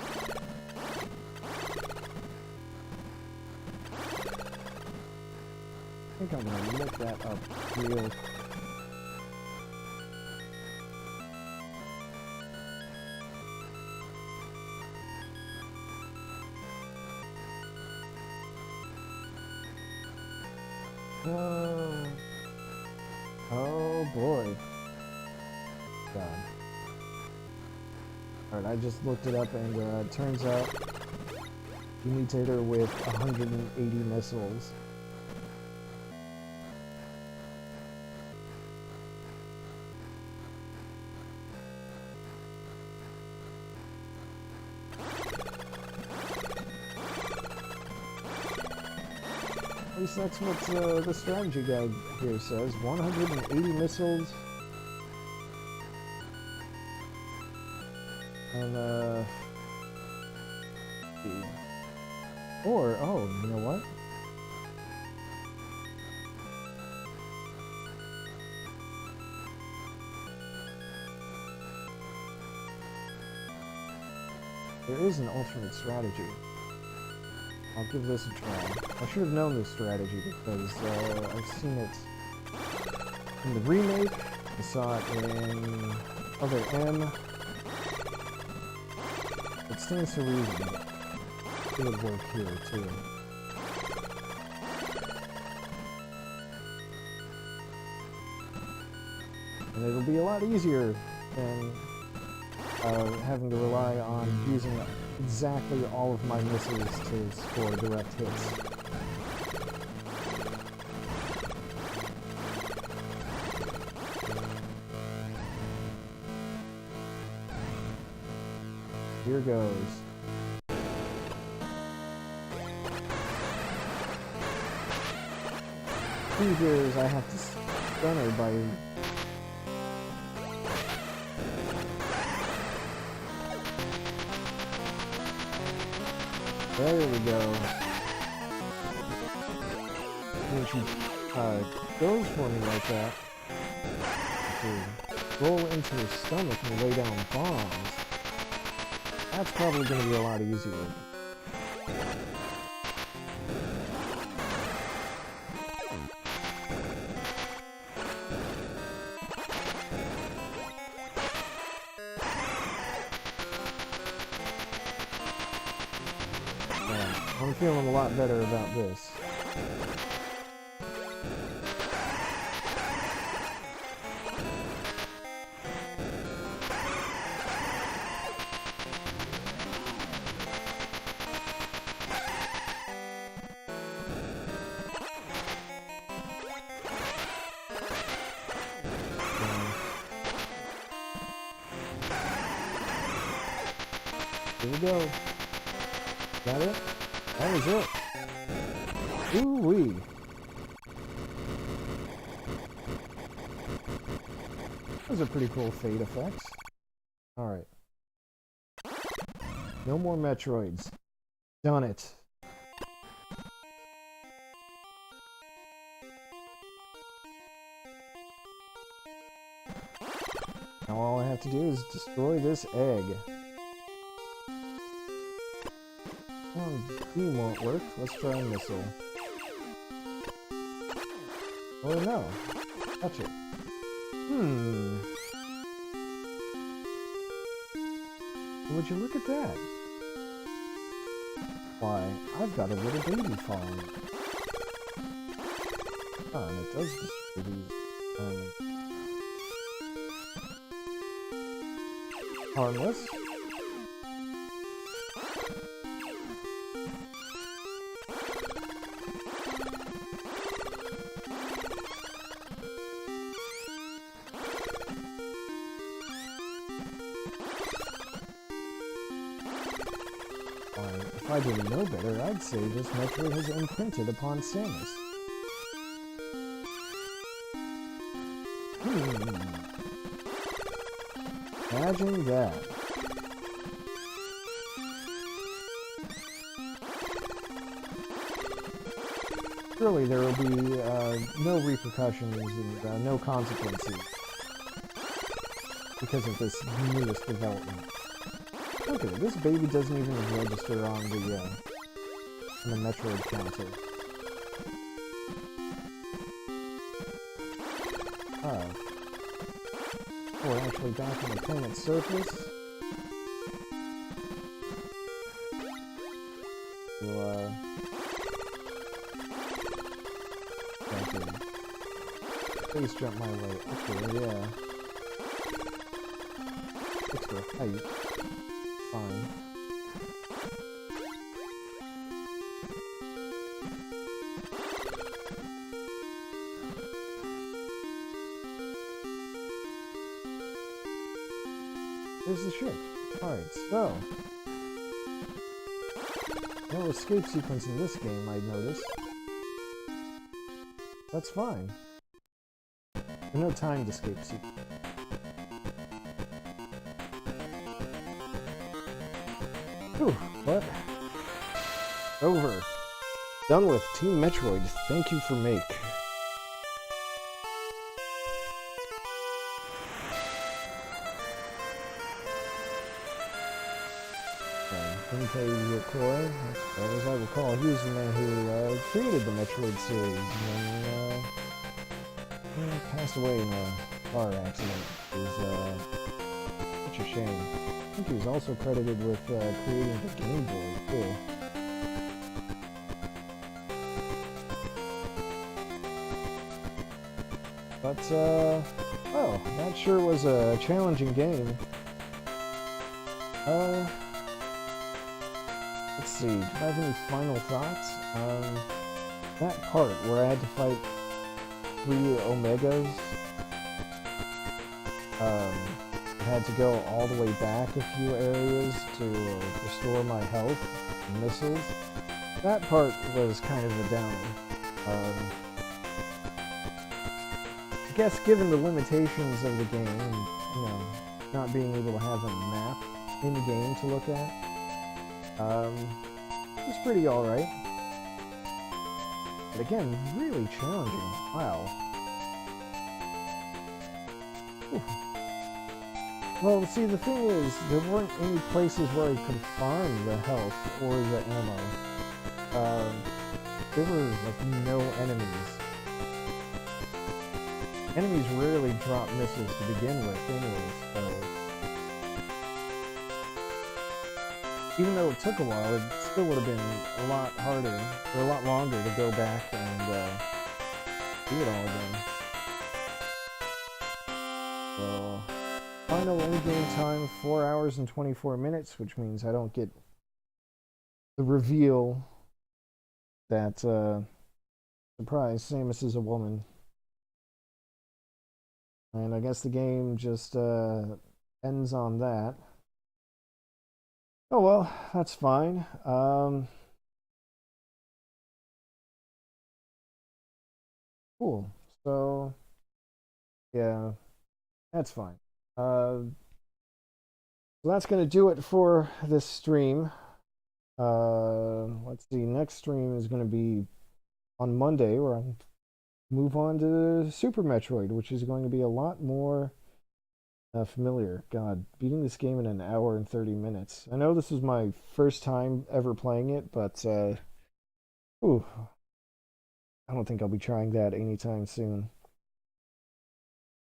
I think I'm gonna look that up real. Oh boy. God. Alright, I just looked it up and it turns out the mutator with 180 missiles. At least that's what the strategy guide here says. 180 missiles. And, or, oh, you know what? There is an alternate strategy. I'll give this a try. I should have known this strategy because I've seen it in the remake. I saw it in other M. It stands to reason that it would work here too. And it'll be a lot easier than having to rely on using exactly all of my missiles to score direct hits. Here goes. Key here is I have to stun her by... There we go. When she goes for me like that, to roll into her stomach and lay down bombs, that's probably going to be a lot easier. I'm feeling a lot better about this. Here we go. Got it? That was it. Ooh-wee. Those are pretty cool fade effects. Alright. No more Metroids. Done it. Now all I have to do is destroy this egg. Oh, beam won't work. Let's try a missile. Oh no. Touch it. Would you look at that? Why, I've got a little baby falling. Oh, and it does destroy these. Harmless. If I didn't know better, I'd say this Metroid has imprinted upon Samus. Imagine that. Surely there will be no repercussions and no consequences because of this newest development. Look at it, this baby doesn't even register on the Metroid counter. Oh, we're actually back on the planet's surface. So, please jump my way. Okay, yeah. Extra height. Fine. There's the ship. Alright, so. No escape sequence in this game, I noticed. That's fine. There's no timed escape sequence. Whew, but over. Done with Team Metroid. Thank you for make. Core, as far as I recall, he was the man who created the Metroid series, and then he passed away in a car accident. It was such a shame. I think he was also credited with creating the Game Boy, too. But, well, that sure was a challenging game. Let's see, do I have any final thoughts? That part where I had to fight 3 Omegas, I had to go all the way back a few areas to restore my health and missiles. That part was kind of a downer. I guess given the limitations of the game and, you know, not being able to have a map in the game to look at, it was pretty alright. But again, really challenging. Wow. Oof. Well, see, the thing is, there weren't any places where I could farm the health or the ammo. There were, like, no enemies. Enemies rarely drop missiles to begin with, anyways, so... Even though it took a while, it still would have been a lot harder, or a lot longer to go back and do it all again. So, final in-game time, 4 hours and 24 minutes, which means I don't get the reveal that, surprise, Samus is a woman. And I guess the game just ends on that. Oh well, that's fine. Cool. So, yeah, that's fine. So that's going to do it for this stream. Let's see, next stream is going to be on Monday, where I move on to Super Metroid, which is going to be a lot more familiar. God, beating this game in an hour and 30 minutes. I know this is my first time ever playing it, but ooh, I don't think I'll be trying that anytime soon.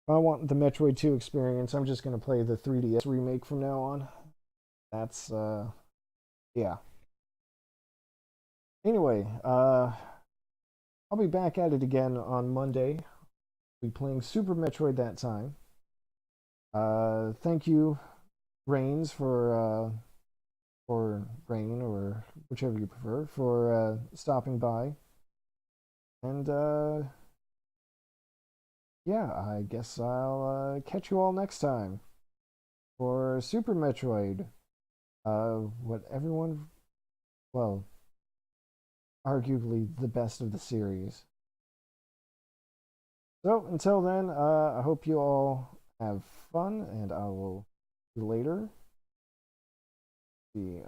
If I want the Metroid 2 experience, I'm just going to play the 3DS remake from now on. That's, yeah. Anyway, I'll be back at it again on Monday. I'll be playing Super Metroid that time. Thank you, Rains, or Rain, or whichever you prefer, for stopping by. And, yeah, I guess I'll catch you all next time for Super Metroid. What everyone, well, arguably the best of the series. So, until then, I hope you all have fun, and I will see you later. See,